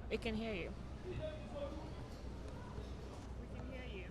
We can hear you. We can hear you.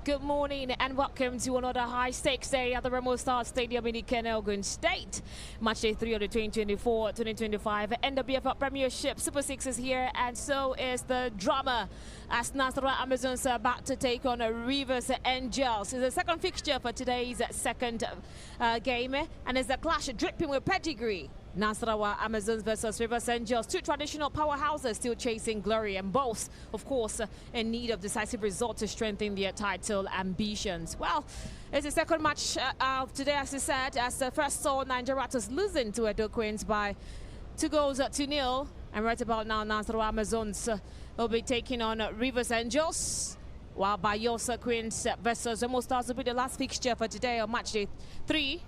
Good morning and welcome to another high-stakes day at the Remo Star Stadium in Ogun State. Matchday 3 of the 2024-2025 NWFL Premiership Super 6 is here, and so is the drama as Nasarawa Amazons are about to take on Rivers Angels. It's the second fixture for today's second game, and it's a clash dripping with pedigree. Nasarawa Amazons versus Rivers Angels, two traditional powerhouses still chasing glory, and both, of course, in need of decisive result to strengthen their title ambitions. Well, it's the second match of today, as I said, as the first saw Niger Raptors losing to Edo Queens by 2-0. And right about now, Nasarawa Amazons will be taking on Rivers Angels, while Bayelsa Queens versus Remo Stars will be the last fixture for today on Matchday 3.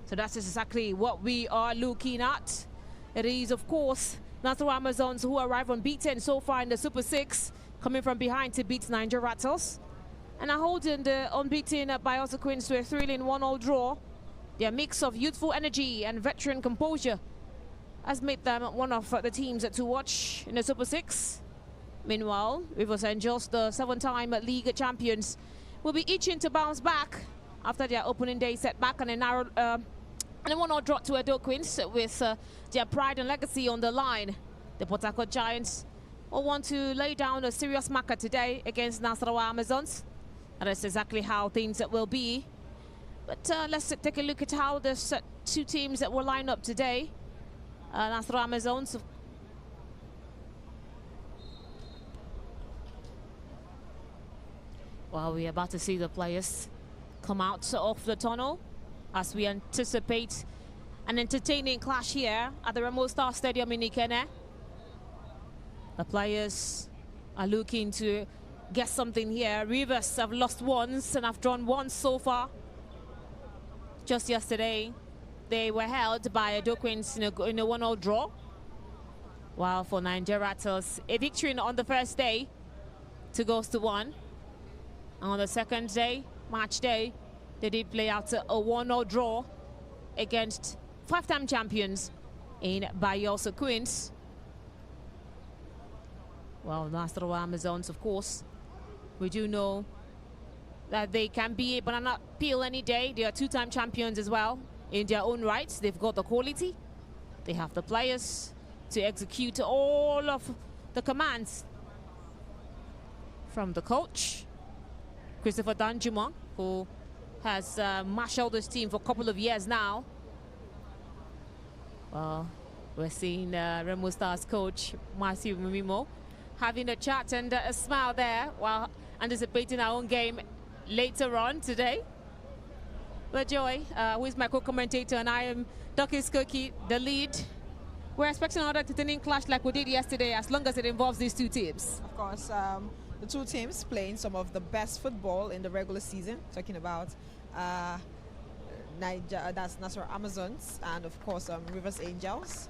So that's exactly what we are looking at. It is, of course, Nasarawa Amazons who arrive unbeaten so far in the Super 6, coming from behind to beat Niger Rattles, and are holding the unbeaten Bayelsa Queens to a thrilling 1-1 draw. Their mix of youthful energy and veteran composure has made them one of the teams to watch in the Super 6. Meanwhile, Rivers Angels, the 7-time league champions, will be itching to bounce back after their opening day setback and a narrow and a 1-0 draw to Edo Queens with their pride and legacy on the line. The Port Harcourt Giants will want to lay down a serious marker today against Nasarawa Amazons. And that's exactly how things will be. But let's take a look at how the two teams that will line up today. Nasarawa Amazons. Well, we're about to see the players come out of the tunnel as we anticipate an entertaining clash here at the Remo Star Stadium in Ikenne. The players are looking to get something here. Rivers have lost once and have drawn once so far. Just yesterday, they were held by Edo Queens in a 1-0 draw. While for Nigeria Rattles, a victory on the first day, 2 goals to 1. And on the second day, match day, they did play out a 1-0 draw against 5-time champions in Bayelsa Queens. Well, Nasarawa Amazons, of course, we do know that they can be a banana peel any day. They are 2-time champions as well in their own rights. They've got the quality. They have the players to execute all of the commands from the coach, Christopher Danjuma, who has marshaled this team for a couple of years now. Well, we're seeing Remo Stars coach, Matthew Mimimo, having a chat and a smile there while anticipating our own game later on today. But Joy, who is my co-commentator, and I am Ducky Skokie, the lead. We're expecting another entertaining clash like we did yesterday, as long as it involves these two teams. Of course, the two teams playing some of the best football in the regular season. Talking about that's Nasarawa Amazons and of course Rivers Angels.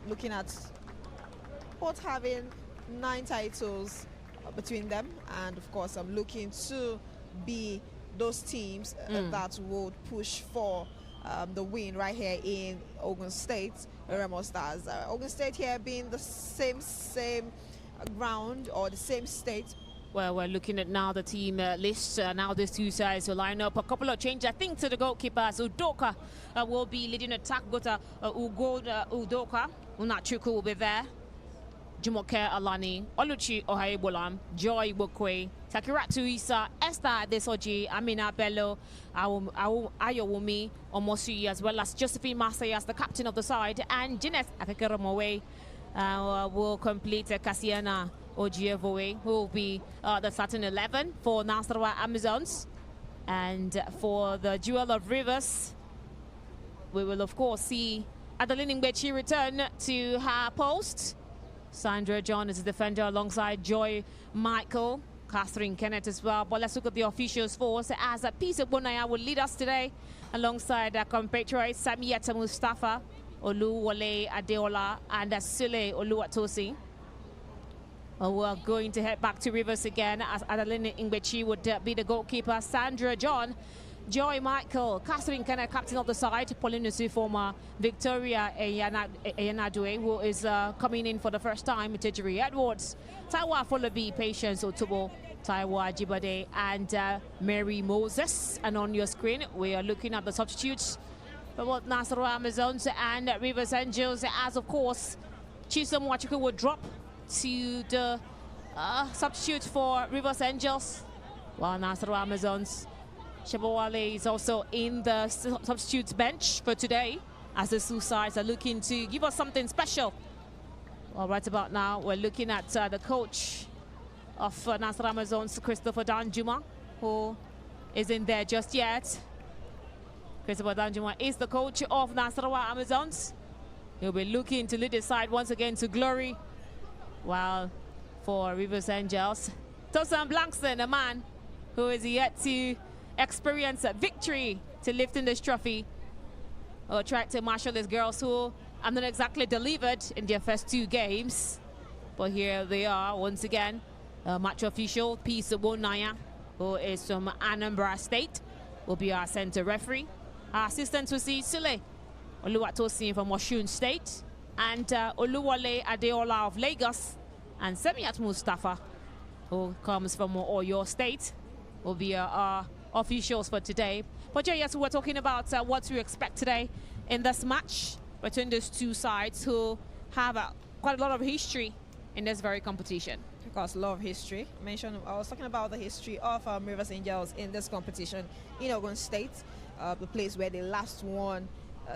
Looking at both having 9 titles between them, and of course I'm looking to be those teams that would push for the win right here in Ogun State, Remo Stars. Ogun State here being the same ground or the same state. Well, we're looking at now the team list. Now these two sides will line up. A couple of changes, I think, to the goalkeepers. Udoka will be leading attack. Gota Udoka. Unachuku will be there. Jumoke Alani, Oluchi Ohaibolam, Joy Bokwe, Takiratu Isa, Esther Desoji, Amina Bello, Ayowumi Omosi, as well as Josephine Masay as the captain of the side, and Jeanette Akekeramowe will complete Cassiana Ojievoe, who will be the starting 11 for Nasarawa Amazons. And for the Jewel of Rivers, we will of course see Adeline Ngbechi return to her post. Sandra John is a defender alongside Joy Michael, Catherine Kennett as well. But let's look at the officials force as Peace Bonaya will lead us today alongside compatriot Samieta Mustafa, Oluwole Adeola, and Sule Oluwatosi. We're going to head back to Rivers again as Adeline Ngbechi would be the goalkeeper. Sandra John, Joy Michael, Catherine Kenneth, captain of the side, Pauline Nusi, former Victoria Eyanadwe, who is coming in for the first time, Tejiri Edwards, Taiwa Folabi, Patience Otobo, Taiwa Jibade, and Mary Moses. And on your screen, we are looking at the substitutes for both Nasarawa Amazons and Rivers Angels, as of course, Chisom Wachuku will drop to the substitute for Rivers Angels, while Nasarawa Amazons, Shabawale is also in the substitutes bench for today, as the two sides are looking to give us something special. Well, right about now, we're looking at the coach of Nasarawa Amazons, Christopher Danjuma, who isn't there just yet. Christopher Danjuma is the coach of Nasarawa Amazons. He'll be looking to lead the side once again to glory. While for Rivers Angels, Tosan Blankston, a man who is yet to experience a victory to lift in this trophy, or tried to marshal his girls who are not exactly delivered in their first 2 games. But here they are once again. Match official Peace Bonaya, who is from Anambra State, will be our center referee. Our assistant will see Sule Oluwatosin from Osun State, and Oluwale Adeola of Lagos, and Semiat Mustafa, who comes from Oyo State, will be our officials for today. But yes, we're talking about what to expect today in this match between these two sides who have quite a lot of history in this very competition. Of course, a lot of history. I was talking about the history of Rivers Angels in this competition in Ogun State, the place where they last won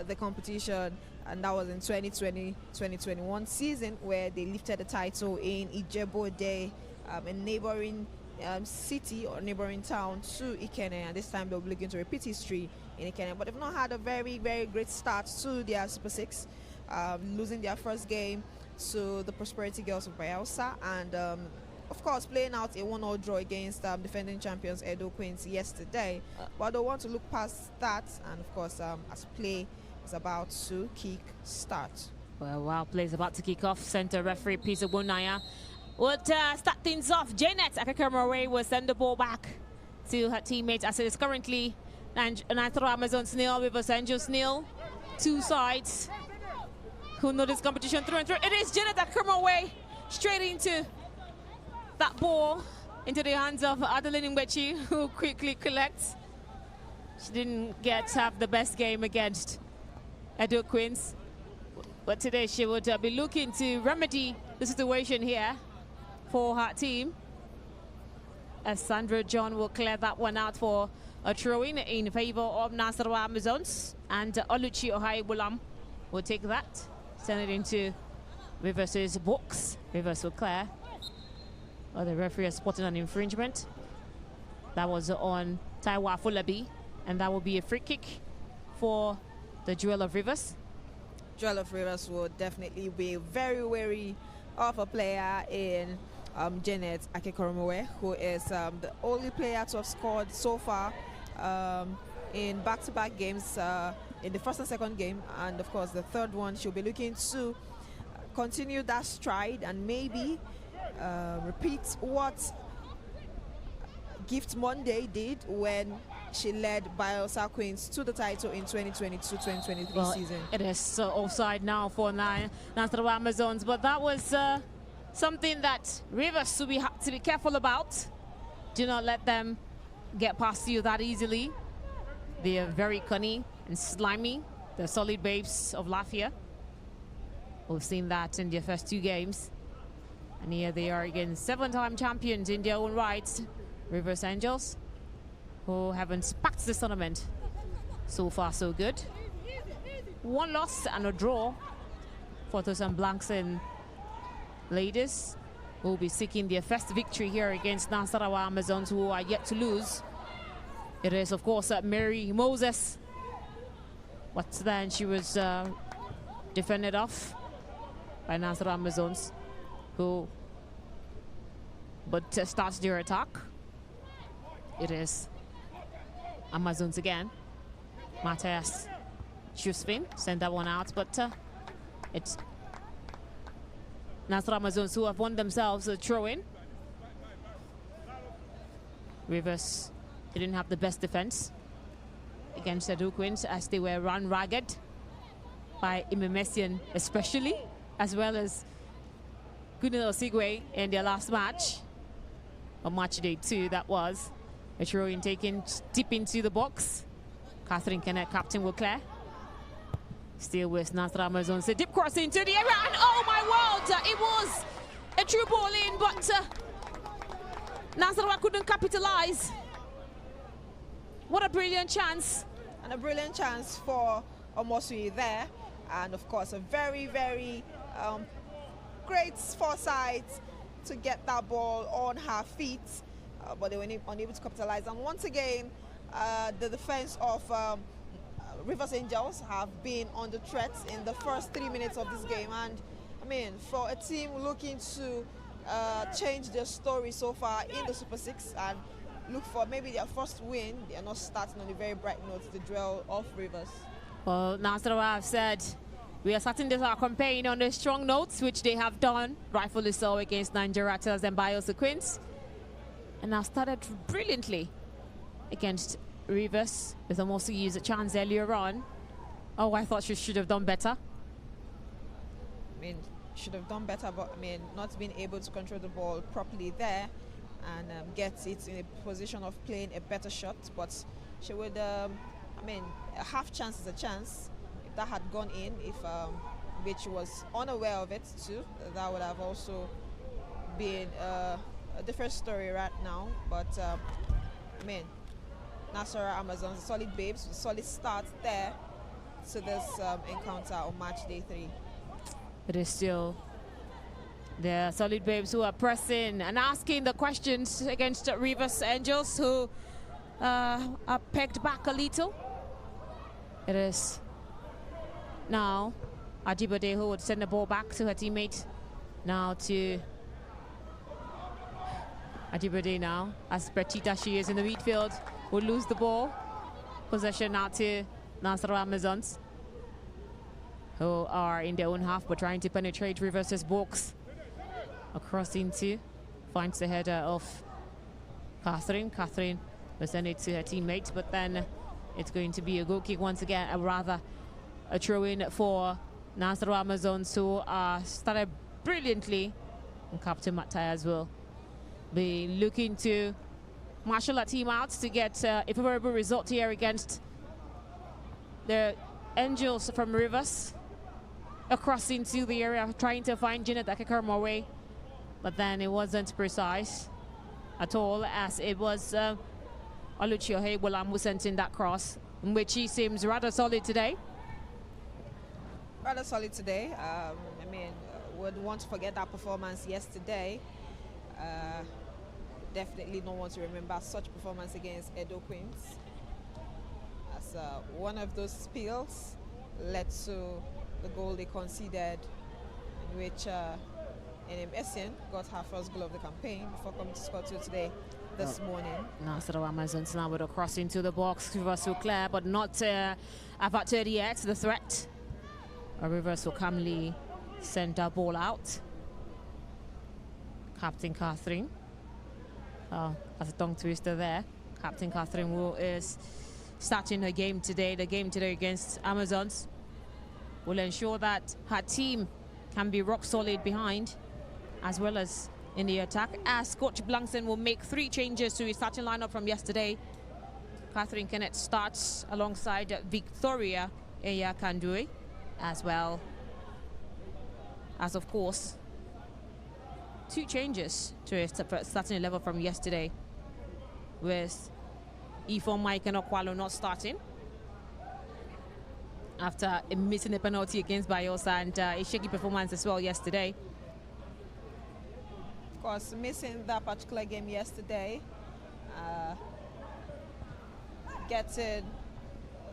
the competition, and that was in 2020-2021 season, where they lifted the title in Ijebu-Ode, a neighboring city or neighboring town to Ikenne, and this time they'll be looking to repeat history in Ikenne. But they've not had a very, very great start to their Super 6, losing their first game to the Prosperity Girls of Bayelsa, and of course playing out a 1-0 draw against defending champions Edo Queens yesterday. But they want to look past that, and of course as play is about to kick start. Well, play is about to kick off. Center referee Peter Bunaya would start things off. Janet Akakamore will send the ball back to her teammates as it is currently Nasarawa Amazons 0, Rivers Angels 0. Two sides who know this competition through and through. It is Janet Akakamore straight into that ball into the hands of Adeline Ngwechi, who quickly collects. She didn't have the best game against Edo Queens, but today she would be looking to remedy the situation here for her team, as Sandra John will clear that one out for a throw-in in favor of Nasarawa Amazons, and Oluchi Ohaibulam will take that, send it into Rivers' box. Rivers will clear. Oh, the referee has spotted an infringement. That was on Taiwa Fulabi, and that will be a free kick for the Jewel of Rivers. Jewel of Rivers will definitely be very wary of a player in Janet Akekoromowe, who is the only player to have scored so far in back-to-back games, in the first and second game, and of course the third one. She'll be looking to continue that stride and maybe repeat what Gift Monday did when she led Bayelsa Queens to the title in 2022-2023 season. It is offside now for Nasarawa Amazons, but that was something that Rivers have to be careful about. Do not let them get past you that easily. They are very cunning and slimy. They're solid babes of Lafayette. We've seen that in their first two games. And here they are again, 7-time champions in their own rights, Rivers Angels, who haven't packed this tournament. So far, so good. One loss and a draw for Tosan Blanks and ladies, who will be seeking their first victory here against Nasarawa Amazons, who are yet to lose. It is, of course, Mary Moses. But then she was defended off by Nasarawa Amazons, who starts their attack. It is Amazons again. Matthias Schusfin sent that one out, but it's Nasarawa Amazons who have won themselves a throw-in. Rivers didn't have the best defense against the Queens, as they were run ragged by Imemesian especially, as well as Gunnar Osigwe in their last match, on Matchday 2. That was a throw-in taken deep into the box. Catherine Kennett, captain, will clear. Still with Nasarawa Amazons, a deep cross into the area, and oh my word, it was a true ball in, but Nasarawa couldn't capitalize. What a brilliant chance. And a brilliant chance for Omosui there, and of course a very, very great foresight to get that ball on her feet, but they were unable to capitalize. And once again, the defense of Rivers Angels have been under threat in the first 3 minutes of this game. And I mean, for a team looking to change their story so far in the Super 6 and look for maybe their first win, they are not starting on a very bright note, the Jewel of Rivers. Well, Nasarawa have said, we are starting this our campaign on the strong notes, which they have done, rightfully so, against Nigeria Rattlers and Bayelsa Queens. And now started brilliantly against Rivers, with almost used a chance earlier on. Oh, I thought she should have done better. mean, should have done better, but I mean, not being able to control the ball properly there and get it in a position of playing a better shot. But she would, I mean, a half chance is a chance. If that had gone in, if which was unaware of it too, that would have also been a different story right now. But I mean, Nasarawa Amazons, solid babes, solid start there to this encounter on match day 3. It is still the solid babes who are pressing and asking the questions against Rivers Angels, who are pegged back a little. It is now Ajibade who would send the ball back to her teammate. Now to Ajibade now, as Bertita she is in the midfield, would lose the ball. Possession now to Nasarawa Amazons, who are in their own half but trying to penetrate Rivers' box. Across into, finds the header of Catherine. Catherine will send it to her teammate, but then it's going to be a goal kick once again, or rather a throw-in for Nasarawa Amazons, who started brilliantly. And Captain Matthias will be looking to marshal a team out to get a favorable result here against the Angels from Rivers. Across into the area, trying to find Janet Akakarmawe, but then it wasn't precise at all, as it was Oluchi Ohegbolam who sent in that cross, in which he seems rather solid today. Rather solid today. I mean, would want to forget that performance yesterday. Definitely don't want to remember such performance against Edo Queens, as one of those spills led to the goal they conceded, in which NMSN got her first goal of the campaign before coming to score 2 today this morning. Nasarawa Amazons now with a cross into the box. Rivers will clear, but not averted yet the threat. Rivers will calmly send that ball out. Captain Catherine. That's a tongue twister there. Captain Catherine who is starting her game today. The game today against Amazons will ensure that her team can be rock solid behind, as well as in the attack, as Coach Blankson will make 3 changes to his starting lineup from yesterday. Catherine Kennett starts alongside Victoria Eya Kandui, as well as, of course, 2 changes to his starting 11 from yesterday, with Ifon Mike and Okwalo not starting after missing a penalty against Bayelsa and a shaky performance as well yesterday. Of course, missing that particular game yesterday, getting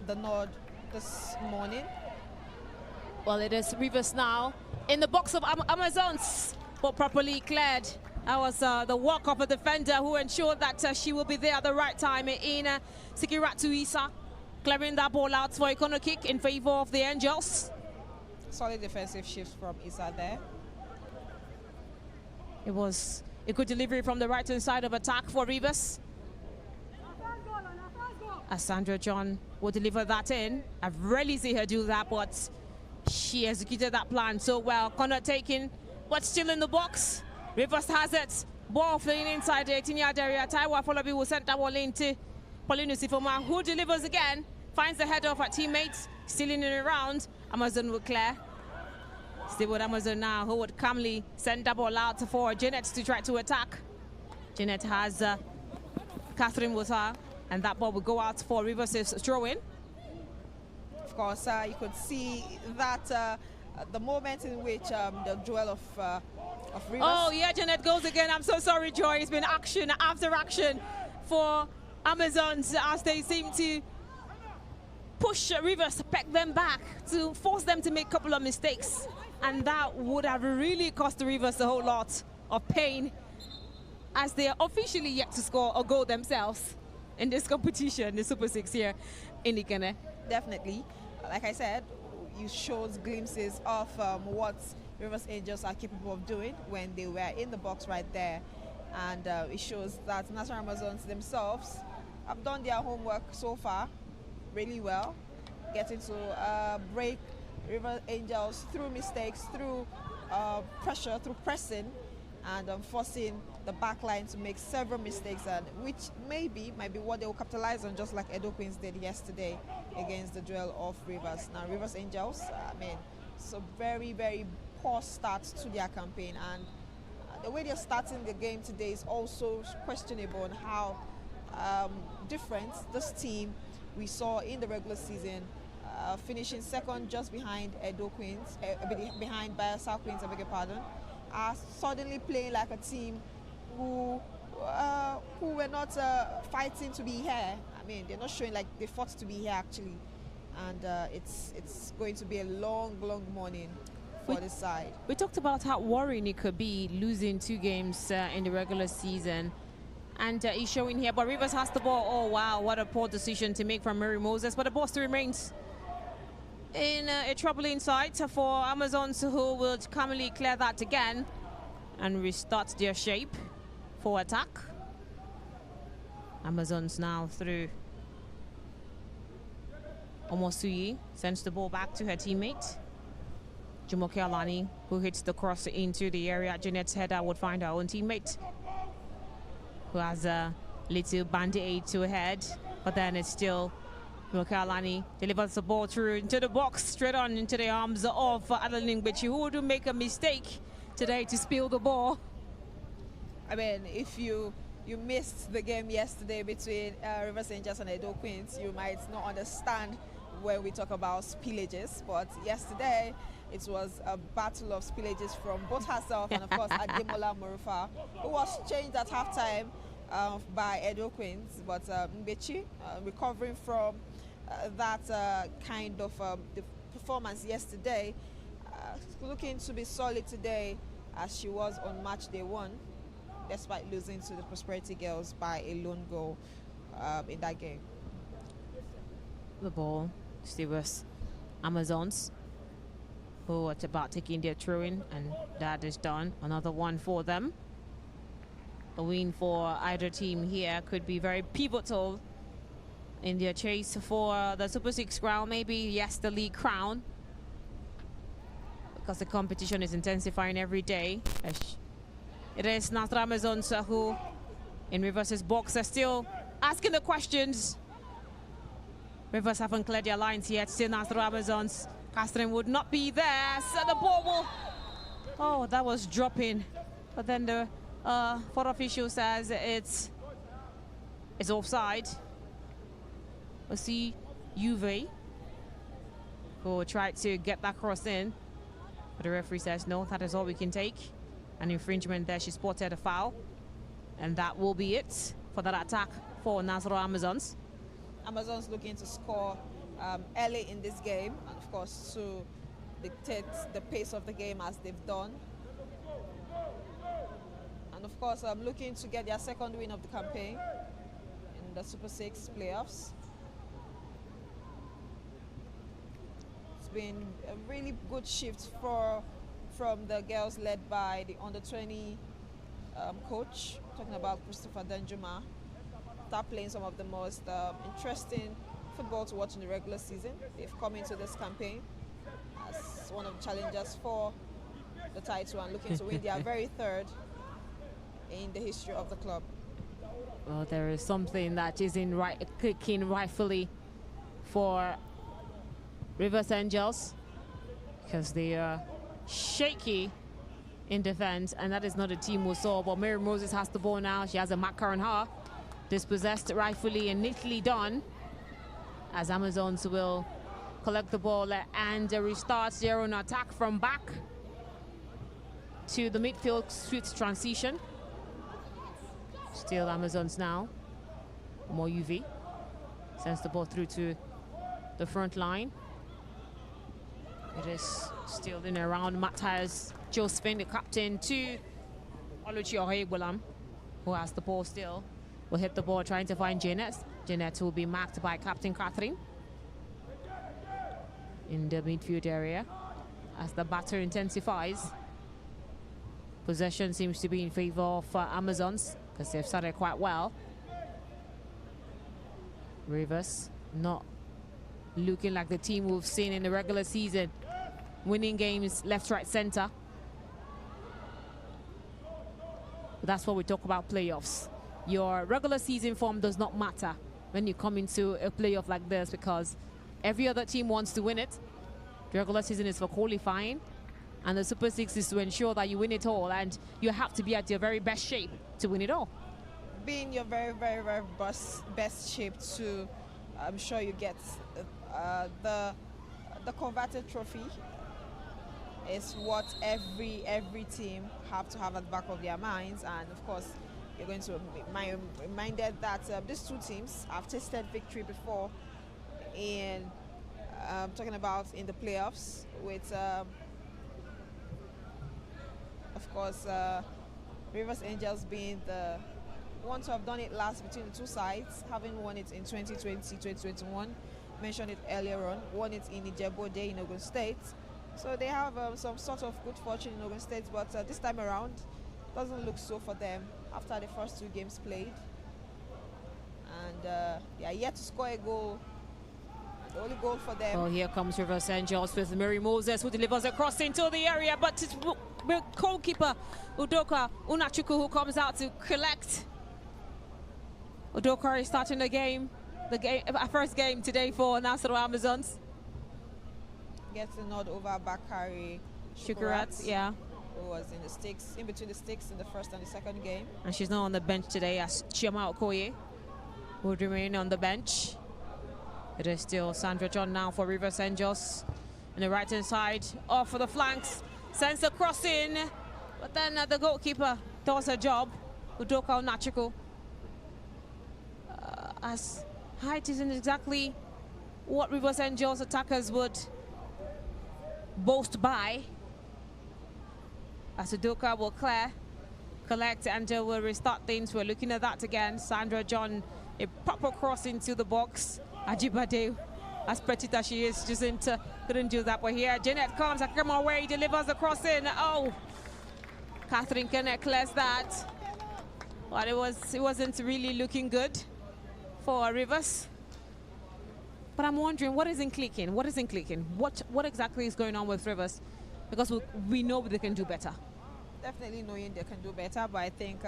the nod this morning. Well, it is Rivers now in the box of Amazons, but properly cleared. That was the work of a defender who ensured that she will be there at the right time in Sikiratu Isa, clearing that ball out for a corner kick in favor of the Angels. Solid defensive shift from Isa there. It was a good delivery from the right-hand side of attack for Rivers. As Sandra John will deliver that in. I've rarely seen her do that, but she executed that plan so well. Corner taken, but still in the box. Rivers has it. Ball flying inside the 18-yard area. Taiwa Folabi will send that ball into Pauline Sifoma, who delivers again. Finds the header of her teammates. Still in and around. Amazon will clear. Still with Amazon now, who would calmly send the ball out for Jeanette to try to attack. Jeanette has Catherine with her, and that ball will go out for Rivers' throw-in. Of course, you could see that the moment in which the duel of Rivers. Oh yeah, Jeanette goes again. I'm so sorry, Joy. It's been action after action for Amazons as they seem to push Rivers, peg them back, to force them to make a couple of mistakes. And that would have really cost the Rivers a whole lot of pain, as they are officially yet to score a goal themselves in this competition, the Super 6 here in Ikene. Definitely. Like I said, you showed glimpses of what Rivers Angels are capable of doing when they were in the box right there. And it shows that National Amazons themselves have done their homework so far really well, getting to break River Angels through mistakes, through pressure, through pressing, and forcing the back line to make several mistakes, and which might be what they will capitalize on, just like Edo Queens did yesterday against the duel of Rivers. Now, Rivers Angels, I mean, it's a very, very poor start to their campaign, and the way they're starting the game today is also questionable on how different this team we saw in the regular season, finishing second just behind Edo Queens, behind Bayelsa Queens, I beg your pardon, are suddenly playing like a team who were not fighting to be here. I mean, they're not showing like they fought to be here actually, and it's going to be a long morning for this side. We talked about how worrying it could be losing 2 games in the regular season, and he's showing here. But Rivers has the ball. Oh wow, what a poor decision to make from Mary Moses. But the ball still remains in a troubling sight for Amazons, who will calmly clear that again and restart their shape for attack. Amazons now through. Omosuyi sends the ball back to her teammate Jumoke Alani, who hits the cross into the area. Jeanette's header would find her own teammate, who has a little band-aid to her head, but then it's still Jumoke Alani delivers the ball through into the box, straight on into the arms of Adeline Bichi, who would make a mistake today to spill the ball. I mean, if you missed the game yesterday between Rivers Angels and Edo Queens, you might not understand where we talk about spillages, but yesterday it was a battle of spillages from both herself and of course Ademola Morufa, who was changed at halftime by Edo Queens, but Mbechi recovering from that kind of the performance yesterday, looking to be solid today as she was on match day 1, despite losing to the Prosperity Girls by a lone goal in that game. The ball still was Amazons, who are about taking their throw-in, and that is done. Another one for them. A win for either team here could be very pivotal in their chase for the Super 6 crown, maybe, yes, the league crown, because the competition is intensifying every day. It is Nasarawa Amazons who, in Rivers' box, are still asking the questions. Rivers haven't cleared their lines yet. Still Nasarawa Amazons. Catherine would not be there, so the ball will... Oh, that was dropping. But then the fourth official says it's offside. We'll see Juve, who tried to get that cross in, but the referee says no, that is all we can take. An infringement there. She spotted a foul, and that will be it for that attack for Nasarawa Amazons. Amazons looking to score early in this game, and of course to dictate the pace of the game as they've done. And of course looking to get their second win of the campaign in the Super 6 playoffs. It's been a really good shift from the girls led by the under-20 coach, talking about Christopher Danjuma. Start playing some of the most interesting football to watch in the regular season. They've come into this campaign as one of the challengers for the title and looking to win their very third in the history of the club. Well, there is something that isn't clicking rightfully for Rivers Angels, because they are shaky in defense, and that is not a team we saw. But Mary Moses has the ball now. She has a marker on her. Dispossessed rightfully and neatly done, as Amazons will collect the ball and restart their own attack from back to the midfield. Swift transition. Still Amazons now. More UV sends the ball through to the front line. It is still in around Matthias Josephine, the captain, to Oluchi Ohegulam, who has the ball still. Will hit the ball trying to find Jeanette. Jeanette will be marked by Captain Catherine in the midfield area as the battle intensifies. Possession seems to be in favor of Amazons, because they've started quite well. Rivers not looking like the team we've seen in the regular season. winning games left, right, center. That's what we talk about playoffs. Your regular season form does not matter when you come into a playoff like this, because every other team wants to win it. The regular season is for qualifying, and the Super 6 is to ensure that you win it all, and you have to be at your very best shape to win it all. Be in your very, very, very best shape to sure you get the converted trophy is what every team have to have at the back of their minds. And of course, you're going to be reminded that these two teams have tasted victory before in talking about in the playoffs with of course Rivers Angels being the one to have done it last between the two sides, having won it in 2020, 2021, mentioned it earlier on, won it in Ijebu-Ode in Ogun State. So they have some sort of good fortune in Ogun State, but this time around, doesn't look so for them after the first two games played. And they are yet to score a goal. The only goal for them. Oh, here comes Rivers Angels with Mary Moses, who delivers a cross into the area, but it's goalkeeper Udoka Unachuku who comes out to collect. Udoka is starting the game, first game today for Nasarawa Amazons. Gets a nod over Bakari Shukurat, yeah. Who was in the sticks, in between the sticks in the first and the second game. And she's not on the bench today, as Chioma Okoye would remain on the bench. It is still Sandra John now for Rivers Angels. On the right-hand side, off for the flanks. Sends the cross in, but then the goalkeeper does her job. Udoka Unachuku. As height isn't exactly what Rivers Angels attackers would boast by. As Udoka will collect and will restart things. We're looking at that again. Sandra John, a proper cross into the box. Ajibade, as petite as she is, couldn't do that. But here, Jeanette comes, come away, delivers the cross in. Oh, Catherine Kennett clears that. But it wasn't really looking good for Rivers. But I'm wondering, what isn't clicking? What isn't clicking? What exactly is going on with Rivers? Because we know they can do better. Definitely knowing they can do better, but I think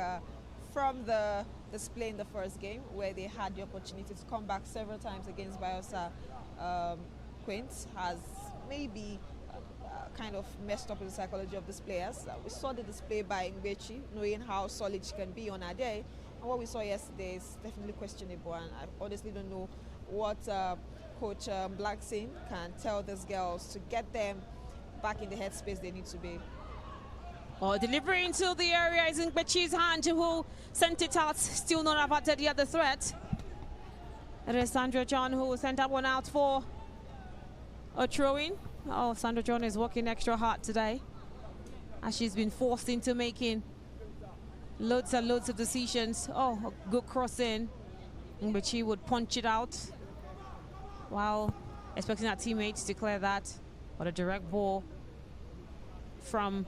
from the display in the first game, where they had the opportunity to come back several times against Biosa, Quint has maybe kind of messed up with the psychology of these players. We saw the display by Ngbechi, knowing how solid she can be on her day. And what we saw yesterday is definitely questionable, and I honestly don't know what Coach Blackson can tell these girls to get them back in the headspace they need to be. Well, delivery into the area is in Ngbechi's hand, who sent it out, still not averted the other threat. It is Sandra John who sent that one out for a throw-in. Oh, Sandra John is working extra hard today, as she's been forced into making loads and loads of decisions. Oh, a good cross in. Ngbechi would punch it out while expecting her teammates to clear that. But a direct ball from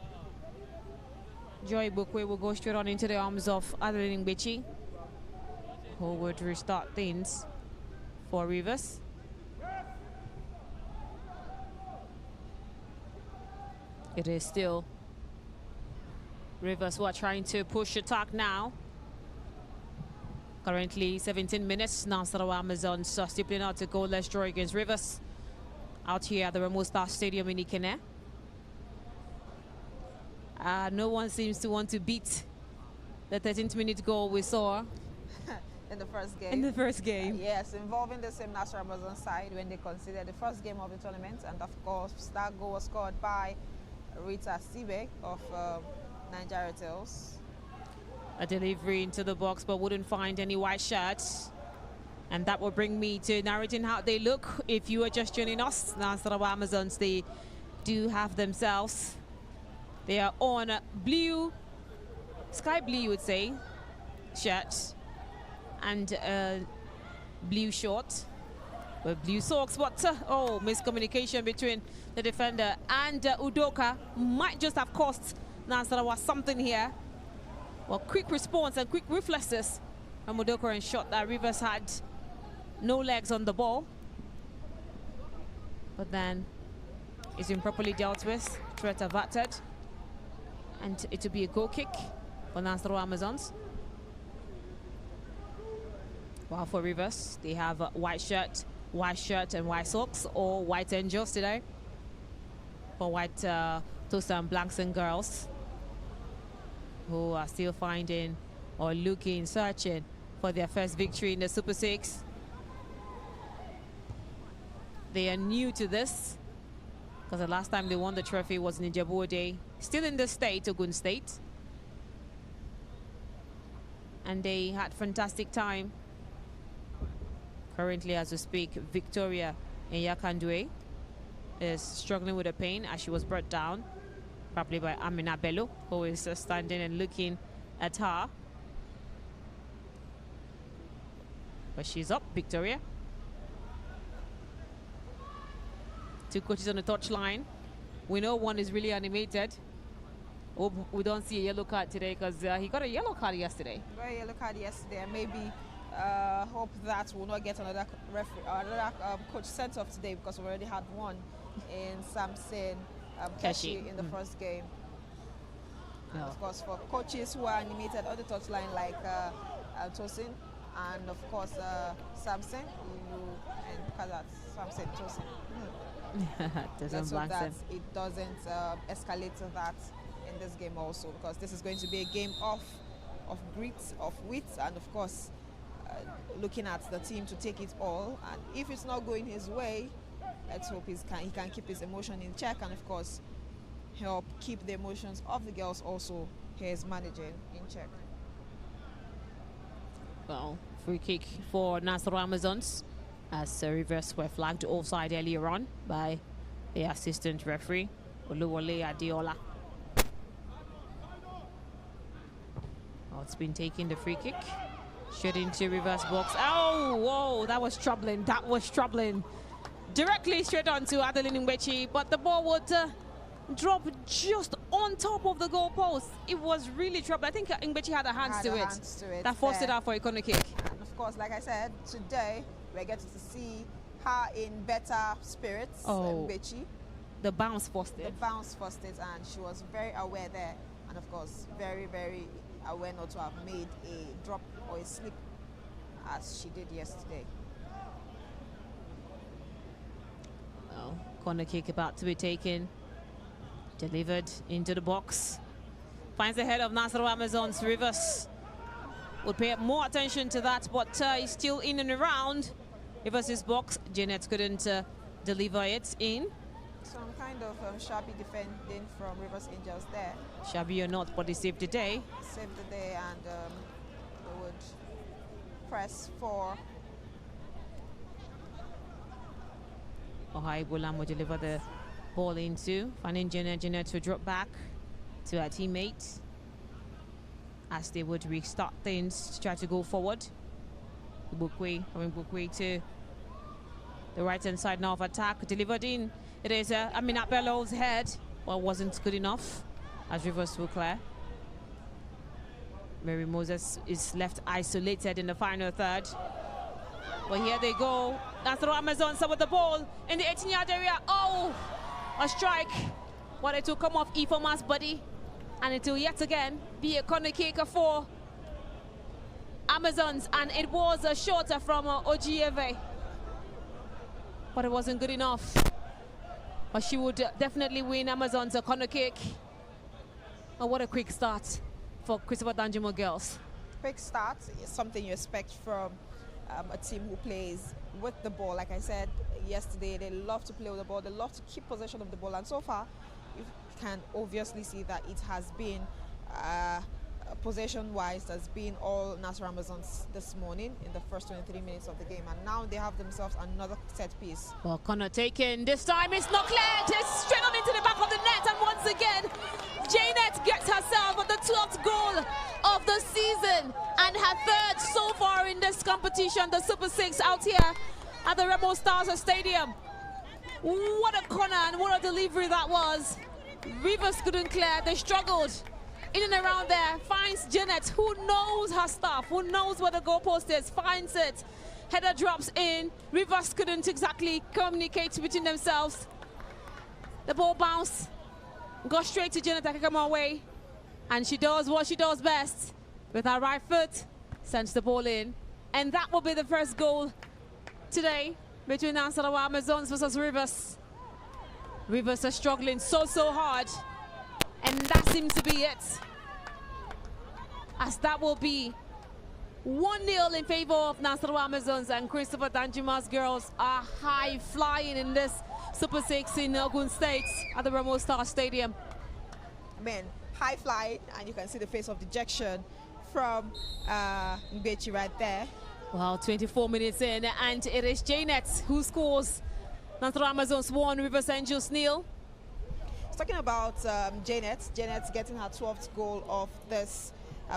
Joy Bukwe will go straight on into the arms of Adeline Ngbechi, who would restart things for Rivers. It is still Rivers who are trying to push attack now. Currently 17 minutes, Nasarawa Amazons stippling out a goalless draw against Rivers out here at the Remo Star Stadium in Ikene. No one seems to want to beat the 13th minute goal we saw in the first game. In the first game. Yes, involving the same Nasarawa Amazon side when they considered the first game of the tournament. And of course, that goal was scored by Rita Sibe of Nigeria Tales. A delivery into the box, but wouldn't find any white shirts. And that will bring me to narrating how they look. If you are just joining us, Nasarawa Amazons, they do have themselves. They are on blue, sky blue, you would say, shirts, and blue short with blue socks. But oh, miscommunication between the defender and Udoka might just have cost Nasarawa something here. Well, quick response and quick reflexes from Udoka ensured that Rivers had no legs on the ball. But then It's been properly dealt with. Threat averted. And it will be a goal kick for Nasarawa Amazons. While for Rivers, they have a white shirt, and white socks, or white angels today. For white toast and blanks and girls who are still finding or looking, searching for their first victory in the Super 6. They are new to this because the last time they won the trophy was in Ijebu-Ode, still in the state, Ogun State. And they had fantastic time. Currently, as we speak, Victoria Yakandwe is struggling with the pain as she was brought down, probably by Amina Bello, who is standing and looking at her. But she's up, Victoria. Two coaches on the touchline. We know one is really animated. Hope we don't see a yellow card today because he got a yellow card yesterday. Got a yellow card yesterday, and maybe hope that we'll not get another coach sent off today because we already had one in Samson Keshi in the first game. And of course, for coaches who are animated on the touchline like Tosin and of course Samson, and Kazat, Samson, Tosin. Let's hope that it doesn't escalate to that in this game also, because this is going to be a game of grit, of wit, and of course looking at the team to take it all. And if it's not going his way, let's hope he can keep his emotion in check, and of course help keep the emotions of the girls also his managing in check. Well, free kick for Nasarawa Amazons as Rivers were flagged offside earlier on by the assistant referee Oluwole Adeola. Oh, it's been taking the free kick straight into Rivers box. Oh, whoa, that was troubling. That was troubling. Directly straight onto Adeline Ngbechi, but the ball would drop just on top of the goalpost. It was really troubling. I think Ngbechi had her hands to it. That forced it out for a corner kick. And of course, like I said, today we're getting to see her in better spirits. Ngbechi. The bounce forced it. The bounce forced it, and she was very aware there, and of course very, very aware not to have made a drop or a slip as she did yesterday. Well, corner kick about to be taken. Delivered into the box. Finds the head of Nasarawa Amazons. Rivers would pay more attention to that, but he's still in and around Rivers' box. Jeanette couldn't deliver it in. Some kind of shabby defending from Rivers Angels there. Shabby or not, but they saved the day. Saved the day, and they would press for. Ohai Bulam would deliver the ball into, finding Jeanette to drop back to her teammate as they would restart things to try to go forward. Bukwe, coming Bukwe to the right hand side now of attack, delivered in. It is Amina Bello's head, but wasn't good enough as Rivers will clear. Mary Moses is left isolated in the final third. But here they go. Nasarawa Amazons with the ball in the 18-yard area. Oh, a strike. But it will come off Ifoma's body, and it will yet again be a corner kick for Amazons, and it was a shorter from Ojieve. But it wasn't good enough. But she would definitely win Amazons a corner kick. Oh, what a quick start for Christopher Danjuma girls. Quick start is something you expect from a team who plays with the ball. Like I said yesterday, they love to play with the ball. They love to keep possession of the ball. And so far, you can obviously see that it has been possession-wise, has been all Nasarawa Amazons this morning in the first 23 minutes of the game, and now they have themselves another set piece. Well, corner taken. This time it's not cleared. It's straight on into the back of the net, and once again, Jeanette gets herself the 12th goal of the season and her third so far in this competition, the Super 6 out here at the Remo Stars Stadium. What a corner and what a delivery that was. Rivers couldn't clear. They struggled in and around there. Finds Jeanette, who knows her stuff, who knows where the goalpost is, finds it. Header drops in. Rivers couldn't exactly communicate between themselves. The ball bounced, got straight to Janet Akekama way, and she does what she does best. With her right foot, sends the ball in. And that will be the first goal today between Nasarawa Amazons versus Rivers. Rivers are struggling so hard, and that seems to be it. As that will be 1-0 in favor of Nasarawa Amazons, and Christopher Danjuma's girls are high flying in this Super 6 in Ogun State at the Ramo Star Stadium. I mean, high flying, and you can see the face of dejection from Mbechi right there. Well, 24 minutes in, and it is Janet who scores. Nasarawa Amazons 1, Rivers Angels 0. Talking about Janet's getting her 12th goal of this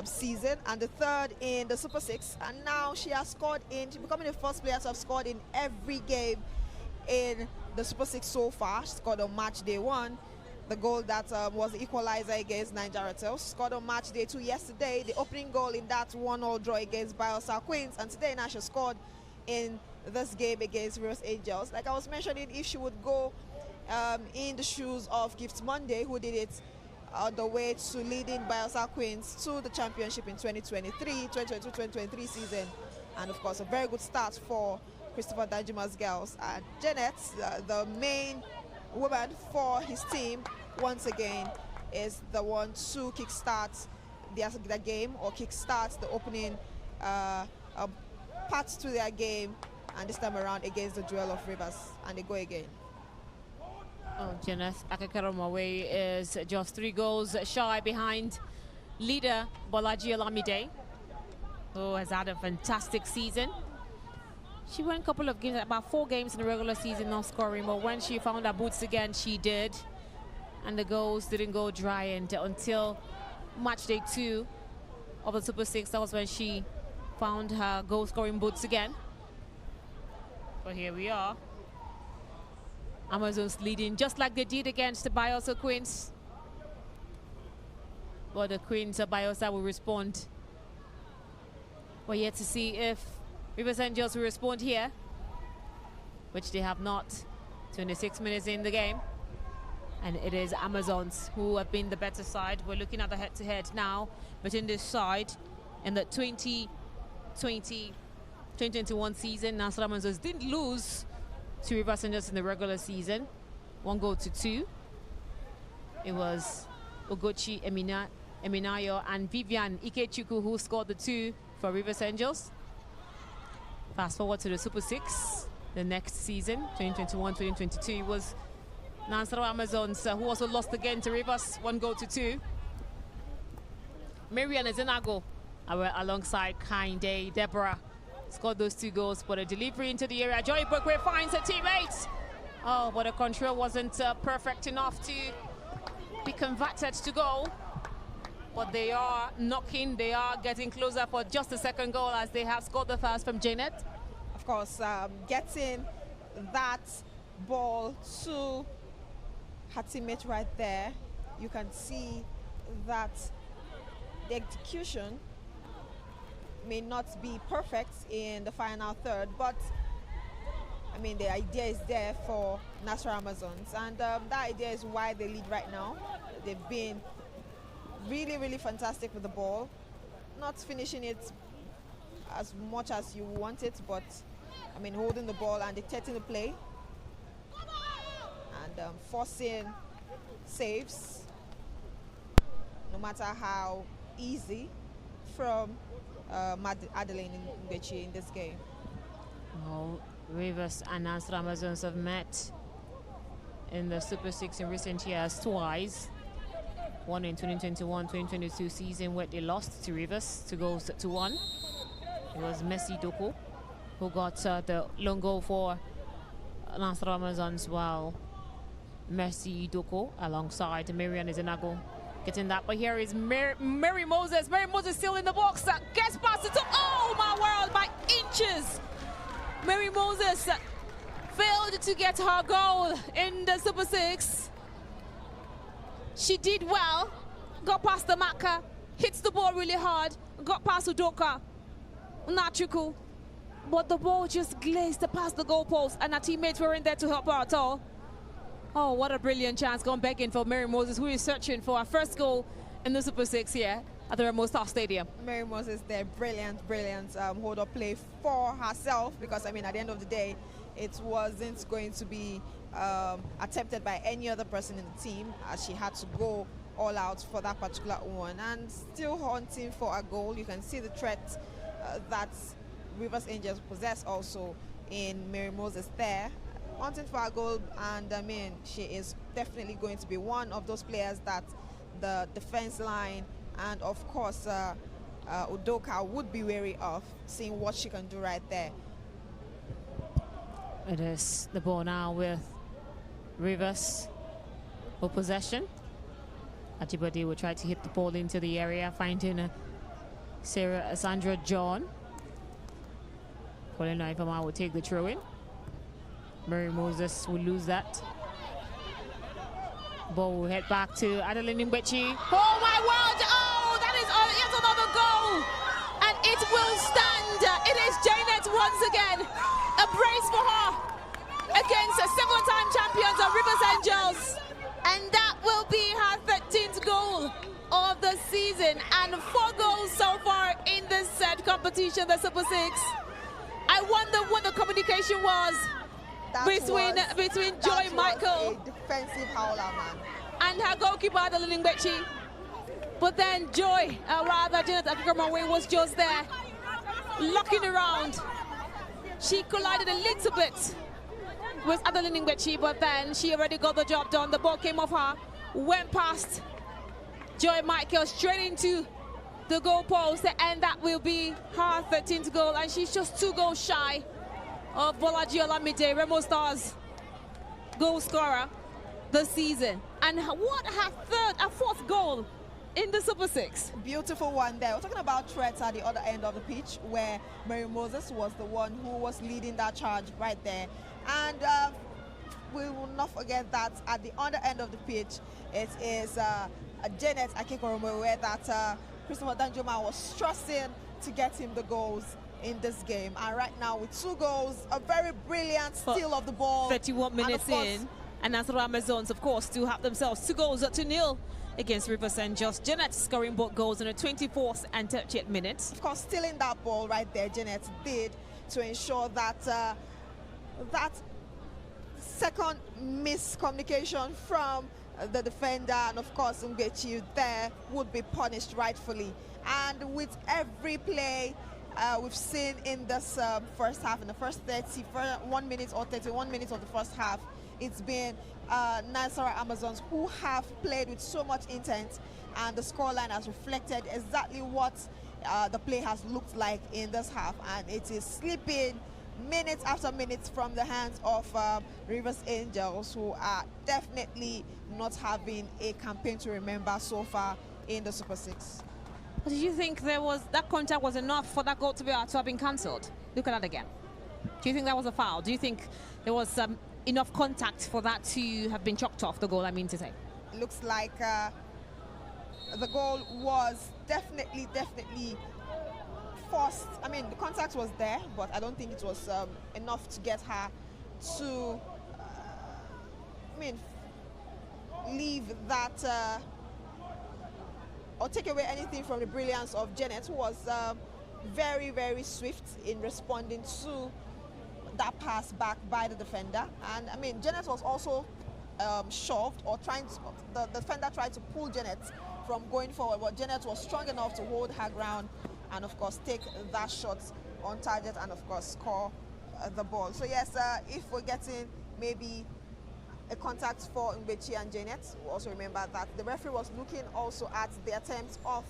season and the 3rd in the Super 6, and now she has scored she's becoming the first player to have scored in every game in the Super 6 so far. She scored on match day 1, the goal that was the equalizer against Nigeria Tels. Scored on match day 2 yesterday, the opening goal in that 1-1 draw against Bielsa Queens, and today now she scored in this game against Rivers Angels. Like I was mentioning, if she would go in the shoes of Gift Monday, who did it on the way to leading Bielsa Queens to the championship in 2022-2023 season, and of course a very good start for Christopher Danjuma's girls. And Janet, the main woman for his team, once again is the one to kickstart the game, or kickstart the opening parts to their game, and this time around against the Duel of Rivers, and they go again. Oh, Janet Akekaramowe is just 3 goals shy behind leader Bolaji Olamide, who has had a fantastic season. She won a couple of games, about 4 games in the regular season, not scoring, but when she found her boots again, she did. And the goals didn't go dry until match day 2 of the Super 6. That was when she found her goal-scoring boots again. But here we are. Amazons leading just like they did against the Bielsa Queens. But the Queens of Bielsa will respond. We're yet to see if Rivers Angels will respond here, which they have not. 26 minutes in the game. And it is Amazons who have been the better side. We're looking at the head-to-head now between this side and the 2020-2021 season. Nasarawa Amazons didn't lose to Rivers Angels in the regular season. 1-2. It was Ogochi Eminayo and Vivian Ikechukwu who scored the 2 for Rivers Angels. Fast forward to the Super 6, the next season, 2021-2022, was Nasarawa Amazons who also lost again to Rivers, 1-2. Marian Ezenago alongside Kainde Deborah scored those 2 goals, but a delivery into the area. Joy Bokwe finds her teammates. Oh, but the control wasn't perfect enough to be converted to goal. But they are knocking, they are getting closer for just the second goal, as they have scored the first from Janet. Of course, getting that ball to her teammate right there, you can see that the execution may not be perfect in the final third, but I mean the idea is there for Nasarawa Amazons, and that idea is why they lead right now. They've been really fantastic with the ball, not finishing it as much as you want it, but I mean holding the ball and dictating the play and forcing saves, no matter how easy, from Adeline Mbechi in this game. Well, Rivers and Nasarawa Amazons have met in the Super 6 in recent years twice. One in 2021-2022 season where they lost to Rivers 2-1. It was Messi Doko who got the long goal for Nasarawa Amazons, while Messi Doko alongside Marian Ezenago getting that. But here is Mary Moses. Mary Moses still in the box. Gets past it. Oh my world, by inches. Mary Moses failed to get her goal in the Super 6. She did well. Got past the marker. Hits the ball really hard. Got past Udoka. Nachuku. But the ball just glazed past the goalpost, and her teammates weren't there to help her at all. Oh, what a brilliant chance gone begging for Mary Moses, who is searching for her first goal in the Super 6 here at the Remo Star Stadium. Mary Moses there, brilliant hold-up play for herself, because, I mean, at the end of the day, it wasn't going to be attempted by any other person in the team, as she had to go all out for that particular one, and still hunting for a goal. You can see the threat that Rivers Angels possess also in Mary Moses there, hunting for a goal, and I mean, she is definitely going to be one of those players that the defense line and of course Udoka would be wary of, seeing what she can do right there. It is the ball now with Rivers for possession. Ajibade will try to hit the ball into the area, finding Sandra John. Colin Naifama will take the throw in. Mary Moses will lose that. Ball will head back to Adeline Mbechi. Oh my word! Oh, that is yet another goal! And it will stand. It is Janet once again. A brace for her against the 7-time champions of Rivers Angels. And that will be her 13th goal of the season. And 4 goals so far in this said competition, the Super 6. I wonder what the communication was between Joy Michael, a defensive howler, man, and her goalkeeper Adeline Mbechi. But then Joy, rather Janet Akikamawe, was just there, looking around. She collided a little bit with Adeline Mbechi, but then she already got the job done. The ball came off her, went past Joy Michael straight into the goal post, and that will be her 13th goal, and she's just 2 goals shy of Bolaji Olamide, Remo Stars goal scorer this season. And what her 4th goal in the Super 6. Beautiful one there. We're talking about threats at the other end of the pitch, where Mary Moses was the one who was leading that charge right there. And we will not forget that at the other end of the pitch, it is Janet Akikoromo, where that Christopher Danjuma was stressing to get him the goals in this game. And right now with 2 goals, a very brilliant steal of the ball. 31 minutes in, and Nasarawa Amazons, of course, do have themselves 2 goals to 0 against Rivers Angels. Janet scoring both goals in the 24th and 30th minutes. Of course, stealing that ball right there, Janet did, to ensure that that second miscommunication from the defender, and of course Mbechi there, would be punished rightfully. And with every play we've seen in this first half, in the first 31 minutes or 31 minutes of the first half, it's been Nasarawa Amazons who have played with so much intent, and the scoreline has reflected exactly what the play has looked like in this half, and it is slipping minutes after minutes from the hands of Rivers Angels, who are definitely not having a campaign to remember so far in the Super 6. Did you think that contact was enough for that goal to have been cancelled? Look at that again. Do you think that was a foul? Do you think there was enough contact for that to have been chalked off, the goal, I mean to say? It looks like the goal was definitely forced. I mean, the contact was there, but I don't think it was enough to get her to, leave that or take away anything from the brilliance of Janet, who was very, very swift in responding to that pass back by the defender. And I mean, Janet was also shoved, or the defender tried to pull Janet from going forward, but Janet was strong enough to hold her ground and of course take that shot on target and of course score the ball. So yes, if we're getting maybe a contact for Mbechi and Janet, we also remember that the referee was looking also at the attempts of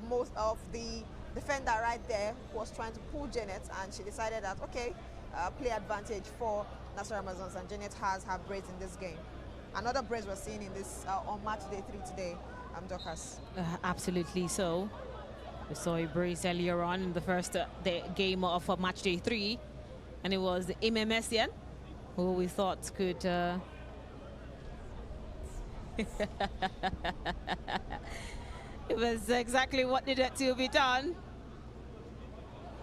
most of the defender right there, who was trying to pull Janet, and she decided that okay, play advantage for Nasarawa Amazons, and Janet has her brace in this game. Another brace we're seeing in this on Matchday 3 today, Dorcas. Absolutely so. We saw a brace earlier on in the first game of Matchday 3, and it was Ime Messian, who we thought could it was exactly what needed to be done.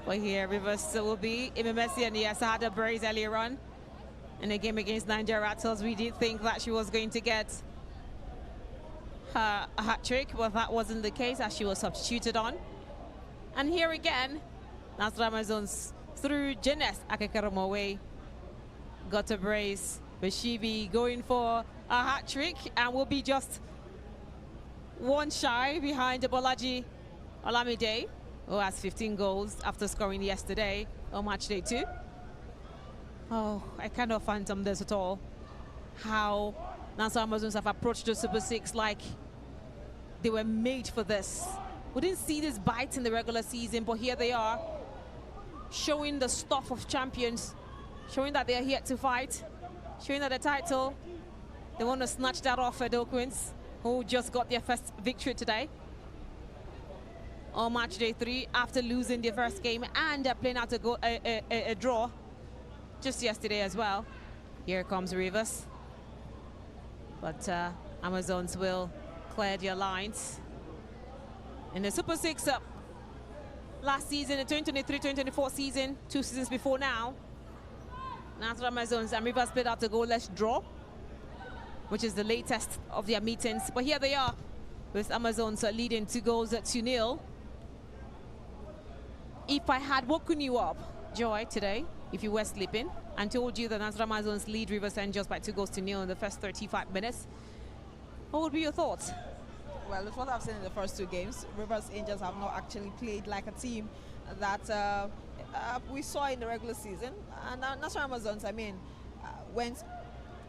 But here Rivers will be Ime Messian. Yes, I had a brace earlier on. in the game against Nigeria Rattles. We did think that she was going to get a hat trick, but that wasn't the case as she was substituted on. And here again, Nasarawa Amazons through Jenes Akekaramowe got a brace. Bashibi going for a hat trick and will be just one shy behind Bolaji Olamide, who has 15 goals after scoring yesterday on match day 2. Oh, I cannot fathom this at all. How Nasarawa Amazons have approached the Super 6 like they were made for this. We didn't see this bite in the regular season, but here they are, showing the stuff of champions, showing that they are here to fight, showing that the title, they want to snatch that off Edo Queens, who just got their first victory today on match day 3 after losing the first game and playing out a draw just yesterday as well. Here comes Rivers, but Amazons will clear their lines. In the Super 6 last season, the 2023-2024 season, 2 seasons before now, Nasarawa Amazons and Rivers played out a goalless draw, which is the latest of their meetings. But here they are, with Amazons leading 2 goals at 2-0. If I had woken you up, Joy, today, if you were sleeping, and told you that Nasarawa Amazons lead Rivers Angels by 2 goals to 0 in the first 35 minutes, what would be your thoughts? Well, with what I've seen in the first 2 games, Rivers Angels have not actually played like a team that we saw in the regular season. And Nasarawa Amazons, I mean,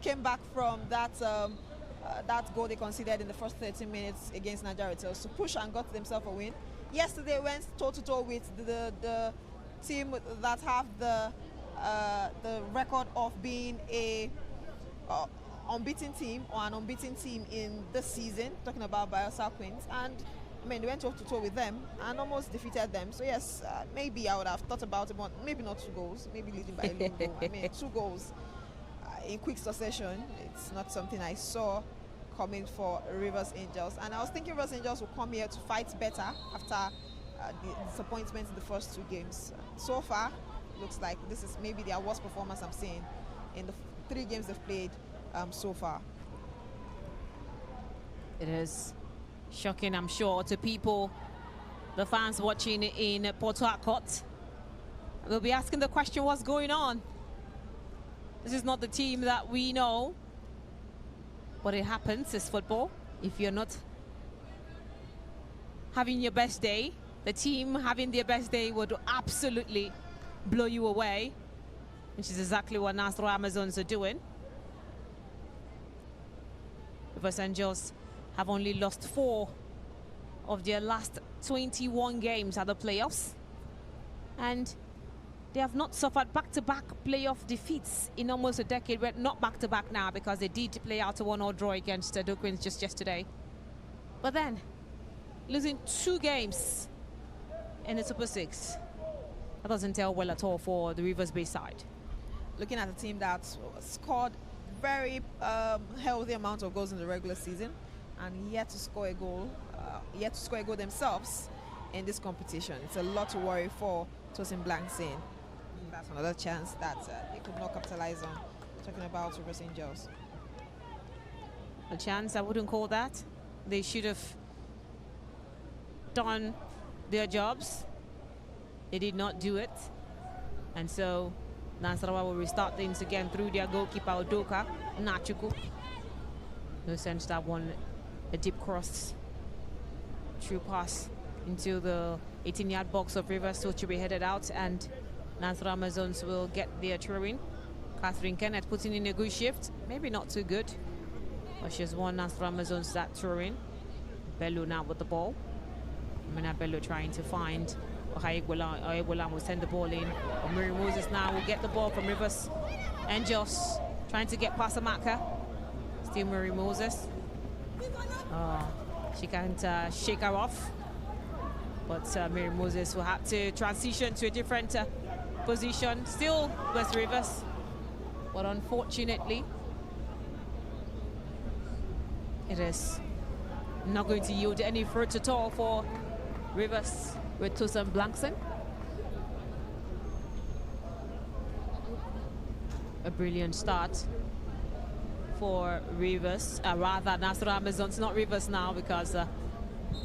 came back from that that goal they conceded in the first 30 minutes against Nigeria to push and got themselves a win. Yesterday went toe-to-toe with the team that have the record of being a unbeaten team or an unbeaten team in this season, talking about Bayelsa Queens. And I mean, they went toe-to-toe with them and almost defeated them. So yes, maybe I would have thought about it, but maybe not 2 goals, maybe leading by a little goal. I mean, 2 goals in quick succession, it's not something I saw coming for Rivers Angels. And I was thinking Rivers Angels will come here to fight better after the disappointment in the first 2 games. So far, looks like this is maybe their worst performance I'm seeing in the 3 games they've played so far. It is shocking, I'm sure, to people, the fans watching in Port Harcourt. They'll be asking the question, what's going on? This is not the team that we know. But it happens, it's football. If you're not having your best day, the team having their best day would absolutely blow you away, which is exactly what Nasarawa Amazons are doing. Rivers Angels have only lost 4 of their last 21 games at the playoffs, and they have not suffered back-to-back playoff defeats in almost a decade. Well, not back-to-back now, because they did play out a 1-0 draw against Edo Queens just yesterday. But then, losing 2 games in the Super 6, that doesn't tell well at all for the Rivers Bay side. Looking at a team that scored very healthy amount of goals in the regular season and yet to score a goal themselves in this competition. It's a lot to worry for Tosin Blankson. That's another chance that they could not capitalize on. Talking about Rivers Angels. A chance, I wouldn't call that. They should have done their jobs. They did not do it. And so Nasarawa will restart things again through their goalkeeper, Odoka Nachuku, who sends that one a deep cross, true pass into the 18-yard box of Rivers, so to be headed out, and Nasarawa Amazons will get their throw-in. Catherine Kenneth putting in a good shift, maybe not too good, but she's won Nasarawa Amazons that throw-in. Bello now with the ball. Mina Bello trying to find Oyegolan will send the ball in. Mary Moses now will get the ball from Rivers Angels, trying to get past Amaka. Still Mary Moses. She can't shake her off. But Mary Moses will have to transition to a different position. Still West Rivers. But unfortunately, it is not going to yield any fruit at all for Rivers with Tosin Blankson. a brilliant start for Rivers, rather Nasarawa Amazons, not Rivers now because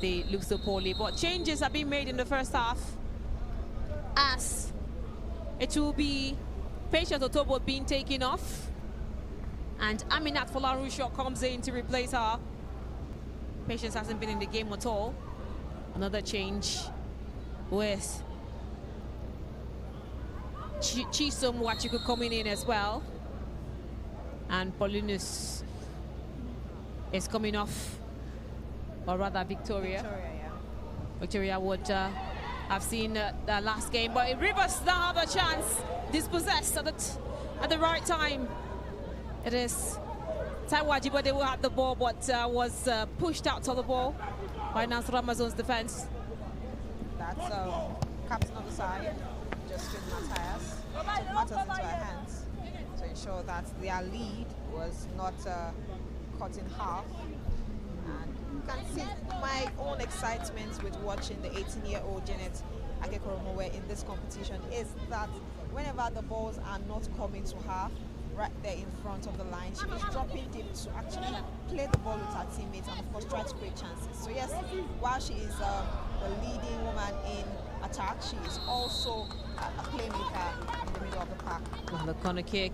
they look so poorly. But changes have been made in the first half, as it will be Patience Otobo being taken off, and Aminat Folarusho comes in to replace her. Patience hasn't been in the game at all. Another change with Chisom Wachuku coming in as well. And Paulinus is coming off, or rather Victoria. Victoria would have seen the last game, but Rivers now have a chance, dispossessed at the right time. It is Taiwo Ajibade who had the ball, but was pushed out to the ball by Nasarawa Amazons defense. That's captain of the side, Justin Matthias, took matters into her hands to ensure that their lead was not cut in half. And you can see my own excitement with watching the 18-year-old Janet Akekoromowe in this competition is that whenever the balls are not coming to her right there in front of the line, she is dropping deep to actually play the ball with her teammates and of course try to create chances. So yes, while she is the leading woman in attack, she is also a playmaker in the middle of the park. Well, the corner kick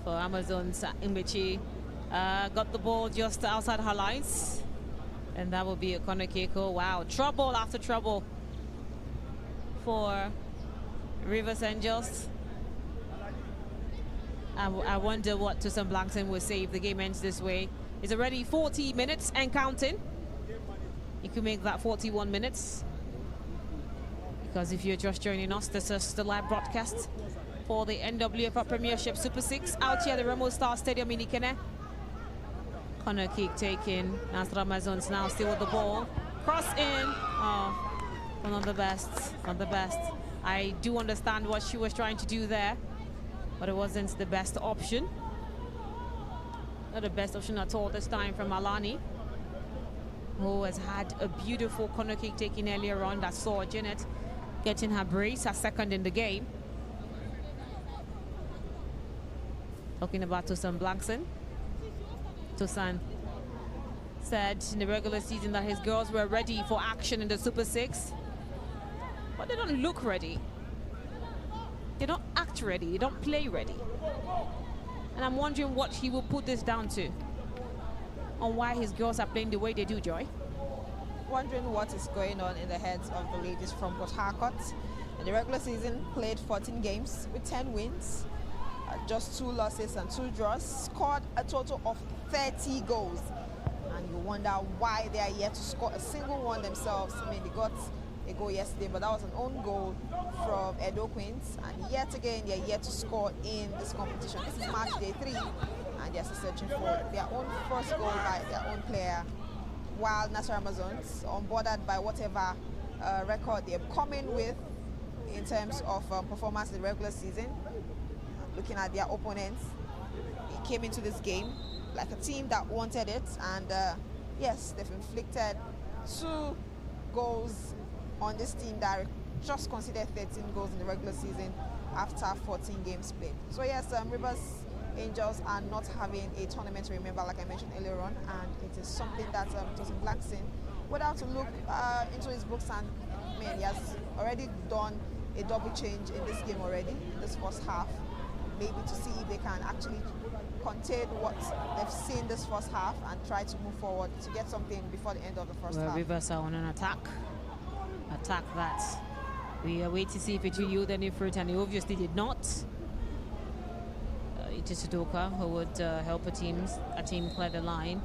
for Amazons. Imbechi got the ball just outside her lines, and that will be a corner kick. Oh wow, trouble after trouble for Rivers Angels. I wonder what Tusan Blankson will say if the game ends this way. It's already 40 minutes and counting. You could make that 41 minutes. Because if you're just joining us, this is the live broadcast for the NWFL Premiership Super 6 out here at the Remo Star Stadium in Ikene. Corner kick taken. Nasarawa Amazons now still with the ball. Cross in. Oh, not the best. Not the best. I do understand what she was trying to do there, but it wasn't the best option. Not the best option at all this time from Alani, who has had a beautiful corner kick taken earlier on that saw Janet getting her brace, her second in the game. Talking about Tusan Blankson. Tusan said in the regular season that his girls were ready for action in the Super 6, but they don't look ready. They don't act ready, they don't play ready. And I'm wondering what he will put this down to, on why his girls are playing the way they do, Joy. Wondering what is going on in the heads of the ladies from Port Harcourt. In the regular season, played 14 games with 10 wins, just 2 losses and 2 draws, scored a total of 30 goals. And you wonder why they are yet to score a single one themselves. I mean, they got a goal yesterday, but that was an own goal from Edo Queens, and yet again they're yet to score in this competition. This is match day 3, and they're still searching for their own first goal by their own player, while Nasarawa Amazons, unbothered by whatever record they're coming with in terms of performance in the regular season, looking at their opponents, they came into this game like a team that wanted it, and yes, they've inflicted 2 goals on this team that just considered 13 goals in the regular season after 14 games played. So yes, Rivers Angels are not having a tournament to remember, like I mentioned earlier on, and it is something that Tusan Blankson would have to look into his books, and man, he has already done a double change in this game already, in this first half, maybe to see if they can actually contain what they've seen this first half and try to move forward to get something before the end of the first half. Rivers are on an attack that we are waiting to see if it will yield any fruit, and it obviously did not. It is Sudoka who would help a team clear the line.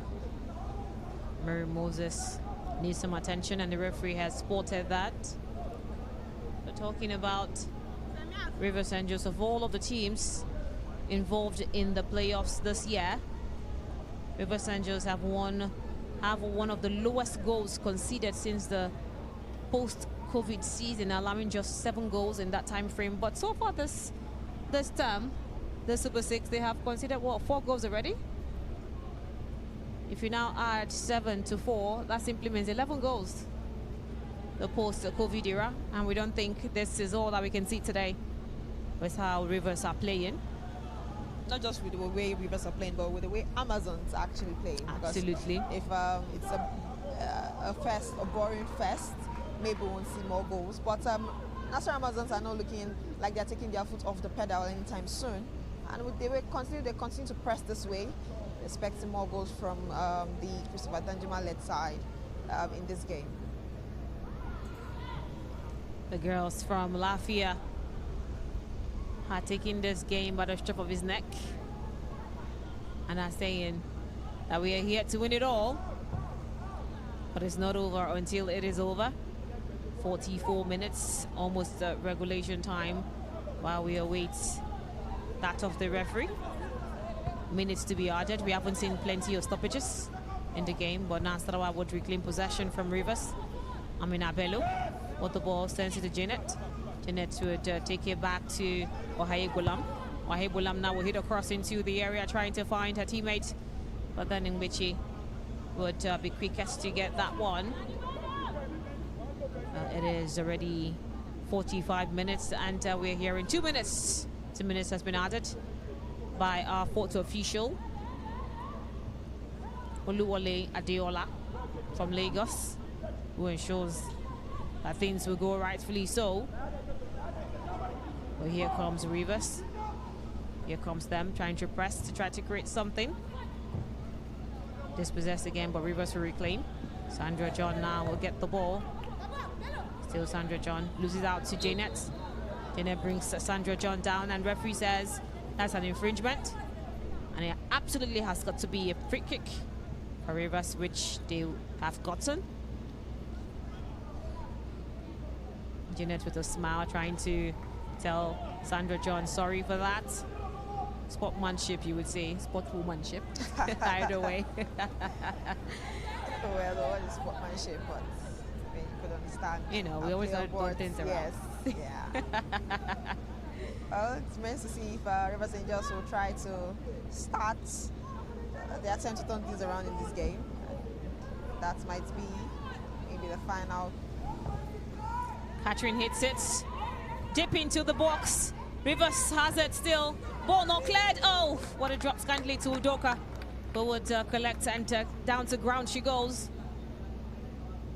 Mary Moses needs some attention, and the referee has spotted that. We're talking about Rivers Angels. Of all of the teams involved in the playoffs this year, Rivers Angels have one of the lowest goals conceded since the post-COVID season, allowing just 7 goals in that time frame. But so far this term, the Super 6, they have conceded, what, 4 goals already? If you now add 7 to 4, that simply means 11 goals, the post-COVID era. And we don't think this is all that we can see today with how Rivers are playing. not just with the way Rivers are playing, but with the way Amazons are actually playing. Absolutely. If it's a boring fest, maybe we won't see more goals. But Nasarawa Amazons are not looking like they're taking their foot off the pedal anytime soon. And they continue to press this way, expecting more goals from the Christopher Danjuma-led side in this game. The girls from Lafia are taking this game by the strap of his neck and are saying that we are here to win it all, but it's not over until it is over. 44 minutes, almost the regulation time, while we await that of the referee. Minutes to be added. We haven't seen plenty of stoppages in the game, but Nasarawa would reclaim possession from Rivers. Amina Bello, but the ball sends it to Janet. Janet would take it back to Ohaye Gulam. Ohaye Gulam now will hit across into the area trying to find her teammate, but then Ngwichi would be quickest to get that one. It is already 45 minutes and we're here in 2 minutes. 2 minutes has been added by our photo official, Oluwole Adeola from Lagos, who ensures that things will go rightfully so. But here comes Rivers. Here comes them trying to press to try to create something. Dispossessed again, but Rivers will reclaim. Sandra John now will get the ball. Still Sandra John loses out to Janet. Janet brings Sandra John down and referee says that's an infringement. And it absolutely has got to be a free kick for Rivers, which they have gotten. Janet with a smile trying to tell Sandra John sorry for that. Sportsmanship, you would say. Sportswomanship. Either way. Well, the word is sportsmanship, but you could understand. You know, we always don't things around. Yes, yeah. Well, it's meant to see if Rivers Angels will try to start the attempt to turn things around in this game. That might be maybe the final. Catherine hits it. Dip into the box. Rivers has it still. Ball not cleared. Oh, what a drop scantily to Udoka. Who would collect and down to ground she goes.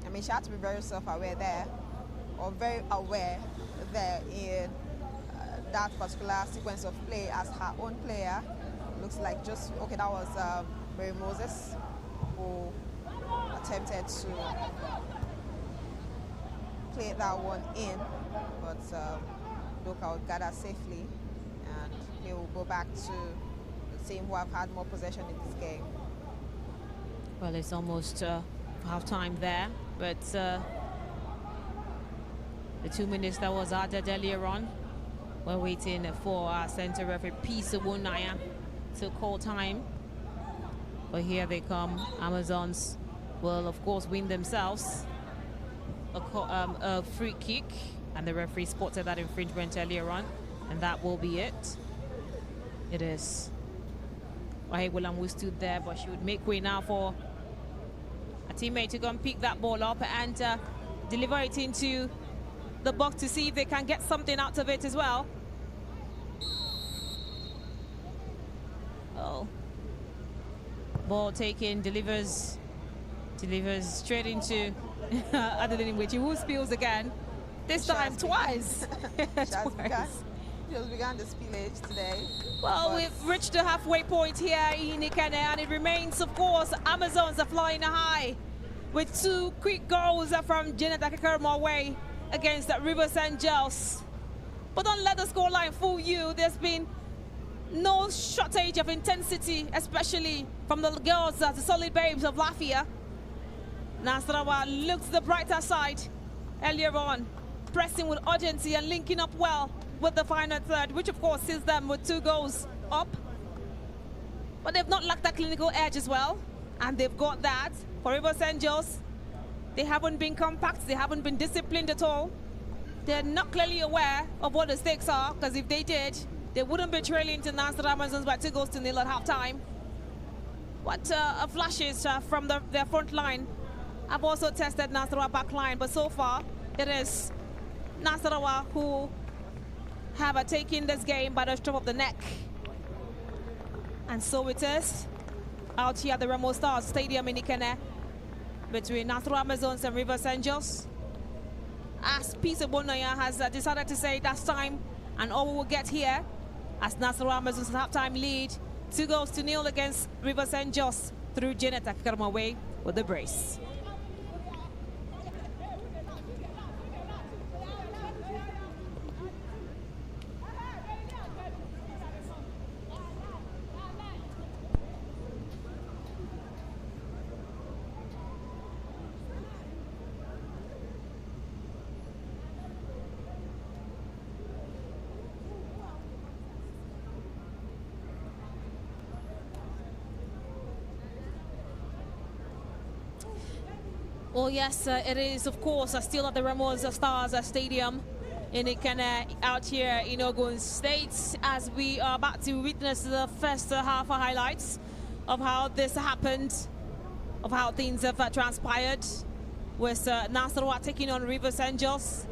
I mean, she had to be very self-aware there, or very aware there in that particular sequence of play as her own player. Looks like just, okay, that was Mary Moses who attempted to play that one in, but Udoka would gather safely, and they will go back to the team who have had more possession in this game. Well, it's almost half time there, but the 2 minutes that was added earlier on, we're waiting for our center referee Pisa Wunaya to call time. But here they come. Amazons will of course win themselves a free kick, and the referee spotted that infringement earlier on, and that will be it. It is Wahe Gulam who stood there, but she would make way now for a teammate to go and pick that ball up and deliver it into the box to see if they can get something out of it as well. Oh, ball taken, delivers straight into other than which who spills again. This time twice. She has begun the spillage today. Well, we've reached the halfway point here in Ikene, and it remains, of course, Amazons are flying high with 2 quick goals from Janet Akakarama away against Rivers Angels. But don't let the scoreline fool you. There's been no shortage of intensity, especially from the girls, the solid babes of Lafia. Nasarawa looks the brighter side earlier on, pressing with urgency and linking up well with the final third, which of course sees them with 2 goals up. But they've not lacked that clinical edge as well, and they've got that. For Rivers Angels, they haven't been compact, they haven't been disciplined at all. They're not clearly aware of what the stakes are, because if they did, they wouldn't be trailing to Nasarawa Amazons by 2-0 at half-time. But flashes from their front line have also tested Nasarawa back line, but so far it is Nasarawa who have taken this game by the strap of the neck. And so it is out here at the Remo Stars Stadium in Ikene between Nasarawa Amazons and Rivers Angels. As Peter Bonaya has decided to say that's time, and all we will get here as Nasarawa Amazons halftime lead 2-0 against Rivers Angels through Janet Akikaramawe with the brace. Well, yes, it is, of course, still at the Remo Stars Stadium in Ikene out here in Ogun State as we are about to witness the first half highlights of how this happened, of how things have transpired with Nasarawa taking on Rivers Angels,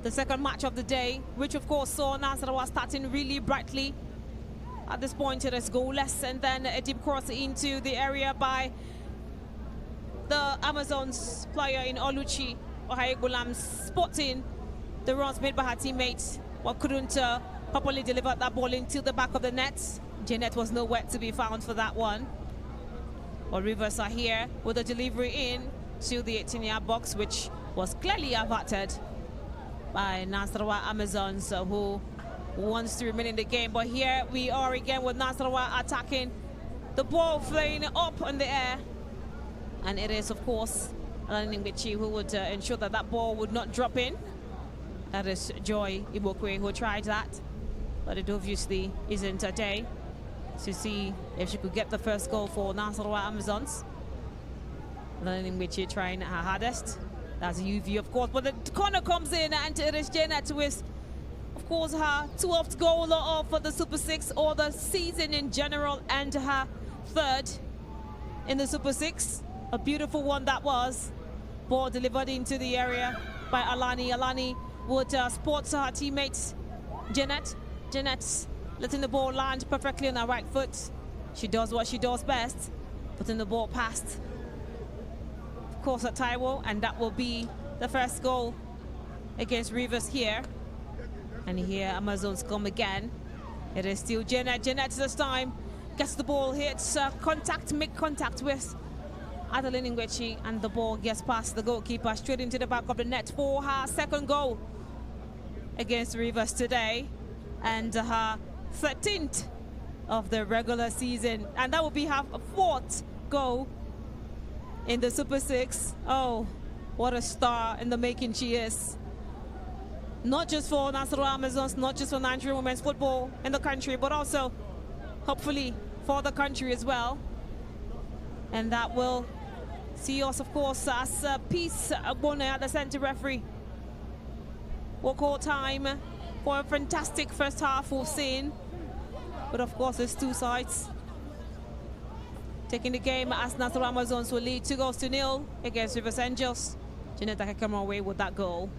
the second match of the day, which of course saw Nasarawa starting really brightly. At this point it is goalless, and then a deep cross into the area by the Amazons player in Oluchi Ohaigulam, spotting the runs made by her teammates, but couldn't properly deliver that ball into the back of the net. Jeanette was nowhere to be found for that one. But Rivers are here with a delivery in to the 18-yard box, which was clearly averted by Nasarawa Amazons, who wants to remain in the game. But here we are again with Nasarawa attacking, the ball flying up in the air. And it is, of course, Alan Ngbechi who would ensure that that ball would not drop in. That is Joy Ibokwe who tried that, but it obviously isn't a day to see if she could get the first goal for Nasarawa Amazons. Alan Ngbechi trying her hardest. That's UV, of course, but the corner comes in, and it is Janet with, of course, her 12th goal of the Super 6 or the season in general, and her third in the Super 6. A beautiful one that was. Ball delivered into the area by Alani. Alani would spot her teammates, Jeanette. Jeanette letting the ball land perfectly on her right foot. She does what she does best, putting the ball past, of course, at Taiwo, and that will be the first goal against Rivers here. And here Amazons come again. It is still Jeanette. Jeanette this time gets the ball, hits make contact with Adeline Ngbechi, and the ball gets past the goalkeeper straight into the back of the net for her second goal against Rivers today, and her 13th of the regular season, and that will be her fourth goal in the Super 6. Oh, what a star in the making she is. Not just for Nasarawa Amazons, not just for Nigerian women's football in the country, but also hopefully for the country as well. And that will see us, of course, as Peace Agbona, the centre referee, will call time for a fantastic first half we've seen. But of course, there's two sides taking the game as Nasarawa Amazons will lead 2-0 against Rivers Angels. Jeanette come away with that goal.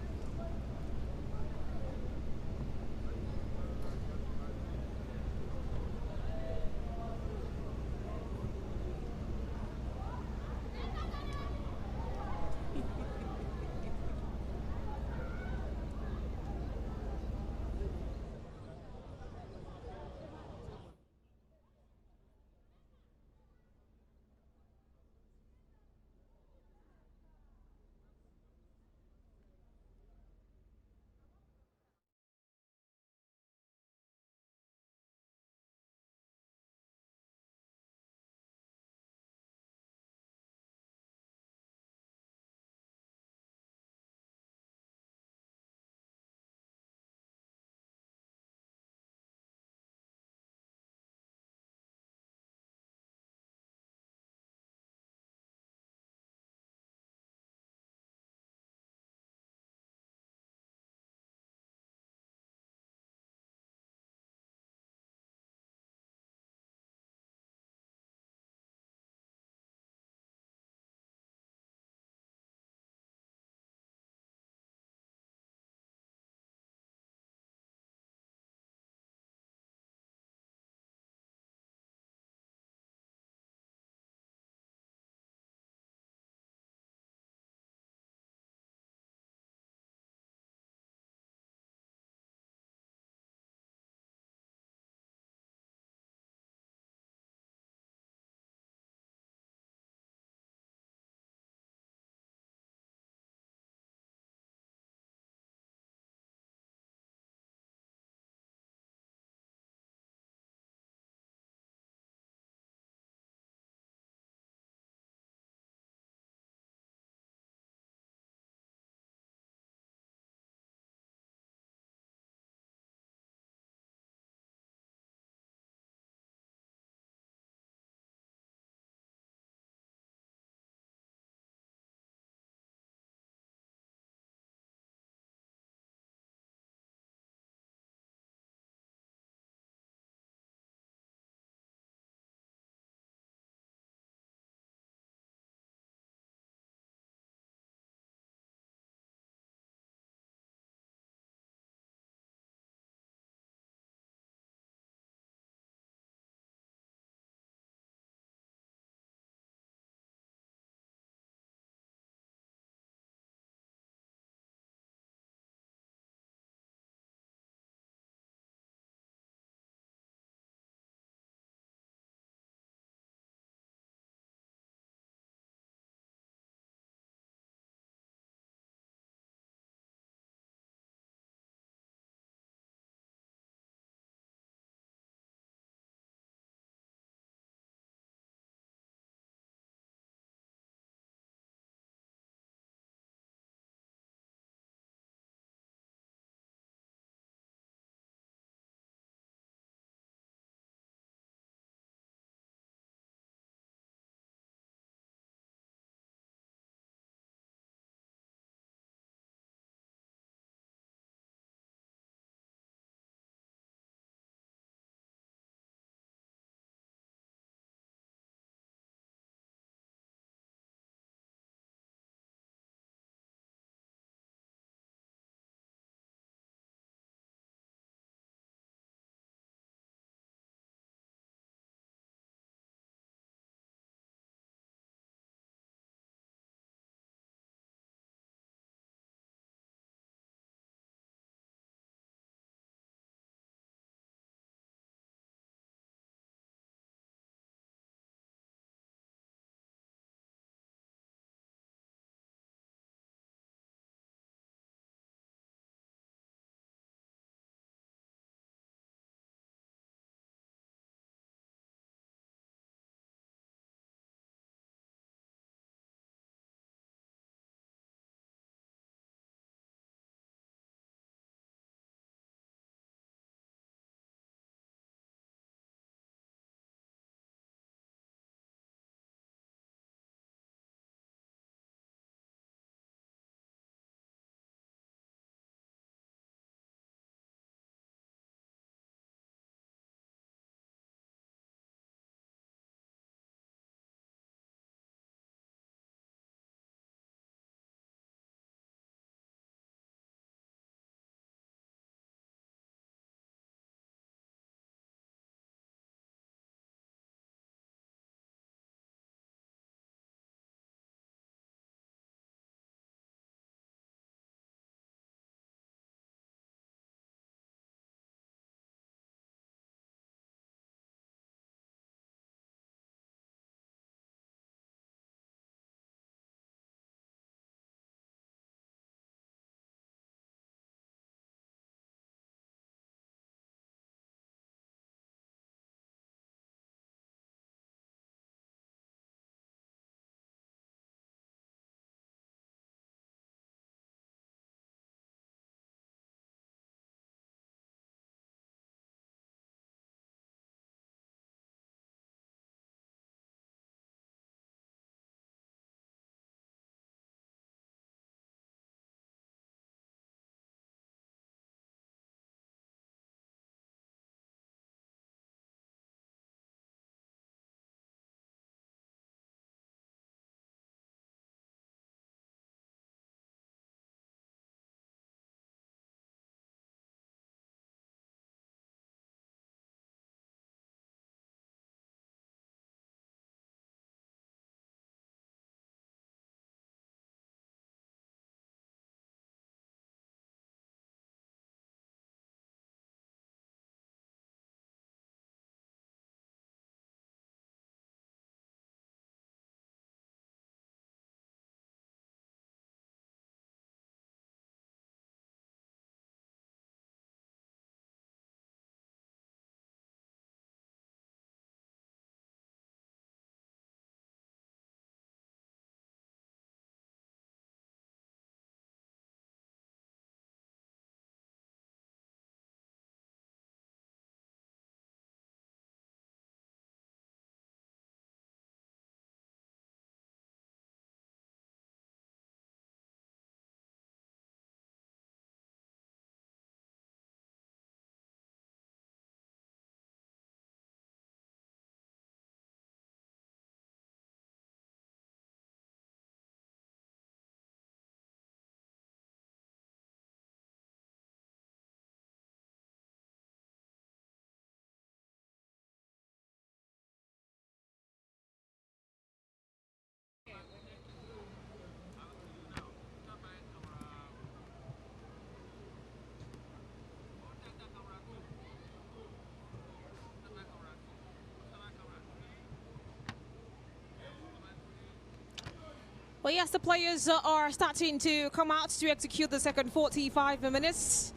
Well, yes, the players are starting to come out to execute the second 45 minutes.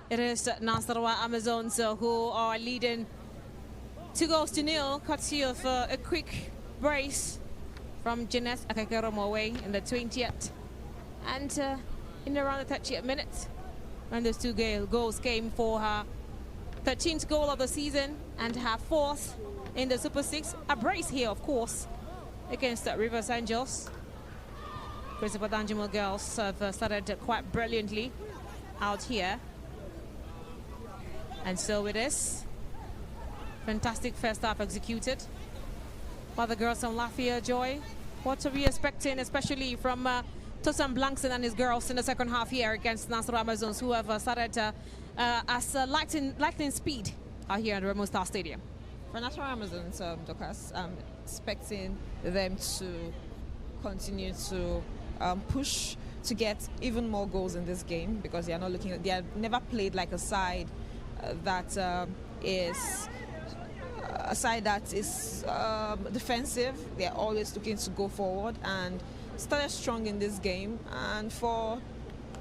It is Nasarawa Amazons who are leading 2-0, courtesy of a quick brace from Jeunesse Akakeromowe in the 20th. And in around the 30th minute, when those two goals came for her 13th goal of the season and her 4th in the Super 6. A brace here, of course, against Rivers Angels. Christopher Danjimo girls have started quite brilliantly out here. And so it is. Fantastic first half executed by the girls from Lafayette. Joy, what are we expecting, especially from Tosan Blankson and his girls in the second half here against Nasarawa Amazons, who have started as lightning speed out here at the Remo Star Stadium? For Nasarawa Amazons, Dorcas, I'm expecting them to continue to push to get even more goals in this game, because they are not looking. They have never played like a side that is a side that is defensive. They are always looking to go forward and started strong in this game. And for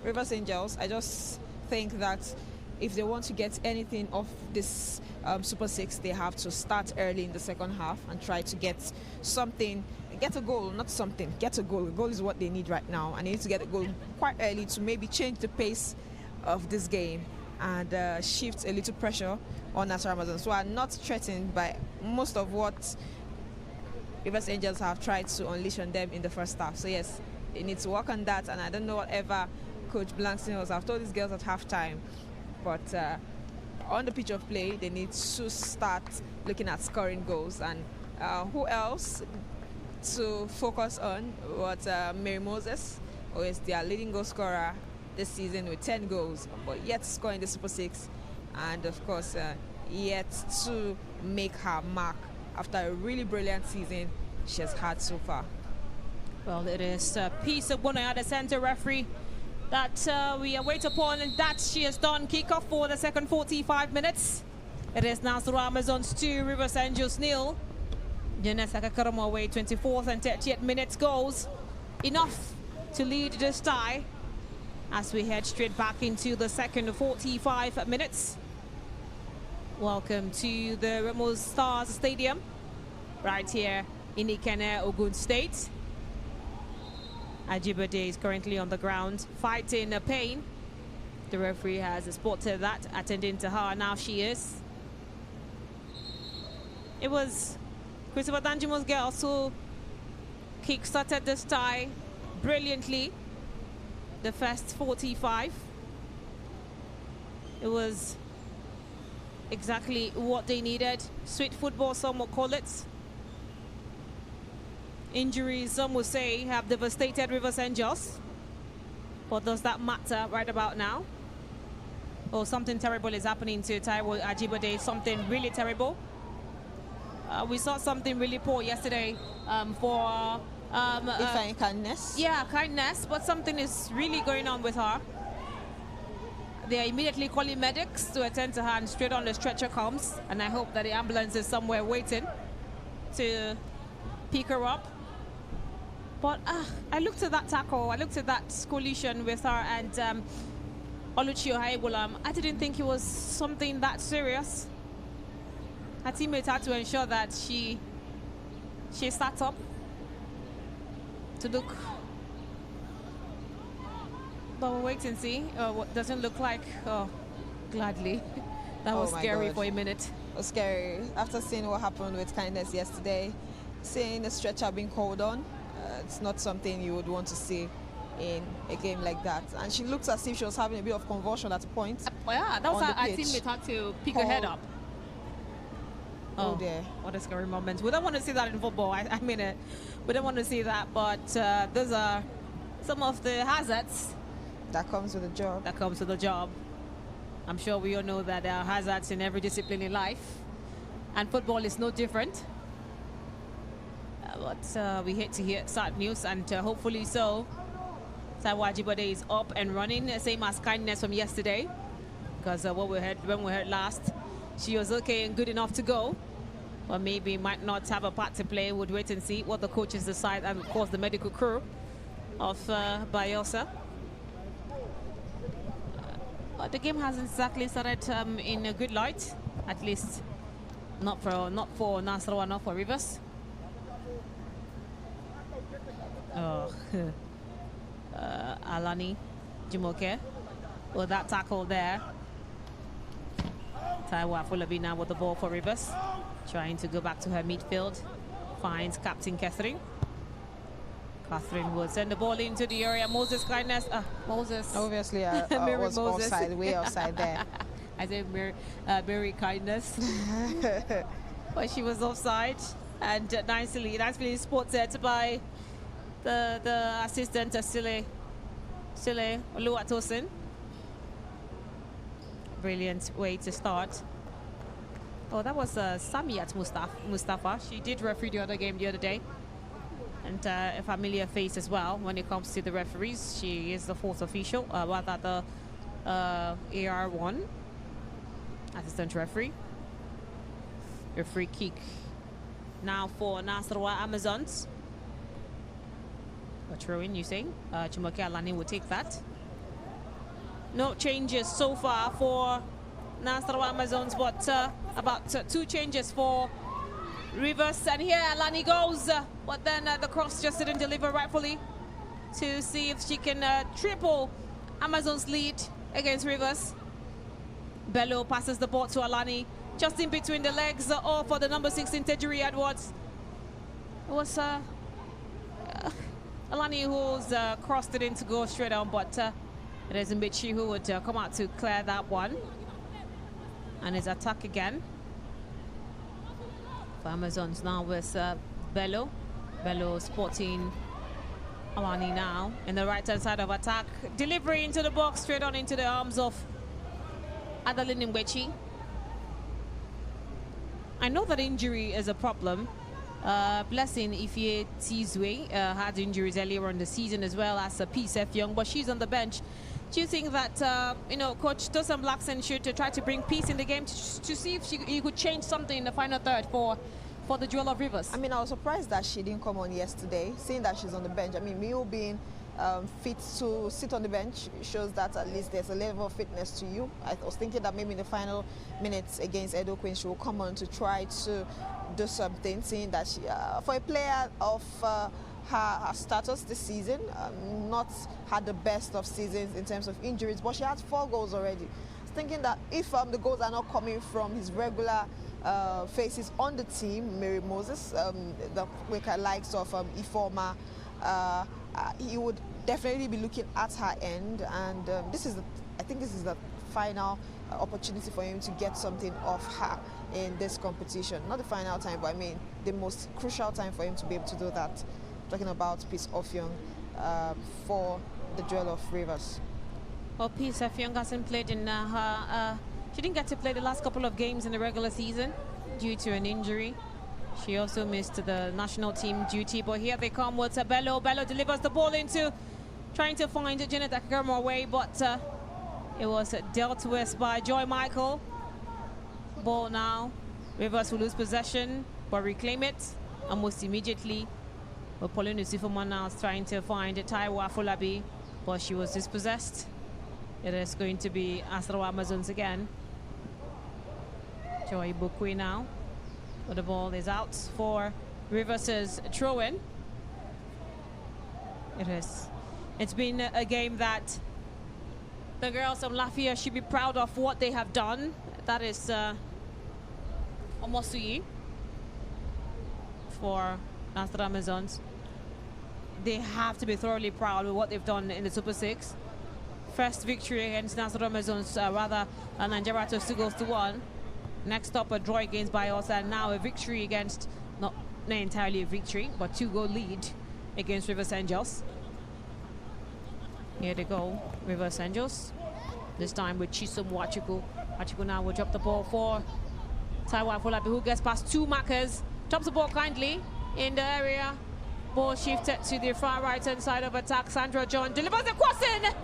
Rivers Angels, I just think that if they want to get anything off this Super 6, they have to start early in the second half and try to get something, get a goal, not something, get a goal. A goal is what they need right now, and they need to get a goal quite early to maybe change the pace of this game and shift a little pressure on Nasarawa Amazons, who are not threatened by most of what Rivers Angels have tried to unleash on them in the first half. So yes, they need to work on that, and I don't know whatever Coach Blankson was. I've told these girls at halftime, but on the pitch of play, they need to start looking at scoring goals. And who else to focus on? What Mary Moses, who is their leading goal scorer this season with 10 goals, but yet scoring the Super 6, and of course yet to make her mark after a really brilliant season she has had so far. Well, it is a piece of one at the center referee that we await upon, and that she has done. Kick-off for the second 45 minutes. It is Nasarawa Amazons 2, Rivers Angels 0. Jeunesse Akakeromowe 24th and 30th minutes goals. Enough to lead this tie as we head straight back into the second 45 minutes. Welcome to the Remo Stars Stadium right here in Ikenne, Ogun State. Ajibade is currently on the ground fighting a pain. The referee has spotted that, attending to her. Now she is. It was Christopher Danjimo's girls who kick-started this tie brilliantly. The first 45. It was exactly what they needed. Sweet football, some will call it. Injuries, some would say, have devastated Rivers Angels. But does that matter right about now? Oh, something terrible is happening to Taiwo Ajibade, something really terrible. We saw something really poor yesterday for Kindness. Yeah, Kindness, but something is really going on with her. They are immediately calling medics to attend to her, and straight on the stretcher comes, and I hope that the ambulance is somewhere waiting to pick her up. But I looked at that tackle, I looked at that collision with her and Oluchio Haibulam. I didn't think it was something that serious. Her teammate had to ensure that she sat up to look. But we'll wait and see. What doesn't look like. Oh, gladly. That was scary for a minute. It was scary. After seeing what happened with Kindness yesterday, seeing the stretcher being called on, it's not something you would want to see in a game like that. And she looked as if she was having a bit of convulsion at a point. Yeah, that was our teammate had to pick her head up. Oh dear. What a scary moment. We don't want to see that in football. I mean it. We don't want to see that, but those are some of the hazards that comes with the job. That comes with the job. I'm sure we all know that there are hazards in every discipline in life, and football is no different. But we hate to hear sad news, and hopefully so. Taiwo Ajibade is up and running, same as Kindness from yesterday, because when we heard last, she was okay and good enough to go, but maybe might not have a part to play. We'll wait and see what the coaches decide, and of course the medical crew of Bayosa. The game hasn't exactly started in a good light, at least not for Nasarawa, not for Rivers. Oh, Alani Jumoke with that tackle there. Taiwa Fulabi now with the ball for Rivers, trying to go back to her midfield. Finds Captain Catherine. Catherine will send the ball into the area. Moses Kindness. Moses. Obviously, Mary was Moses. offside, way offside there. I said Mary Kindness. But she was offside. And nicely spotted by the assistant, Sile Oluwatosin. Brilliant way to start. Oh, that was Samiyat Mustafa. She did referee the other game the other day. And a familiar face as well when it comes to the referees. She is the fourth official, rather the AR1 assistant referee. A free kick now for Nasarawa Amazons. A throw in, you saying? Jumoke Alani will take that. No changes so far for Nasarawa Amazons, but about 2 changes for Rivers. And here Alani goes, but then the cross just didn't deliver rightfully to see if she can triple Amazon's lead against Rivers. Bello passes the ball to Alani, just in between the legs for the number 6 Tejuri Edwards. It was Alani who's crossed it in to go straight on, but it is Mbichi who would come out to clear that one. And his attack again. For Amazons now with Bello. Bello sporting Alani now in the right-hand side of attack. Delivery into the box, straight on into the arms of Adeline Mbechi. I know that injury is a problem. Blessing Ifie Tizwe had injuries earlier on the season, as well as Peace F. Young, but she's on the bench. Do you think that, Coach Tosan Blackson should try to bring peace in the game to see if he could change something in the final third for the Jewel of Rivers? I mean, I was surprised that she didn't come on yesterday, seeing that she's on the bench. I mean, Mio being fit to sit on the bench shows that at least there's a level of fitness to you. I was thinking that maybe in the final minutes against Edo Queen, she will come on to try to do something, seeing that she, for a player of her status this season, not had the best of seasons in terms of injuries, but she had 4 goals already. I was thinking that if the goals are not coming from his regular faces on the team, Mary Moses, the likes of Ifoma, he would definitely be looking at her end, and I think this is the final opportunity for him to get something off her in this competition. Not the final time, but I mean the most crucial time for him to be able to do that. Talking about Peace Offiong for the Jewel of Rivers. Well, Peace Offiong hasn't played in she didn't get to play the last couple of games in the regular season due to an injury. She also missed the national team duty, but here they come with Bello. Bello delivers the ball into, trying to find Janet Akakaramo away, but it was dealt with by Joy Michael. Ball now. Rivers will lose possession, but reclaim it almost immediately. But Pauline Usifoma now is trying to find Taiwa Fulabi, but she was dispossessed. It is going to be Nasarawa Amazons again. Joy Bukwi now. But the ball is out for Rivers' throw-in. It's been a game that the girls of Lafayette should be proud of what they have done. That is Omosuyi for Nasarawa Amazons. They have to be thoroughly proud of what they've done in the Super 6. First victory against Nasarawa Amazons, Nigeria to 2 goals to 1. Next up, a draw against Bios, and now a victory against, not entirely a victory, but 2-goal lead against Rivers Angels. Here they go, Rivers Angels. This time with Chisom Wachuku. Wachuku now will drop the ball for Taiwan Fulabi, who gets past 2 markers. Drops the ball kindly in the area. Ball shifted to the far right-hand side of attack. Sandra John delivers the crossing,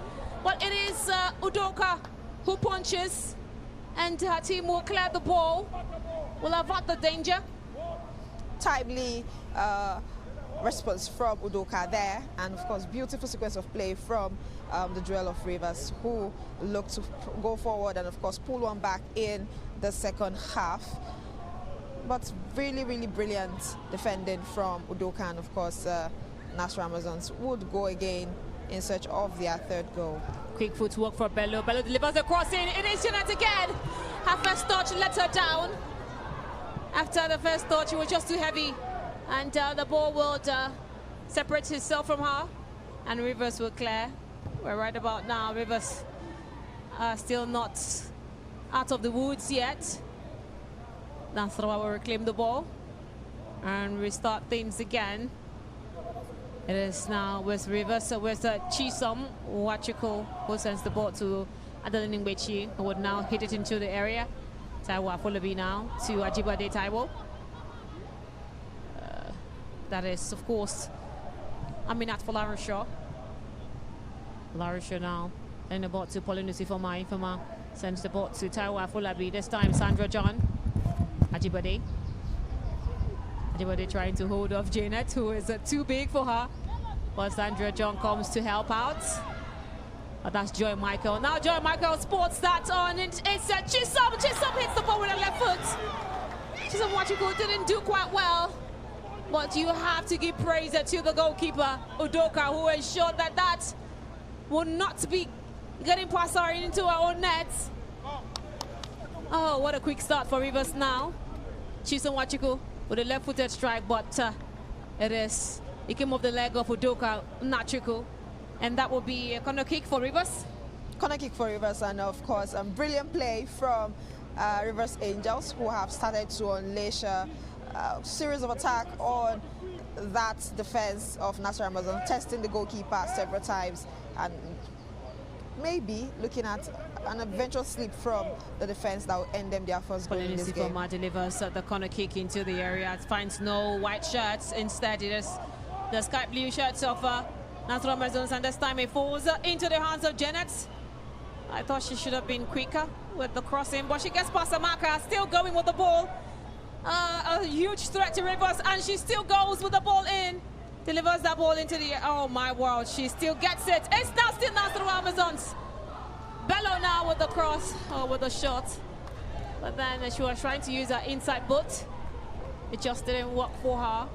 but it is Udoka who punches, and her team will clear the ball, will avert the danger. Timely response from Udoka there, and of course beautiful sequence of play from the duel of Rivers, who look to go forward and of course pull one back in the second half. But really, really brilliant defending from Udoka, and of course Nasarawa Amazons would go again in search of their third goal. Quick footwork for Bello. Bello delivers the cross in. It is Jeanette again. Her first touch let her down. After the first touch, she was just too heavy, and the ball will separate itself from her, and Rivers will clear. We're right about now. Rivers are still not out of the woods yet. Nasarawa will reclaim the ball and restart things again. It is now with Rivers, so with Chisom Wachiko, who sends the ball to Adeline Ngbechi, who would now hit it into the area. Taiwo Afolabi now to Ajibade Taiwo. That is, of course, Aminat for Larishaw. Larishaw now sending the ball to Polinusi Foma. Ifoma sends the ball to Taiwo Afolabi. This time Sandra John. Ajibade. Ajibade trying to hold off Janet, who is too big for her. But Sandra John comes to help out. But that's Joy Michael. Now Joy Michael sports that on. It's Chisom. Chisom hits the ball with her left foot. Chisom Wachiko didn't do quite well. But you have to give praise to the goalkeeper, Udoka, who ensured that that will not be getting past her into her own net. Oh, what a quick start for Rivers now. Chisom Wachiko with a left-footed strike, but it came off the leg of Udoka Nachiko. And that will be a corner kick for Rivers. Corner kick for Rivers, and of course, brilliant play from Rivers Angels, who have started to unleash a series of attack on that defense of Nasarawa Amazon, testing the goalkeeper several times, and maybe looking at an eventual slip from the defense that will end them their first goal in this game. Delivers the corner kick into the area. It finds no white shirts. Instead, it is the sky blue shirts of Nasarawa Amazons, and this time it falls into the hands of Janet. I thought she should have been quicker with the crossing, but she gets past the marker, still going with the ball. A huge threat to Rivers, and she still goes with the ball in. Delivers that ball into the, oh my world, she still gets it. It's now still Nasarawa Amazons. Bello now with the cross, or with the shot. But then she was trying to use her inside boot. It just didn't work for her.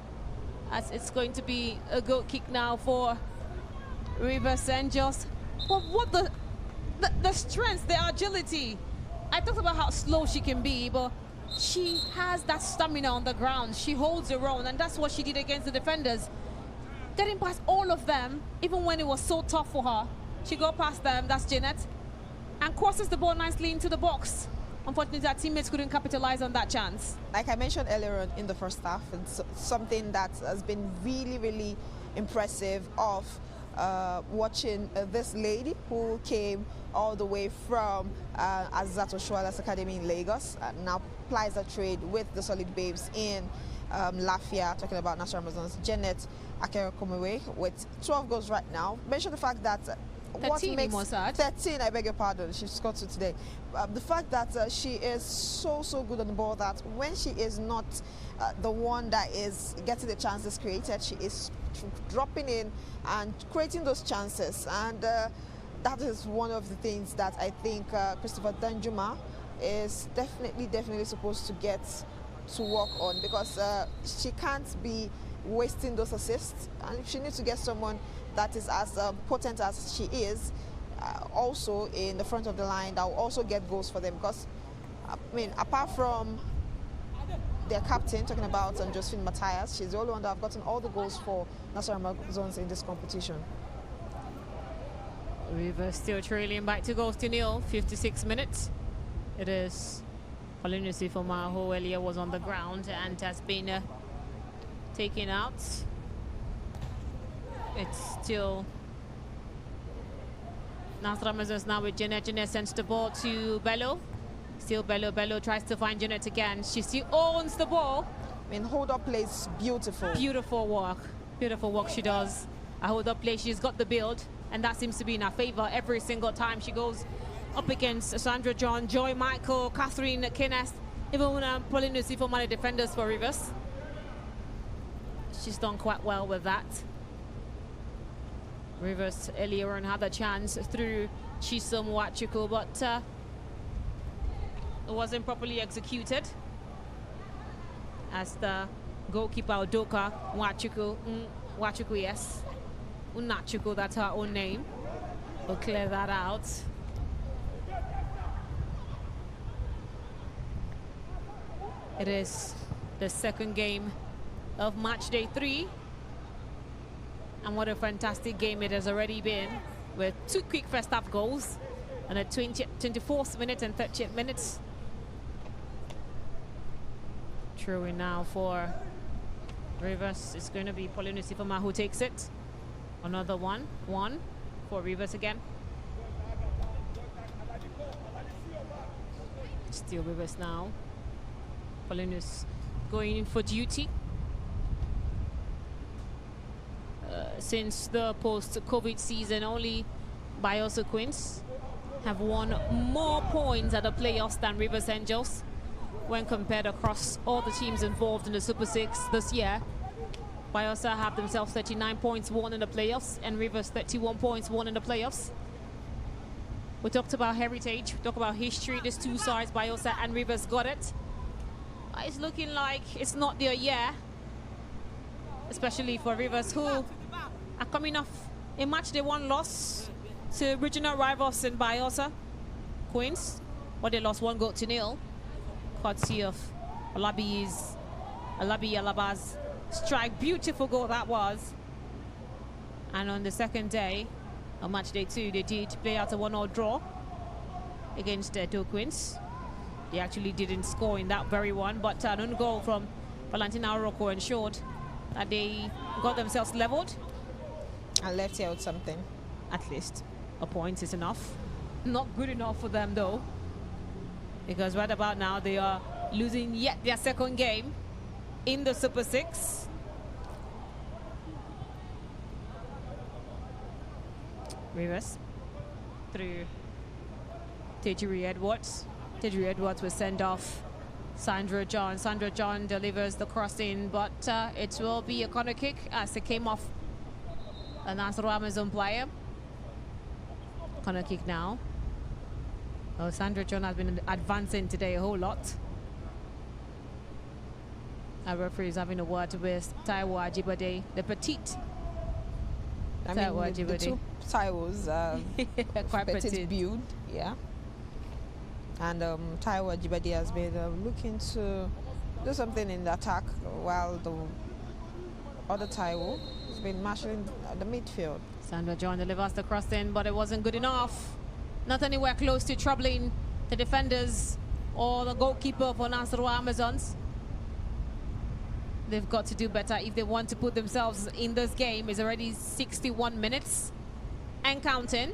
As it's going to be a goal kick now for Rivers Angels. But what the strength, the agility. I talked about how slow she can be, but she has that stamina on the ground. She holds her own, and that's what she did against the defenders. Getting past all of them, even when it was so tough for her. She got past them, that's Janet, and crosses the ball nicely into the box. Unfortunately, our teammates couldn't capitalize on that chance. Like I mentioned earlier on in the first half, it's something that has been really, really impressive of watching this lady who came all the way from Azato Shuala's Academy in Lagos, and now plies her trade with the Solid Babes in Lafia, talking about Nasarawa Amazons. Janet Akerokomewe with 12 goals right now. Mention the fact that 13, 13, I beg your pardon, she scored 2 today. The fact that she is so good on the ball, that when she is not the one that is getting the chances created, she is dropping in and creating those chances, and that is one of the things that I think Christopher Danjuma is definitely supposed to get to work on, because she can't be wasting those assists, and she needs to get someone that is as potent as she is, also in the front of the line, that will also get goals for them. Because, I mean, apart from their captain, talking about Josephine Matthias, she's the only one that have gotten all the goals for Nasarawa Amazons in this competition. Rivers still trailing by 2 goals to 0, 56 minutes. It is Polinusi Foma, who earlier was on the ground and has been taken out. It's still Nasarawa Amazons now with Janet. Janet sends the ball to Bello. Still Bello. Bello tries to find Janet again. She still owns the ball. I mean, hold-up play is beautiful. Beautiful work. Beautiful work she does. A hold-up play, she's got the build, and that seems to be in her favor every single time she goes up against Sandra John, Joy Michael, Catherine Kenneth, even Polinusi Foma, the defenders for Rivers. She's done quite well with that. Rivers earlier on had a chance through Chisom Nwachukwu, but it wasn't properly executed. As the goalkeeper Udoka Nwachukwu, yes, Nwachukwu, that's her own name, will clear that out. It is the second game of match day 3. And what a fantastic game it has already been, with 2 quick first half goals and a 24th minute and 30th minutes. Throw in now for Rivers. It's going to be Pauline Sifoma who takes it. Another one for Rivers again. Still Rivers now. Pauline is going in for duty. Since the post-COVID season, only Bayelsa Queens have won more points at the playoffs than Rivers Angels when compared across all the teams involved in the Super 6 this year. Bayelsa have themselves 39 points won in the playoffs and Rivers 31 points won in the playoffs. We talked about heritage, we talked about history. These two sides, Bayelsa and Rivers, got it. It's looking like it's not their year, especially for Rivers, who are coming off a match they won loss to regional rivals in Bayelsa Queens, where they lost 1-0, courtesy of Alabi Alaba's strike. Beautiful goal that was. And on the second day, on match day 2, they did play out a 1-1 draw against Edo Queens. They actually didn't score in that very one, but an own goal from Valentina Rocco ensured that they got themselves leveled. And left out something. At least a point is enough. Not good enough for them though, because right about now they are losing yet their second game in the Super 6. Rivers through Tejuri Edwards. Tejuri Edwards will send off Sandra John. Sandra John delivers the crossing, but it will be a corner kick as it came off a Nasarawa Amazon player. Corner kick now. Oh, Sandra John has been advancing today a whole lot. Our referee is having a word with Taiwo Ajibade, the petite. I mean, the two Taiwos are quite petite build, yeah. And Taiwo Ajibade has been looking to do something in the attack, while the other Taiwo has been marshalling the midfield. Sandra John delivers the cross in, but it wasn't good enough. Not anywhere close to troubling the defenders or the goalkeeper for Nasarawa Amazons. They've got to do better if they want to put themselves in this game. It's already 61 minutes and counting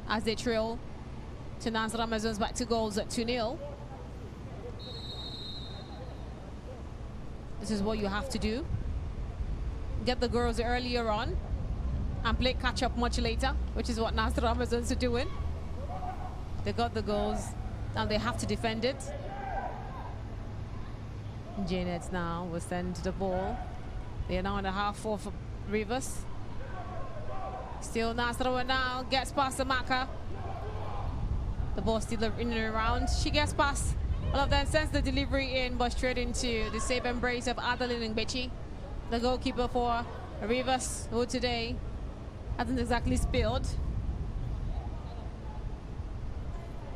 as they trail to Nasarawa Amazons back 2 goals at 2-0. This is what you have to do. Get the girls earlier on and play catch up much later, which is what Nasarawa Amazons are doing. They got the goals and they have to defend it. Janet now will send the ball. They are now on the half for Rivers. Still Nasarawa now gets past the marker. The ball still in and around. She gets past all of them, sends the delivery in, but straight into the safe embrace of Adeline Ngbechi, the goalkeeper for Rivers, who today hasn't exactly spilled.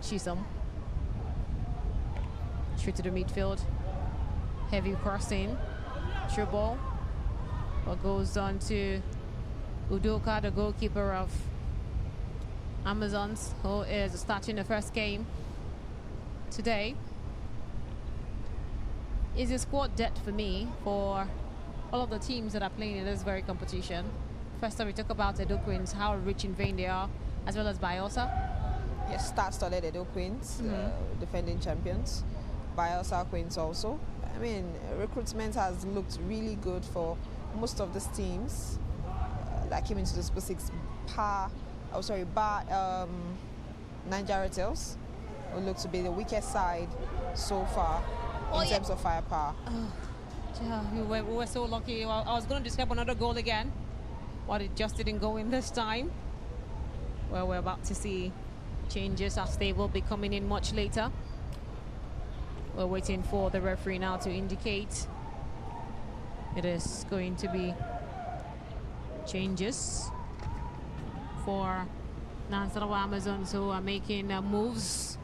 Chisom. Straight to the midfield. Heavy crossing. True ball. What goes on to Udoka, the goalkeeper of Amazons, who is starting the first game today. Is a squad depth for me for all of the teams that are playing in this very competition. First time we talk about Edo Queens, how rich in vein they are, as well as Bayelsa. Yes, star-studded Edo Queens, defending champions. Bayelsa Queens also. I mean, recruitment has looked really good for most of these teams that came into the Super 6. Nigeria Tales will look to be the weakest side so far in terms of firepower. Yeah, we were so lucky. Well, I was going to describe another goal again, but it just didn't go in this time. Well, we're about to see changes as they will be coming in much later. We're waiting for the referee now to indicate it is going to be changes for Nasarawa Amazons, who are making moves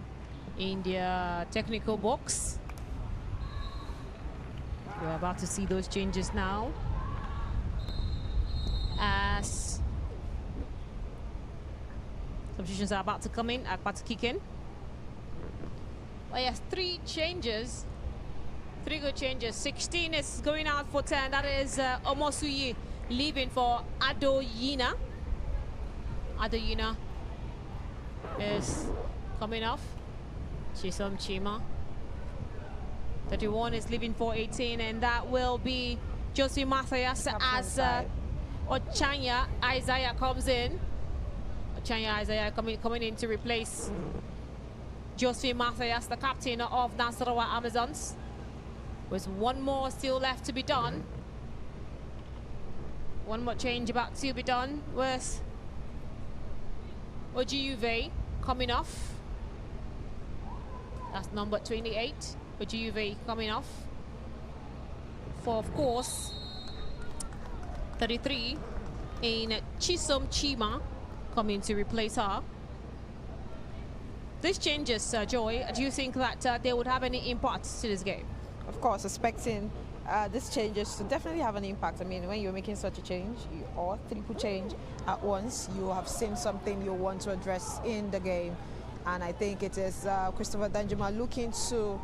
in their technical box. We're about to see those changes now as substitutions are about to come in, are about to kick in. Oh yes, 3 changes, 3 good changes. 16 is going out for 10. That is Omosuyi leaving for Adoyina. Adoyina is coming off. Chisom Chima. 31 is leaving for 18, and that will be Josie Matthias as Ochanya Isaiah comes in. Ochanya Isaiah coming in to replace Josie Matthias, the captain of Nasarawa Amazons. With 1 more still left to be done. 1 more change about to be done with Ojiuve coming off. That's number 28. Ojiuve coming off. For, of course, 33 in Chisom Chima coming to replace her. These changes, Joy, do you think that they would have any impact to this game? Of course, expecting these changes to definitely have an impact. I mean, when you're making such a change or triple change at once, you have seen something you want to address in the game. And I think it is Christopher Danjuma looking to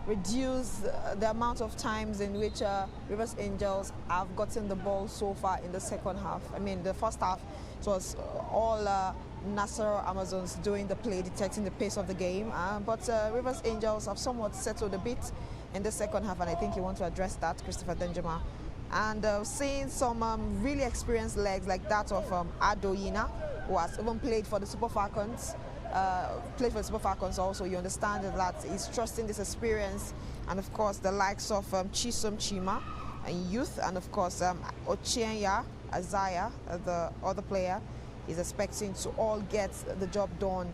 reduce the amount of times in which Rivers Angels have gotten the ball so far in the second half. I mean, the first half, it was all Nasarawa Amazons doing the play, detecting the pace of the game. But Rivers Angels have somewhat settled a bit in the second half, and I think you want to address that, Christopher Danjuma. And seeing some really experienced legs like that of Adoyina, who has even played for the Super Falcons, also, you understand that he's trusting this experience, and of course the likes of Chisom Chima and youth, and of course Ochenya Isaiah, the other player, is expecting to all get the job done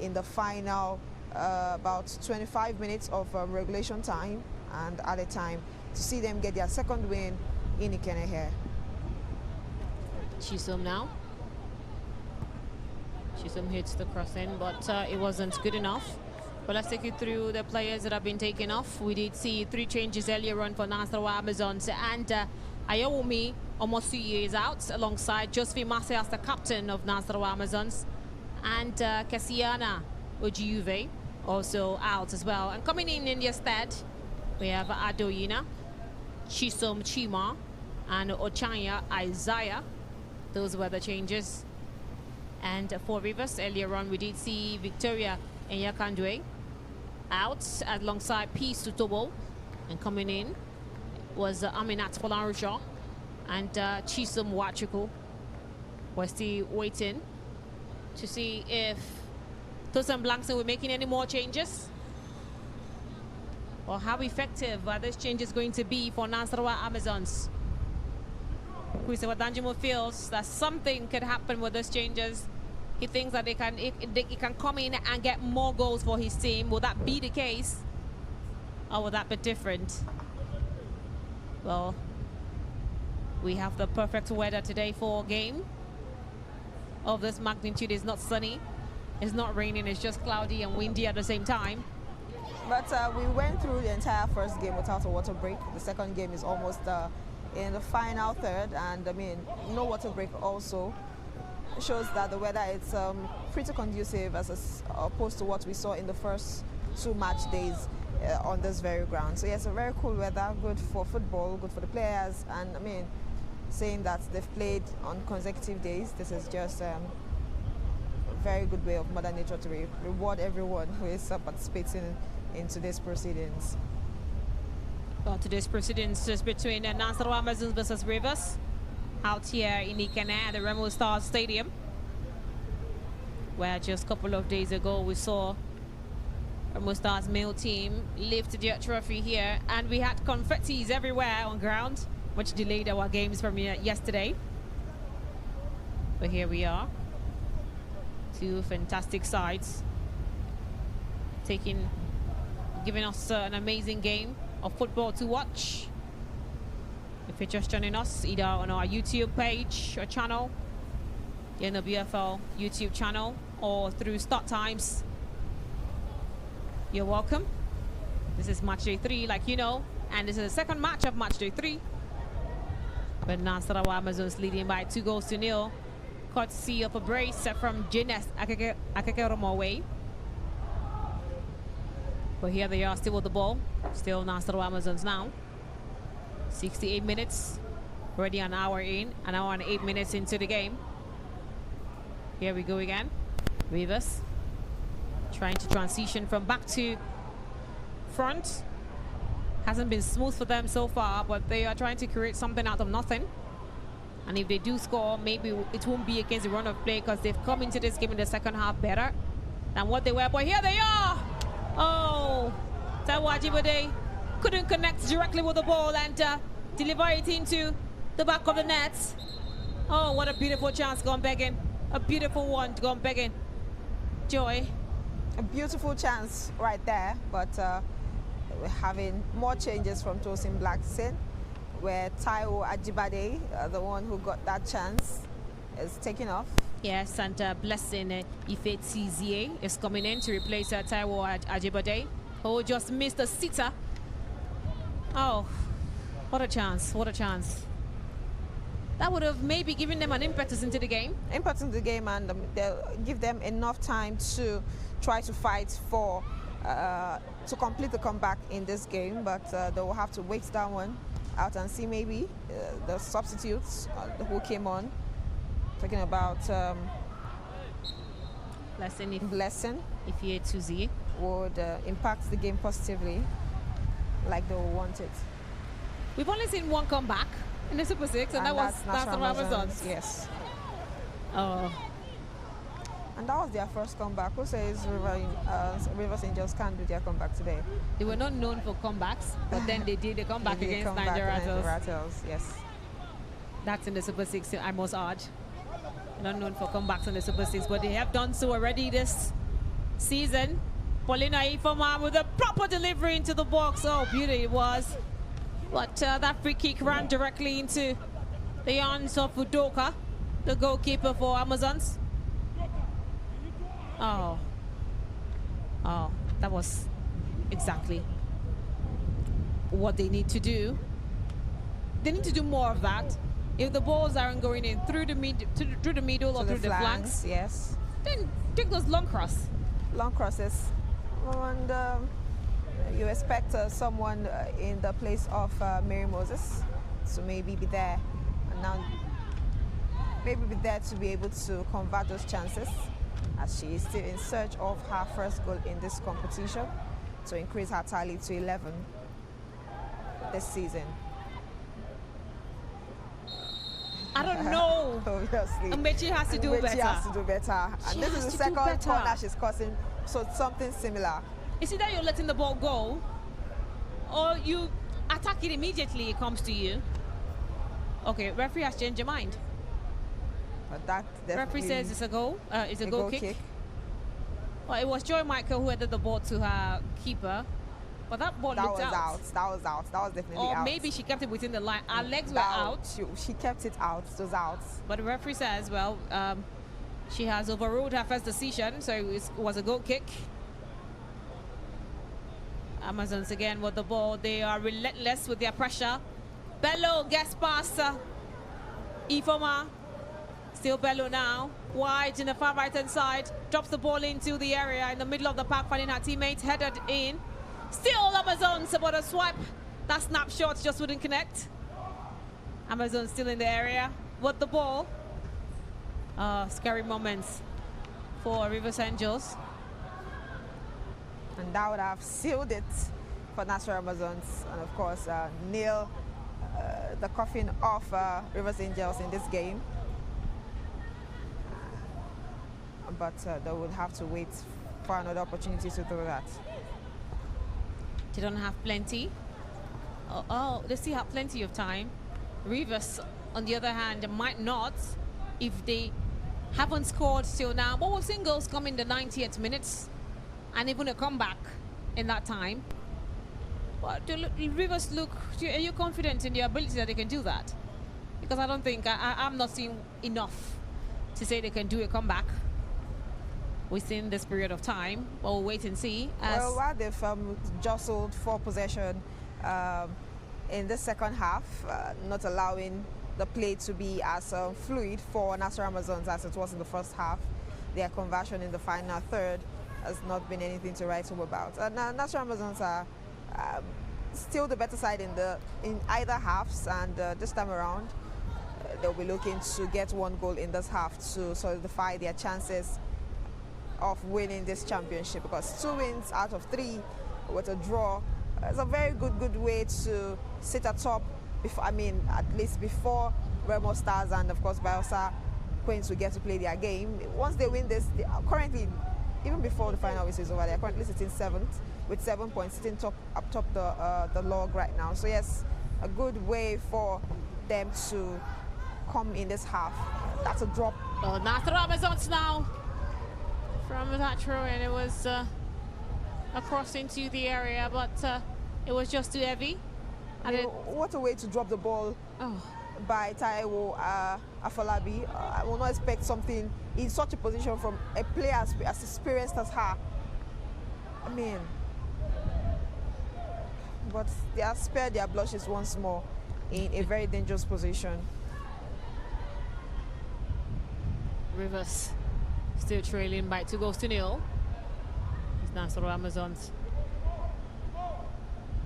in the final about 25 minutes of regulation time and added time to see them get their second win in Ikene here. Chisom now. Chisom hits the cross in, but it wasn't good enough. But let's take you through the players that have been taken off. We did see 3 changes earlier on for Nasarawa Amazons, and Ayawumi Omosuyi is out alongside Josephine Macias, the captain of Nasarawa Amazons, and Kasiana Ojiuve also out as well. And coming in their stead, we have Adoyina, Chisom Chima, and Ochanya Isaiah. Those were the changes. And for Rivers, earlier on, we did see Victoria Enyakandwe out alongside P. Sutobo. And coming in was Aminat Folarusha and Chisom Wachuku. We're still waiting to see if Tosan Blankson will be making any more changes, or how effective are these changes going to be for Nasarawa Amazons. Christopher Danjuma feels that something could happen with those changes. He thinks that he can come in and get more goals for his team. Will that be the case, or will that be different? Well, we have the perfect weather today for a game of this magnitude. It's not sunny, it's not raining, it's just cloudy and windy at the same time. But we went through the entire first game without a water break. The second game is almost in the final third, and I mean, no water break also shows that the weather is pretty conducive as opposed to what we saw in the first 2 match days on this very ground. So yes, a very cool weather, good for football, good for the players, and I mean, saying that they've played on consecutive days, this is just a very good way of Mother Nature to reward everyone who is participating in today's proceedings. Well, today's proceedings is between Nasarawa Amazons versus Rivers out here in Ikene at the Remo Stars Stadium, where just a couple of days ago we saw Remo Stars male team lift their trophy here, and we had confettis everywhere on ground, which delayed our games from yesterday. But here we are. Two fantastic sides giving us an amazing game of football to watch. If you're just joining us, either on our YouTube page or channel, the NWFL YouTube channel, or through Start Times, you're welcome. This is Matchday 3, like you know, and this is the second match of Matchday 3. But Nasarawa Amazons leading by 2-0, courtesy of a brace from Jines Akekeromowe. But here they are still with the ball. Still Nasarawa Amazons now. 68 minutes, already an hour and 8 minutes into the game. Here we go again. Rivers trying to transition from back to front. Hasn't been smooth for them so far, but they are trying to create something out of nothing. And if they do score, maybe it won't be against the run of play, because they've come into this game in the second half better than what they were. But here they are. Oh, Taiwo Ajibade couldn't connect directly with the ball and deliver it into the back of the net. Oh, what a beautiful chance gone begging. A beautiful one gone begging. Joy. A beautiful chance right there, but we're having more changes from Tosin Blackson, where Taiwo Ajibade, the one who got that chance, is taking off. Yes, and Blessing Ife Tizie is coming in to replace Taiwo Ajibade, who just missed a sitter. Oh, what a chance, what a chance. That would have maybe given them an impetus into the game. Impetus into the game, and they'll give them enough time to try to fight for, to complete the comeback in this game, but they will have to wait that one out and see maybe the substitutes who came on. Talking about Blessing if you to Z would impact the game positively, like they want it. We've only seen one comeback in the Super 6, and that was Nasarawa Amazons. Yes. Oh. And that was their first comeback. Who says Rivers Angels can't do their comeback today? They were not known for comebacks, but then they did a comeback against Nasarawa. Yes. That's in the Super 6, I must add. Not known for comebacks in the Super 6, but they have done so already this season. Paulina Ifoma with a proper delivery into the box. Oh, beauty it was. But that free kick ran directly into the arms of Udoka, the goalkeeper for Amazons. Oh. Oh, that was exactly what they need to do. They need to do more of that. If the balls aren't going in through the middle or through the flanks, yes, then take those long crosses. Long crosses. And you expect someone in the place of Mary Moses to maybe be there, and now maybe be there to be able to convert those chances, as she is still in search of her first goal in this competition to increase her tally to 11 this season. I don't know. Obviously. Amechi has to do better. She has to do better. And this is the second corner she's causing, so something similar. It's either you're letting the ball go, or you attack it immediately it comes to you. Okay, referee has changed your mind. But that referee says it's a goal. It's a goal kick. Well, it was Joy Michael who headed the ball to her keeper. But that ball looked out. That was out. That was definitely out. Or maybe she kept it within the line. Our legs were out. She kept it out. It was out. But the referee says, well, she has overruled her first decision, so it was a goal kick. Amazons again with the ball. They are relentless with their pressure. Bello gets past Ifoma. Still Bello now. Wide in the far right-hand side. Drops the ball into the area in the middle of the park, finding her teammates headed in. Still Amazons, but a swipe. That snapshot just wouldn't connect. Amazon still in the area with the ball. Scary moments for Rivers Angels. And that would have sealed it for Nasarawa Amazons. And of course, nail the coffin of Rivers Angels in this game. But they would have to wait for another opportunity to do that. They don't have plenty. They still have plenty of time. Rivers, on the other hand, might not if they haven't scored till now. But we've seen goals come in the 90th minutes and even a comeback in that time. But do Rivers look, are you confident in their ability that they can do that? Because I don't think, I'm not seeing enough to say they can do a comeback within this period of time. But we'll wait and see. Well, while they've jostled for possession in the second half, not allowing the play to be as fluid for Nasarawa Amazons as it was in the first half. Their conversion in the final third has not been anything to write home about. Nasarawa Amazons are still the better side in either halves, and this time around they'll be looking to get one goal in this half to solidify their chances of winning this championship, because 2 wins out of 3 with a draw is a very good way to sit atop. At least before Remo Stars and of course Bielsa Queens will get to play their game. Once they win this, they are currently, even before the final whistle is over, they're currently sitting 7th with 7 points, sitting up top the log right now. So yes, a good way for them to come in this half. That's a drop. Well, Nasarawa Amazons now from that throw, and it was across into the area, but it was just too heavy. What a way to drop the ball by Taiwo Afolabi. I will not expect something in such a position from a player as experienced as her. But they have spared their blushes once more in a very dangerous position. Rivers still trailing by 2-0. It's Nasarawa Amazons.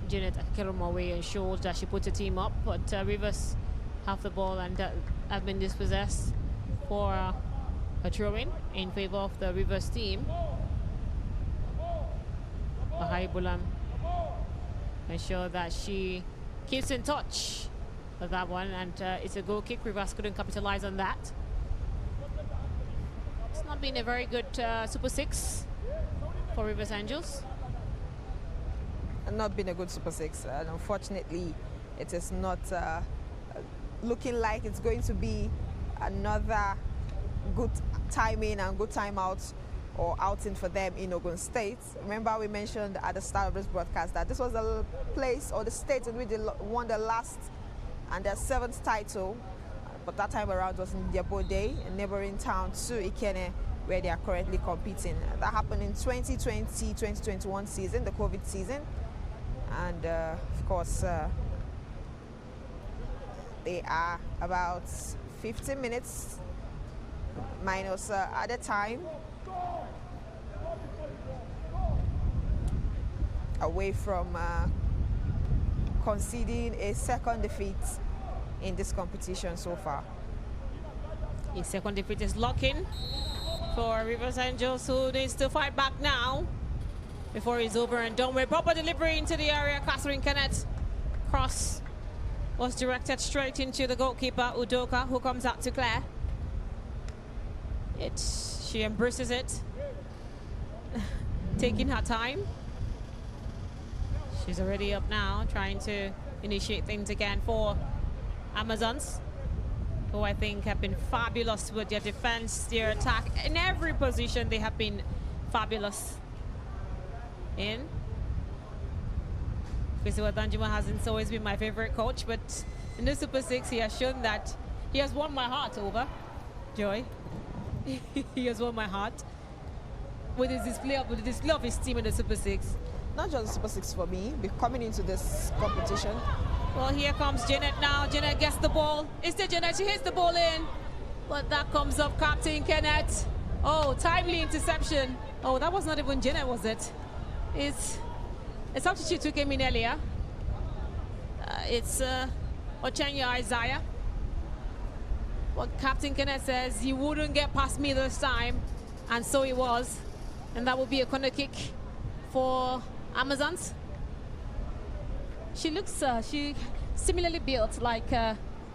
Janet Akeromawe ensured that she put the team up, but Rivers have the ball and have been dispossessed for a throw-in in favor of the Rivers team. Bahai Bulam ensure that she keeps in touch with that one, and it's a goal kick. Rivers couldn't capitalize on that. It's not been a very good Super 6 for Rivers Angels. Not been a good Super 6, and unfortunately it is not looking like it's going to be another good timing and good timeout or outing for them in Ogun State. Remember, we mentioned at the start of this broadcast that this was the place or the state in which they won their last and their 7th title, but that time around was in Diabode, a neighboring town to Ikene, where they are currently competing. That happened in 2020-2021 season, the COVID season. And of course, they are about 15 minutes minus at a time away from conceding a second defeat in this competition so far. His second defeat is locking for Rivers Angels, who needs to fight back now before it's over and done with. Proper delivery into the area. Catherine Kennett. Cross was directed straight into the goalkeeper, Udoka, who comes out to Claire. She embraces it, taking her time. She's already up now, trying to initiate things again for Amazons, who I think have been fabulous with their defense, their attack. In every position, they have been fabulous in. Kwesiwa Danjuma hasn't always been my favorite coach, but in the Super 6, he has shown that he has won my heart over. Joy. He has won my heart with his display of his team in the Super 6. Not just the Super 6 for me, coming into this competition. Well, here comes Janet now. Janet gets the ball. It's the Janet. She hits the ball in. But that comes up Captain Kenneth. Oh, timely interception. Oh, that was not even Janet, was it? It's a substitute who came in earlier. It's Ochenya Isaiah. What Captain Kenneth says, you wouldn't get past me this time. And so it was. And that will be a corner kick for Amazons. She looks she similarly built like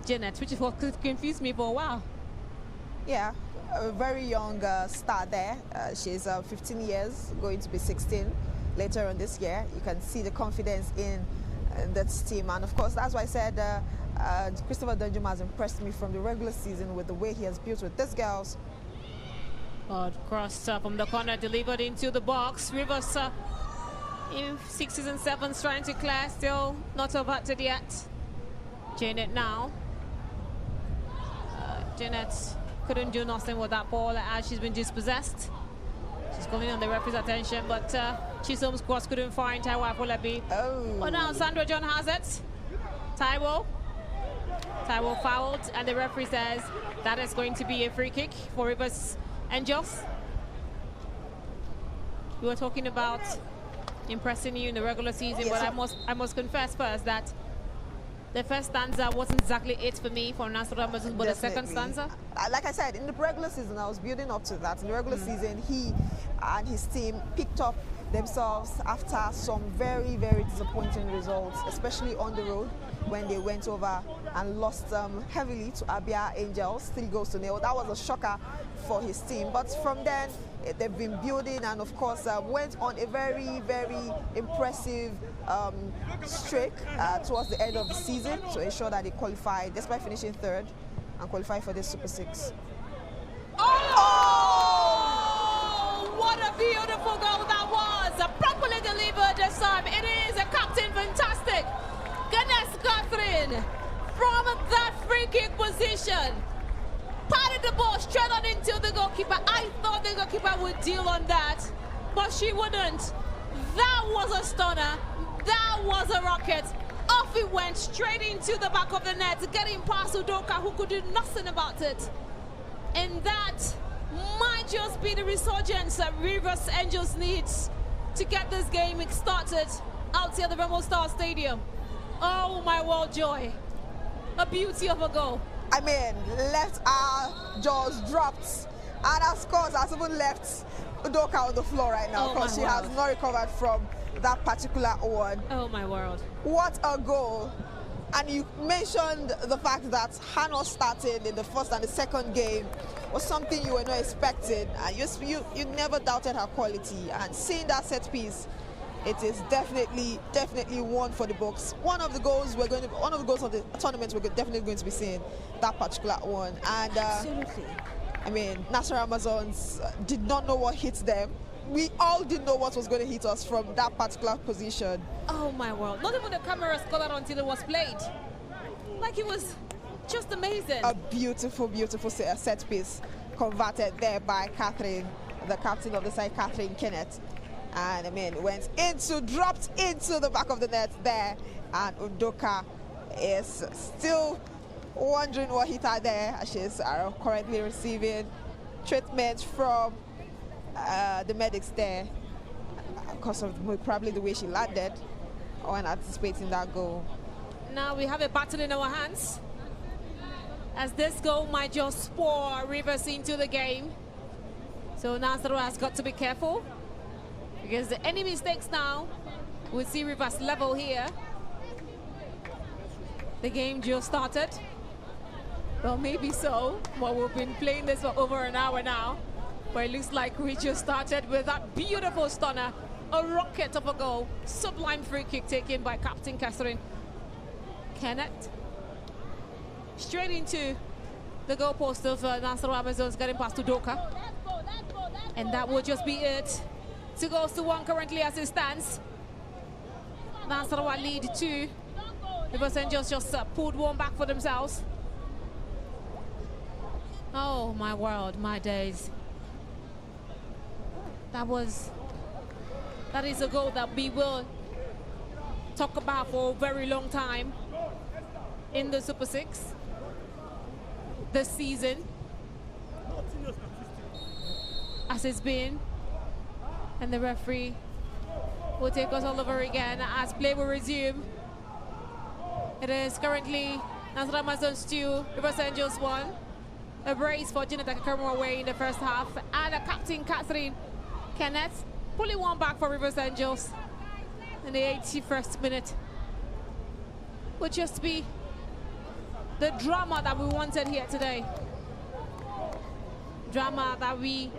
Janet, which is what confused me for a while. Yeah, a very young star there. She's 15 years, going to be 16 later on this year. You can see the confidence in this team, and of course that's why I said Christopher Danjuma has impressed me from the regular season with the way he has built with these girls. Crossed from the corner, delivered into the box. Rivers in 6s and 7s trying to clear, still not averted yet. Janet now. Janet couldn't do nothing with that ball as she's been dispossessed. She's calling on the referee's attention, but Chisholm's cross couldn't find Taiwo Afolabi. Oh. But now Sandra John has it. Taiwo fouled, and the referee says that is going to be a free kick for Rivers Angels. We were talking about impressing you in the regular season, yes, but I must confess first that the first stanza wasn't exactly it for me for Nasarawa, but the second stanza. Like I said, in the regular season, I was building up to that. In the regular season, he and his team picked up themselves after some very, very disappointing results, especially on the road when they went over and lost heavily to Abia Angels, 3-0. That was a shocker for his team. But from then, they've been building, and of course went on a very, very impressive streak towards the end of the season to ensure that they qualified, despite finishing 3rd, and qualify for this Super 6. Oh! What a beautiful goal that was! Properly delivered this time. It is a captain fantastic. Ganes Catherine from that free kick position. Patted the ball straight on into the goalkeeper. I thought the goalkeeper would deal on that, but she wouldn't. That was a stunner. That was a rocket. Off it went straight into the back of the net, getting past Udoka, who could do nothing about it. And that might just be the resurgence that Rivers Angels needs to get this game started out here at the Remo Star Stadium. Oh my world, joy. A beauty of a goal. I mean, left our jaws dropped, and of course has even left Udoka on the floor right now because she has not recovered from that particular one. Oh my world. What a goal. And you mentioned the fact that Hannah started in the first and the second game was something you were not expecting. And you never doubted her quality. And seeing that set piece, it is definitely one for the books. One of the goals of the tournament we're definitely going to be seeing that particular one. And absolutely. I mean, Nasarawa Amazons did not know what hit them. We all didn't know what was going to hit us from that particular position. Oh my world. Not even the cameras got out until it was played. Like, it was just amazing. A beautiful, beautiful set piece converted there by Catherine, the captain of the side, Catherine Kenneth. And I mean, dropped into the back of the net there. And Udoka is still wondering what hit her there. She's currently receiving treatment from the medics there because of probably the way she landed when anticipating that goal. Now we have a battle in our hands, as this goal might just spur Rivers into the game. So Nasarawa has got to be careful, because any mistakes now will see Rivers level here. The game just started. Well, maybe so, but we've been playing this for over an hour now. But it looks like we just started with that beautiful stunner, a rocket of a goal, sublime free kick taken by Captain Catherine Kenneth. Straight into the goalpost of Nasarawa Amazons, getting past Udoka. And that will just be it. 2-1 currently as it stands. Nasarawa lead 2. Rivers Angels just pulled one back for themselves. Oh my world, my days. That is a goal that we will talk about for a very long time in the Super 6 this season, as it's been. And the referee will take us all over again as play will resume. It is currently Nasarawa Amazons 2, Rivers Angels 1. A brace for Janet Akakaramo away in the first half, and a Captain Catherine Kenneth pulling one back for Rivers Angels in the 81st minute. Would just be the drama that we wanted here today. Drama that we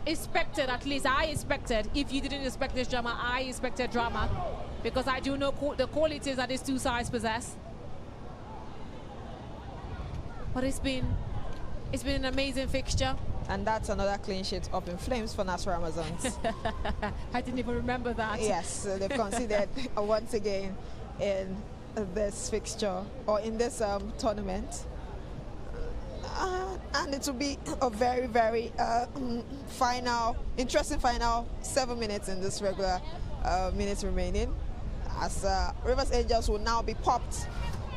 expected, at least I expected, if you didn't expect this drama, I expected drama, because I do know the qualities that these two sides possess. But it's been an amazing fixture. And that's another clean sheet up in flames for Nasarawa Amazons. I didn't even remember that. Yes, they've conceded once again in this fixture, or in this tournament. And it will be a very, very interesting final 7 minutes in this regular minutes remaining, as Rivers Angels will now be popped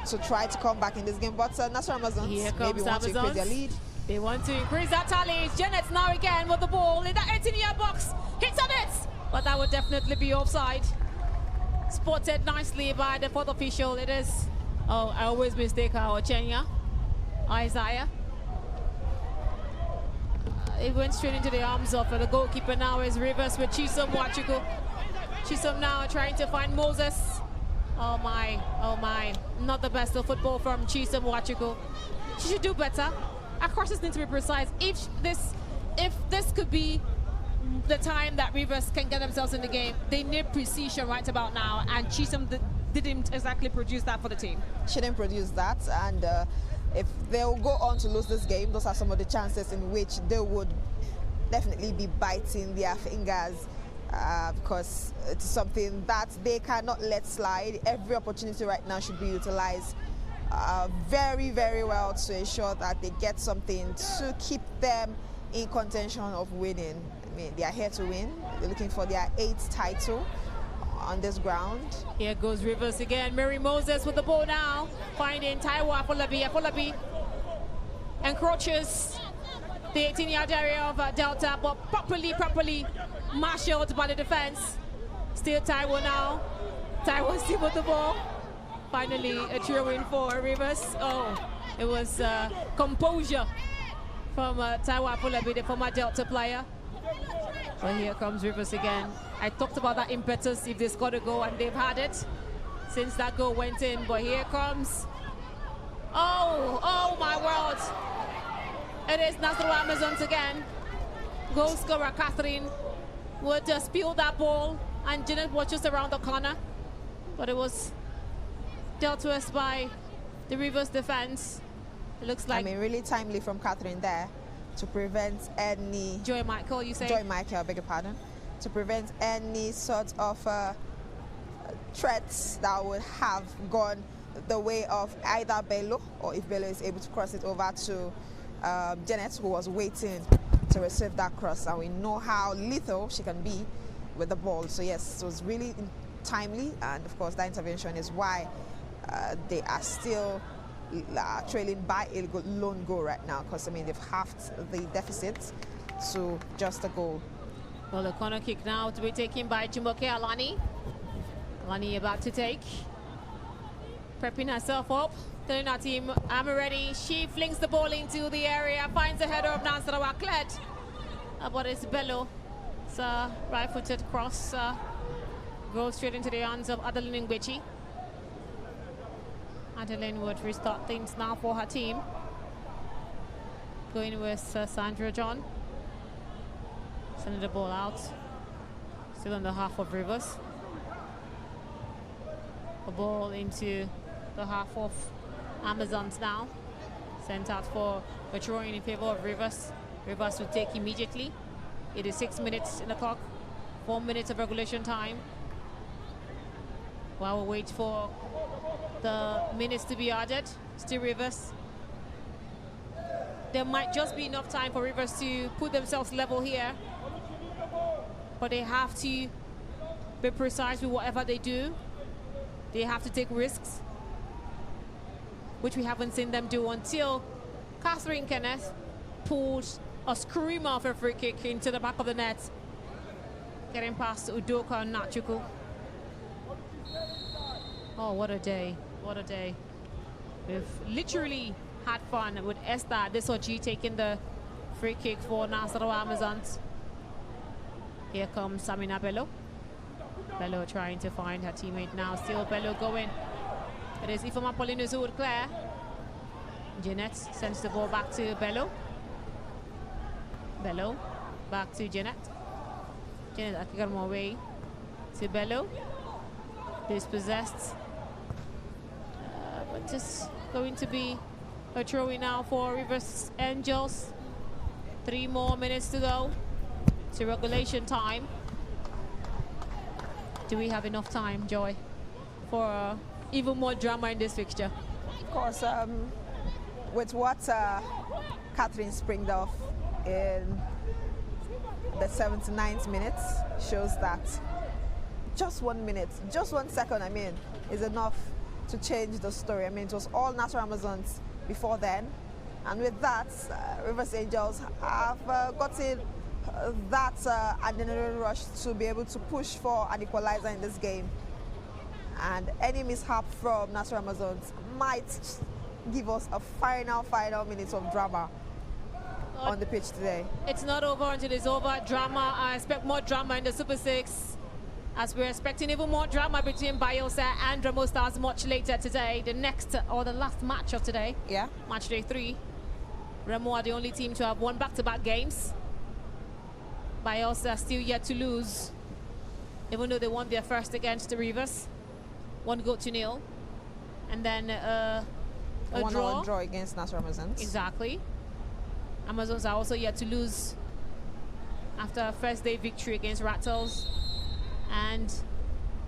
to try to come back in this game. But Nasarawa Amazons maybe want to increase their lead. They want to increase that tally. Janet's now again with the ball in that 18-yard box. Hits on it, but that would definitely be offside. Spotted nicely by the fourth official. It is, oh, I always mistake our Chenya, Isaiah. It went straight into the arms of the goalkeeper. Now is Rivers with Chisom Wachuku. Chisom now trying to find Moses. Oh my, not the best of football from Chisom Wachuku. She should do better. Our crosses need to be precise. If this could be the time that Rivers can get themselves in the game, they need precision right about now, and Chisom didn't exactly produce that for the team. She didn't produce that, and if they'll go on to lose this game, those are some of the chances in which they would definitely be biting their fingers, because it's something that they cannot let slide. Every opportunity right now should be utilized very, very well to ensure that they get something to keep them in contention of winning. I mean, they are here to win. They're looking for their 8th title on this ground. Here goes Rivers again. Mary Moses with the ball now, finding Taiwo Afolabi. Afolabi encroaches the 18-yard area of Delta, but properly marshaled by the defense. Still Taiwo now. Taiwo still with the ball. Finally a throw-in for Rivers. Oh, it was composure from Taiwo Afolabi, the former Delta player. But here comes Rivers again. I talked about that impetus if they scored a goal, and they've had it since that goal went in. But here comes, oh my world. It is Nasarawa Amazons again. Goal scorer Catherine would spill that ball, and Janet was just around the corner. But it was dealt to us by the Rivers defense. It looks like, I mean, really timely from Catherine there to prevent any... Joy Michael, you say? Joy Michael, I beg your pardon. To prevent any sort of threats that would have gone the way of either Bello, or if Bello is able to cross it over to Janet, who was waiting to receive that cross. And we know how lethal she can be with the ball. So yes, it was really timely, and of course that intervention is why they are still trailing by a lone goal right now, because I mean they've halved the deficit to just a goal. Well, the corner kick now to be taken by Jumoke Alani. Alani about to take, prepping herself up, telling her team, I'm ready. She flings the ball into the area, finds the header of Nasarawa cleared, but it's Bello. It's a right-footed cross, goes straight into the hands of Adeline Ngwechi. Adeline would restart things now for her team. Going with Sandra John. Sending the ball out. Still on the half of Rivers. The ball into the half of Amazons now. Sent out for a throw-in in favor of Rivers. Rivers will take immediately. It is 6 minutes in the clock. 4 minutes of regulation time. While we wait for the minutes to be added, still Rivers. There might just be enough time for Rivers to put themselves level here, but they have to be precise with whatever they do. They have to take risks, which we haven't seen them do until Catherine Kenneth pulled a screamer of a free kick into the back of the net, getting past Udoka and Nachuku. Oh, what a day. What a day. We've literally had fun with Esther Desoji taking the free kick for Nasarawa Amazons. Here comes Samina Bello. Bello trying to find her teammate now. Still Bello going. It is Ifoma Paulinus who would clear. Jeanette sends the ball back to Bello. Bello Back to Janet. Janet Akigarmo away to Bello. Dispossessed. But just going to be a throw-in now for Rivers Angels. 3 more minutes to go to regulation time. Do we have enough time, Joy, for even more drama in this fixture? Of course, with what Catherine springed off in the 79th minute shows that just 1 minute, just 1 second, I mean, is enough to change the story. I mean, it was all Natural Amazons before then. And with that, Rivers Angels have gotten that adrenaline rush to be able to push for an equalizer in this game. And any mishap from Natural Amazons might give us a final minutes of drama on the pitch today. It's not over until it's over. Drama, I expect more drama in the Super 6, as we're expecting even more drama between Bielsa and Remo Stars much later today. The next or the last match of today. Yeah. Match day 3. Remo are the only team to have won back-to-back games. Bielsa still yet to lose, even though they won their first against the Rivers. 1-0. And then a draw against Nasarawa Amazons. Exactly. Amazons are also yet to lose after a first day victory against Rattles and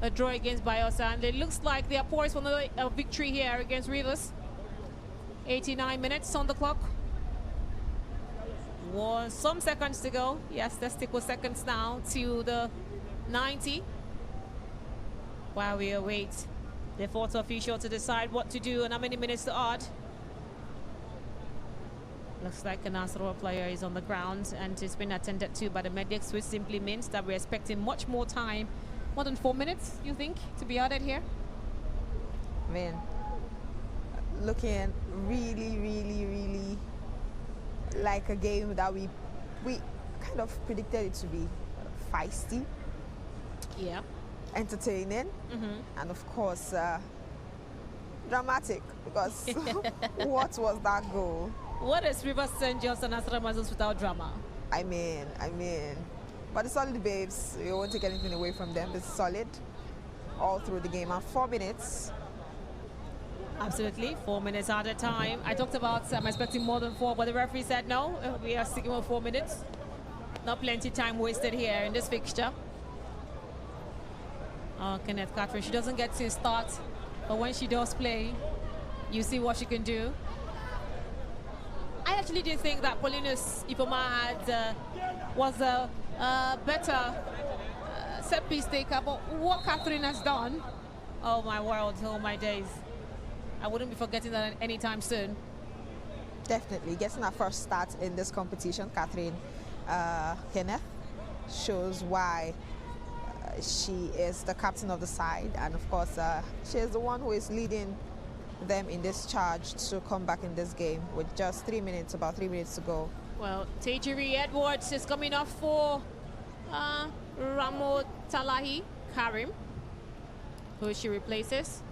a draw against Bielsa. And it looks like they are poised for another victory here against Rivers. 89 minutes on the clock. Some seconds to go. Yes, let's stick with seconds now to the 90. While we await the fourth official to decide what to do and how many minutes to add. Looks like a Nasarawa player is on the ground and it's been attended to by the medics, which simply means that we're expecting much more time. More than 4 minutes, you think, to be added here? I mean, looking really like a game that we kind of predicted it to be feisty. Yeah. Entertaining, and of course dramatic, because what was that goal? What is Rivers Angels and Nasarawa Amazons without drama? I mean, but the solid babes, you won't take anything away from them. It's solid all through the game. And 4 minutes. Absolutely, 4 minutes at a time. I talked about I'm expecting more than 4, but the referee said no. We are sticking with 4 minutes. Not plenty time wasted here in this fixture. Oh, Kenneth Catherine, she doesn't get to start, but when she does play, you see what she can do. I actually do think that Paulinus Ipoma was a better set piece taker, but what Catherine has done, oh my world, oh my days. I wouldn't be forgetting that anytime soon. Definitely, getting her first start in this competition, Catherine Kenneth, shows why she is the captain of the side, and of course she is the one who is leading them in this charge to come back in this game with just 3 minutes, about 3 minutes to go. Well, Tejiri Edwards is coming off for Ramotalahi Karim, who she replaces.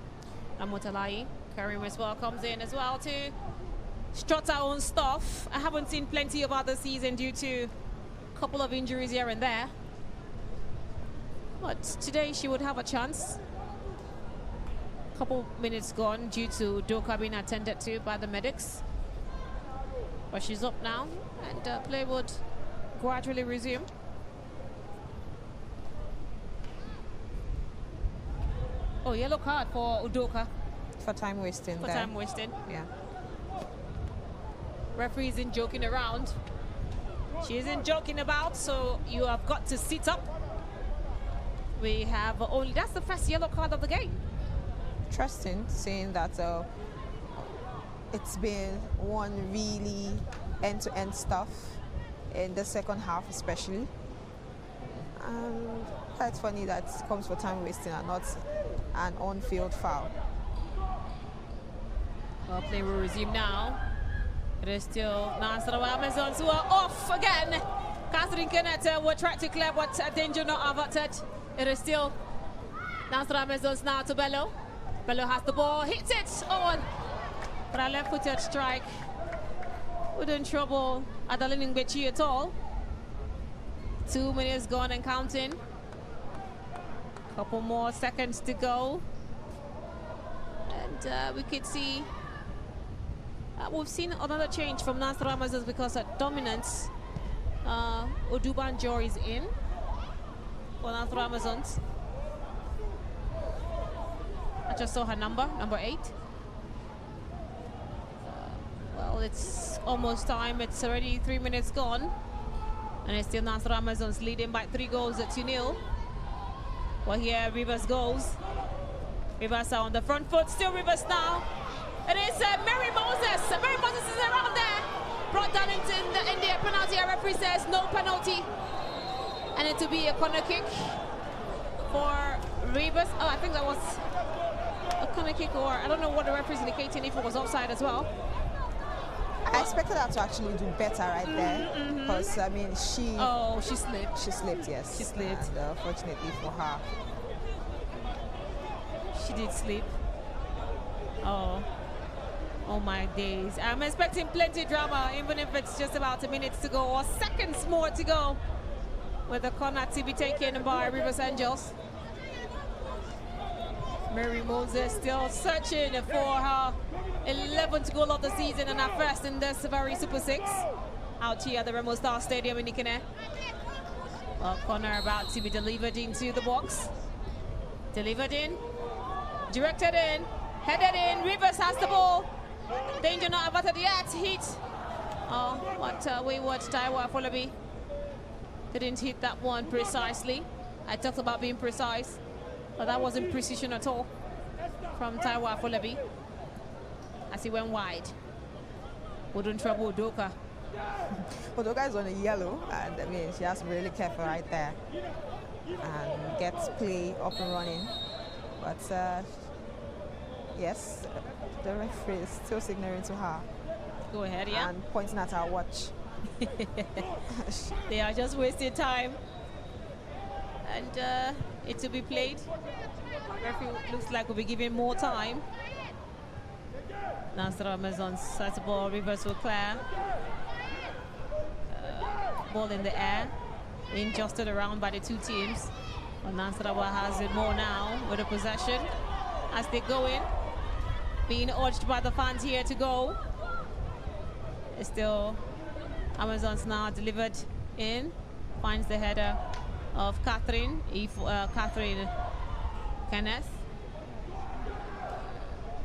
Ramotalahi Karim as well comes in as well to strut her own stuff. I haven't seen plenty of other season due to a couple of injuries here and there. But today she would have a chance. Couple minutes gone due to Doka being attended to by the medics. But she's up now and play would gradually resume. Oh, yellow card for Udoka. For time wasting. For time wasting. Yeah. Referee isn't joking around. She isn't joking about, so you have got to sit up. We have only, that's the first yellow card of the game. Interesting, seeing that it's been one really end-to-end stuff in the second half especially. And that's funny that it comes for time wasting and not an on-field foul. Well, play will resume now. It is still Nasarawa Amazons who are off again. Catherine Kenneth will try to clear, but danger not averted. It is still Nasarawa Amazons now to Bello. Bello has the ball, hits it on. But a left-footed strike wouldn't trouble Adeline Ngbechi at all. 2 minutes gone and counting. Couple more seconds to go. And we could see we've seen another change from Nasarawa because of dominance. Odubanjo is in for Nasarawa. I just saw her number 8. Well, it's almost time. It's already 3 minutes gone. And it's still Nasarawa leading by 3 goals to 0. Well, here Rivers goes. Rivers are on the front foot. Still Rivers now. It is Mary Moses. Mary Moses is around there. Brought down in the penalty. Our referee says no penalty. And it will be a corner kick for Rivers. Oh, I think that was a corner kick, or I don't know what the referee is indicating, if it was offside as well. I expected her to actually do better right there, because I mean she slipped. She slipped, yes. She slipped. And, fortunately for her, she did slip. Oh my days! I'm expecting plenty of drama, even if it's just about a minute to go or seconds more to go, with the corner to be taken by Rivers Angels. Mary Moses still searching for her 11th goal of the season and her first in this very Super 6 out here at the Remo Star Stadium in Ikene. Well, corner about to be delivered into the box. Delivered in, directed in, headed in. Rivers has the ball. Danger not averted yet. Hit. Oh, what wayward Taiwo Afolabi didn't hit that one precisely. I talked about being precise, but that wasn't precision at all from Taiwo Afolabi as he went wide. Wouldn't trouble Udoka. Udoka is on a yellow, and I mean she has to be really careful right there and gets play up and running. But yes, the referee is still signaling to her. Go ahead, yeah. And pointing at her watch. They are just wasting time. And it to be played. Referee looks like we'll be giving more time. Nasarawa on set ball, Rivers will clear. Ball in the air, being jostled around by the two teams. Well, Nasarawa has it more now with the possession as they go in. Being urged by the fans here to go. It's still Amazons now delivered in. Finds the header of Catherine Kenneth.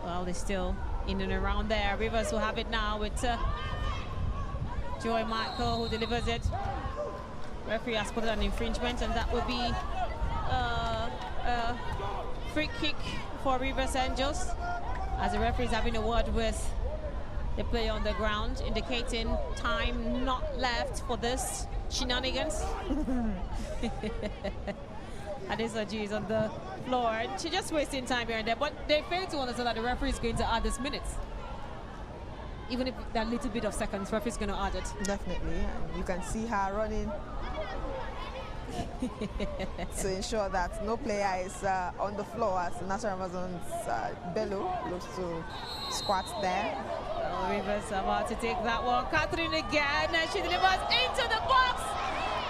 Well, they're still in and around there. Rivers will have it now with Joy Michael, who delivers it. Referee has put an infringement, and that will be a free kick for Rivers Angels, as the referee is having a word with the player on the ground, indicating time not left for this shenanigans. Adisa G is on the floor. She's just wasting time here and there, but they fail to understand that the referee is going to add this minutes. Even if that little bit of seconds, referee is going to add it. Definitely, and you can see her running to ensure that no player is on the floor, as Nasarawa's Bello looks to squat there. Rivers about to take that one. Catherine again, and she delivers into the box.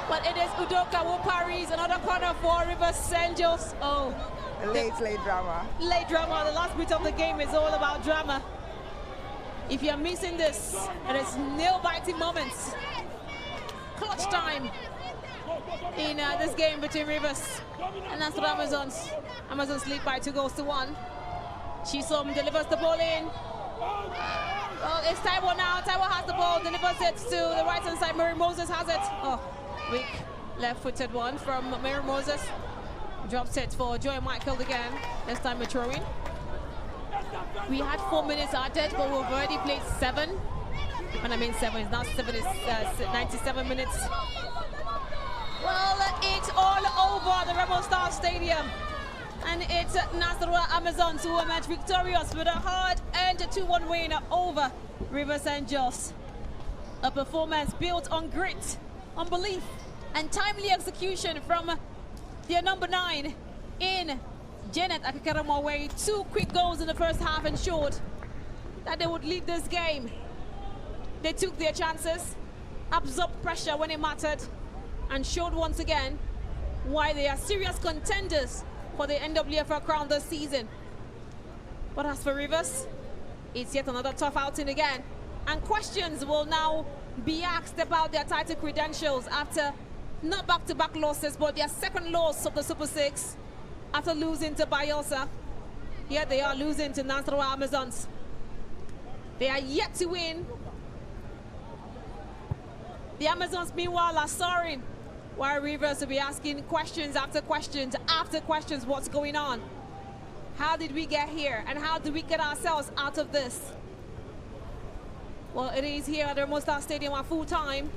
But it is Udoka who parries. Another corner for Rivers Angels. Oh, late drama. Late drama. The last bit of the game is all about drama. If you're missing this, it is nail-biting moments. Clutch time in this game between Rivers and Nasarawa. Amazons lead by 2-1. Chisom delivers the ball in. Well, it's Taiwo now. Taiwo has the ball, delivers it to the right-hand side. Mary Moses has it. Oh, weak left-footed one from Mary Moses. Drops it for Joy Michael again. This time a throw-in. We had 4 minutes added, but we've already played 7. When I mean 7, it's not 7, it's 97 minutes. Well, it's all over the Remo Star Stadium. And it's Nasarawa Amazons who emerged victorious with a hard-earned 2-1 win over Rivers Angels. A performance built on grit, on belief, and timely execution from their number 9 in Janet Akikaramowe. 2 quick goals in the first half ensured that they would lead this game. They took their chances, absorbed pressure when it mattered, and showed once again why they are serious contenders for the NWFL crown this season. But as for Rivers, it's yet another tough outing again. And questions will now be asked about their title credentials after not back-to-back losses, but their second loss of the Super Six after losing to Bayelsa. Here they are losing to Nasarawa Amazons. They are yet to win. The Amazons, meanwhile, are soaring, while Rivers will be asking questions after questions after questions. What's going on? How did we get here? And how do we get ourselves out of this? Well, it is here at the Remo Stars Stadium at full time.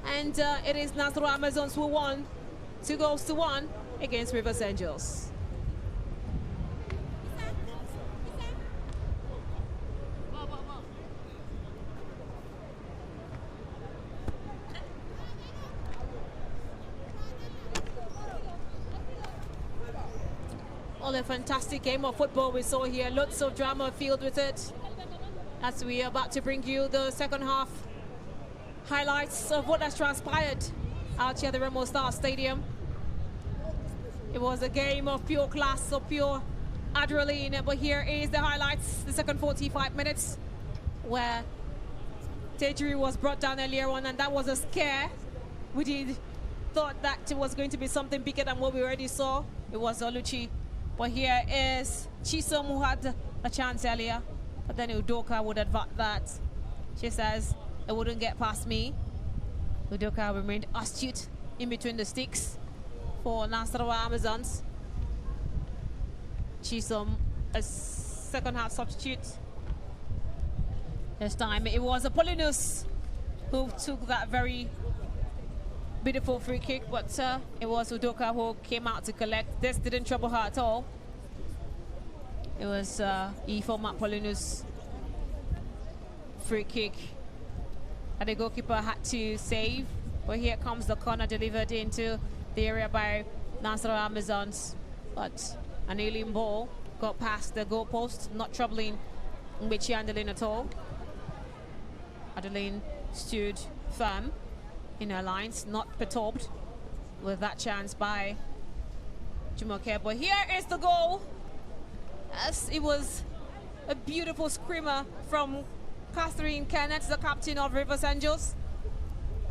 And it is Nasarawa Amazons who won 2-1 against Rivers Angels. All a fantastic game of football we saw here. Lots of drama filled with it. As we are about to bring you the second half highlights of what has transpired out here at the Remo Stars Stadium. It was a game of pure class, of pure adrenaline, but here is the highlights, the second 45 minutes, where Tejuri was brought down earlier on, and that was a scare. We did thought that it was going to be something bigger than what we already saw. It was Oluchi. But here is Chisom, who had a chance earlier, but then Udoka would advert that. She says, it wouldn't get past me. Udoka remained astute in between the sticks for Nasarawa Amazons. Chisom, a second half substitute. This time it was Apollinus who took that very beautiful free kick, but it was Udoka who came out to collect. This didn't trouble her at all. It was Ifom Apollinus free kick and the goalkeeper had to save. But here comes the corner delivered into the area by Nasarawa Amazons. But an alien ball got past the goalpost, not troubling Mbichi Adeline at all. Adeline stood firm in her lines, not perturbed with that chance by Jumoke. But here is the goal. As it was a beautiful screamer from Catherine Kenneth, the captain of Rivers Angels.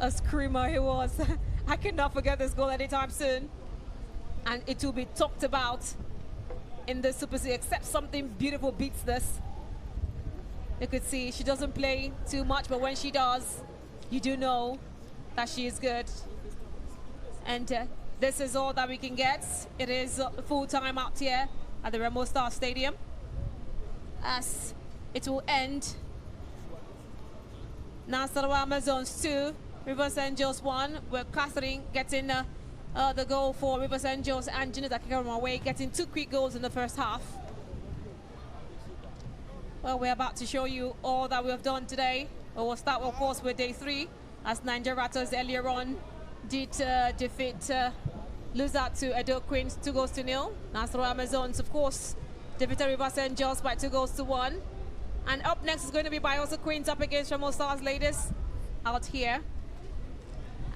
A screamer he was. I cannot forget this goal anytime soon. And it will be talked about in the Super C, except something beautiful beats this. You could see she doesn't play too much, but when she does, you do know that she is good. And this is all that we can get. It is full time out here at the Remo Stars Stadium, as it will end. Nasarawa Amazons 2, Rivers Angels 1, with Catherine getting the goal for Rivers Angels and Janet Akikaramaway getting 2 quick goals in the first half. Well, we're about to show you all that we have done today. We'll start, of course, with day 3, as Niger Ratters earlier on did defeat lose out to Edo Queens 2-0. Nasarawa Amazons, of course, defeated Rivers Angels by 2-1. And up next is going to be Bayelsa Queens up against Remo Stars Ladies out here.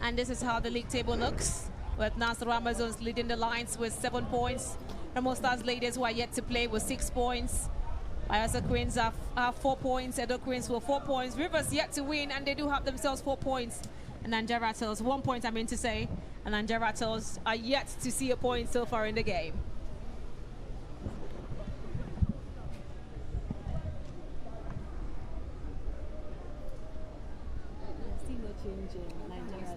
And this is how the league table looks, with Nasarawa Amazons leading the lines with 7 points. Remo Stars Ladies, who are yet to play, with 6 points. Bayelsa Queens have 4 points. Edo Queens with 4 points. Rivers yet to win, and they do have themselves 4 points. And Niger Rattles, 1 point I mean to say. And Niger Rattles are yet to see a point so far in the game. Still no change in Nigeria.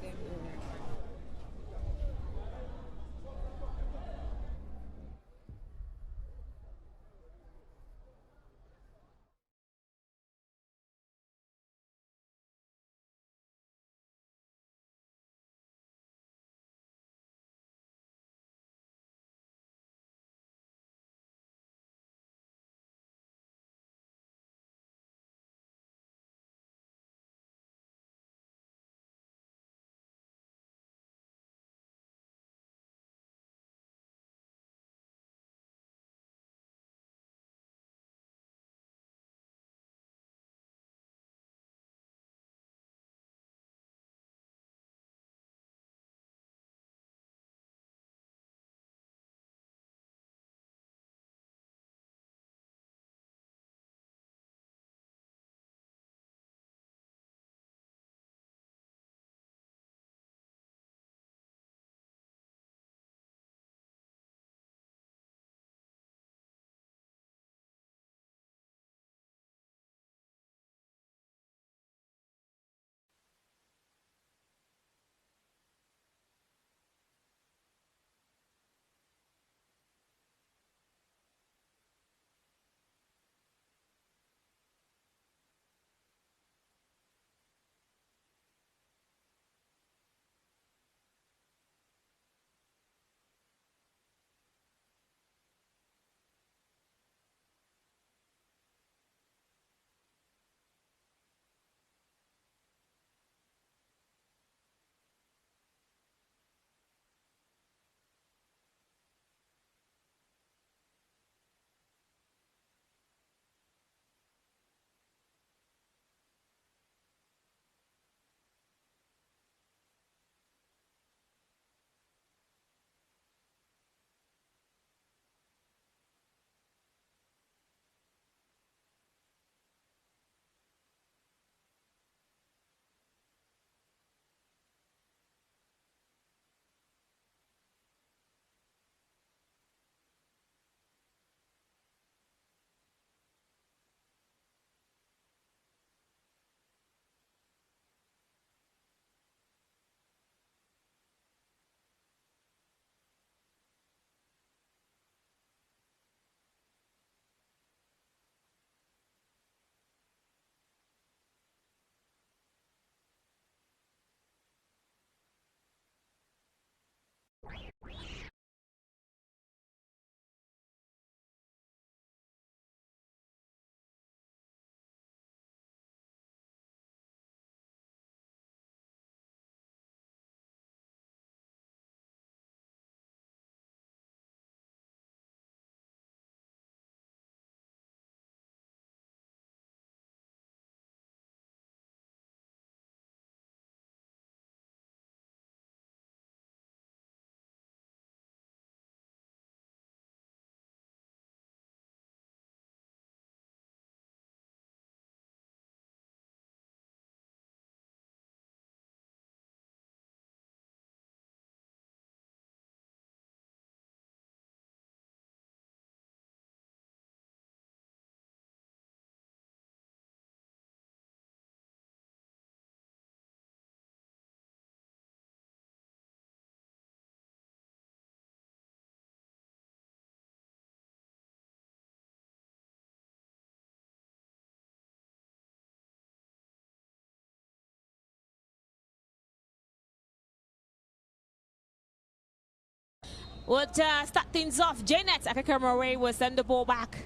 would start things off. Janet Akakamore will send the ball back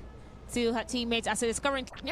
to her teammates as it is currently.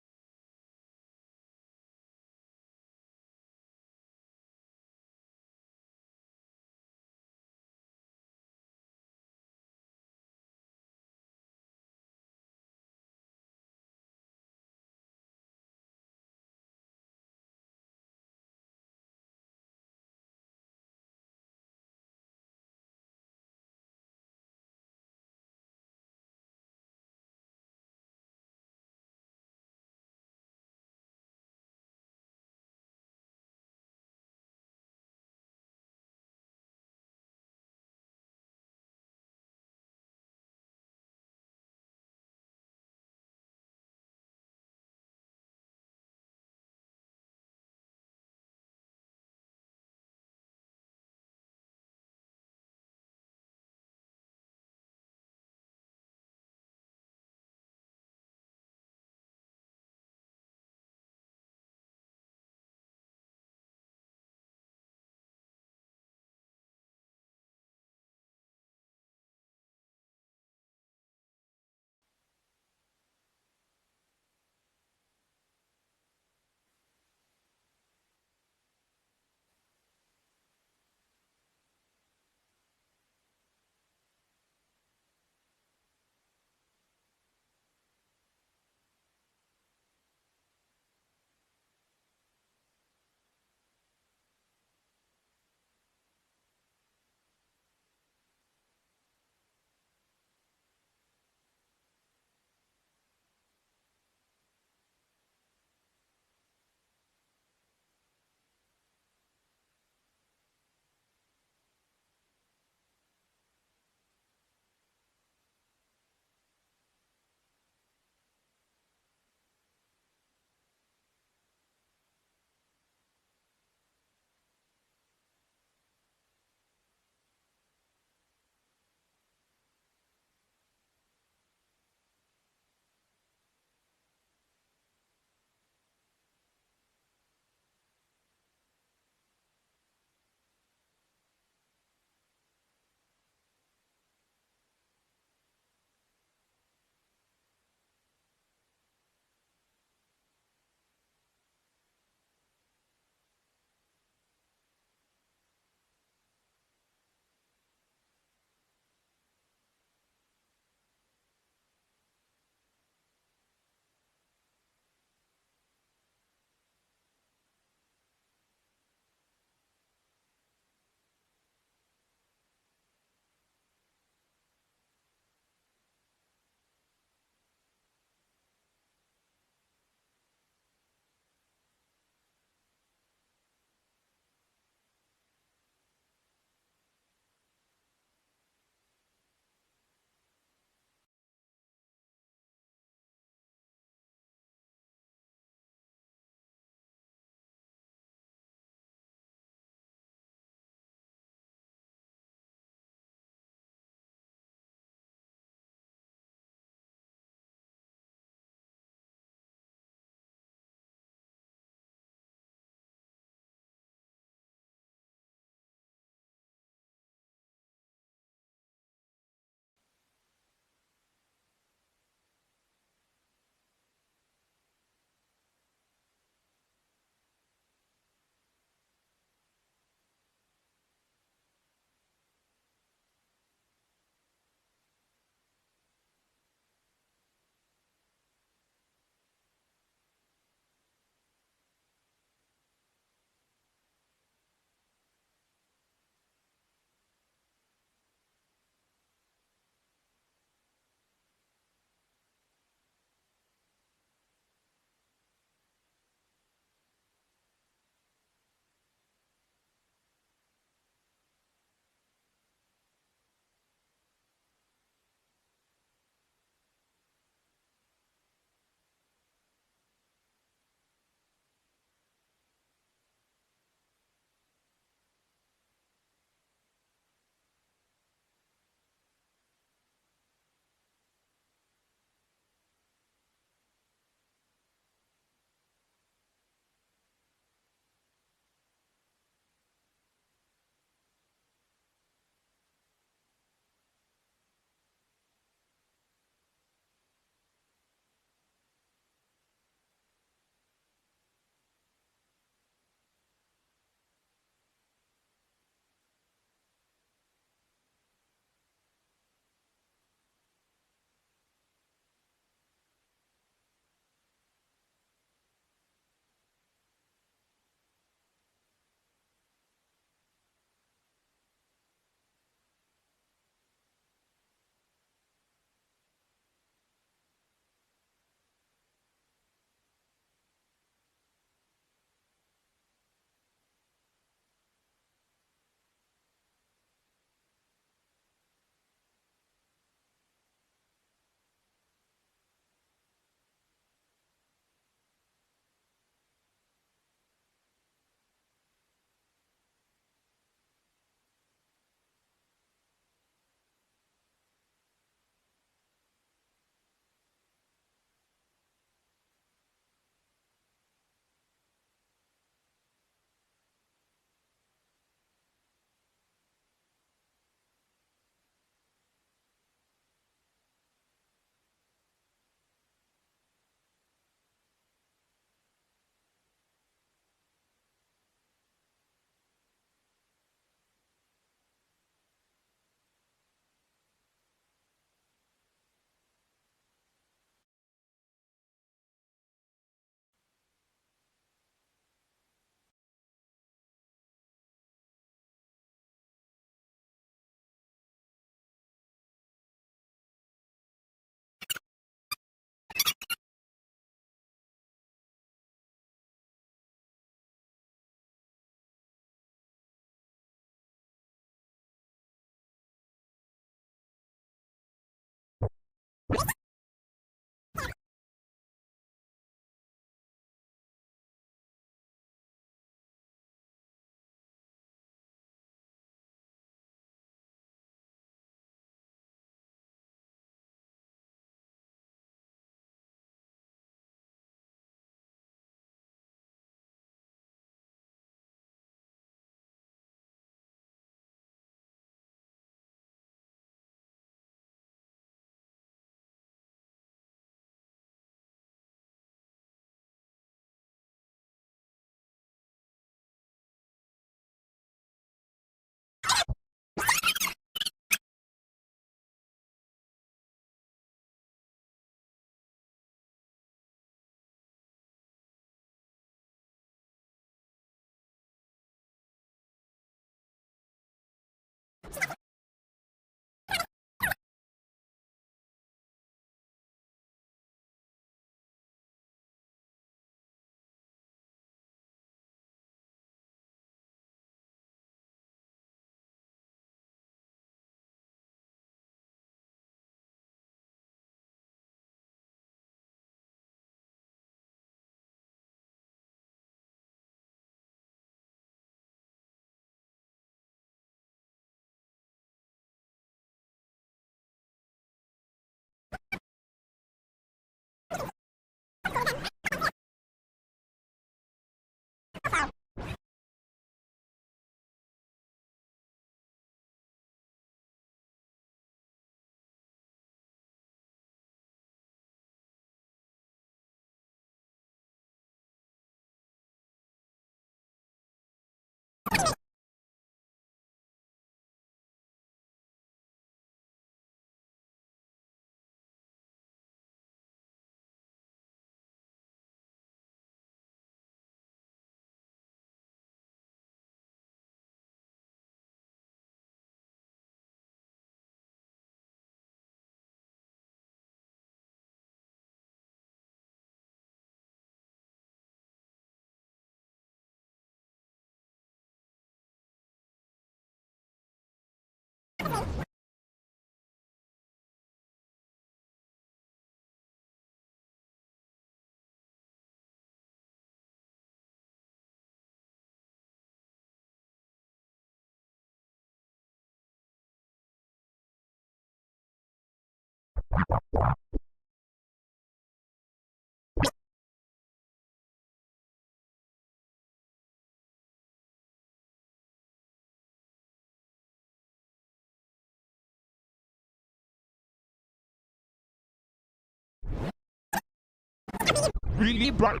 Really bright.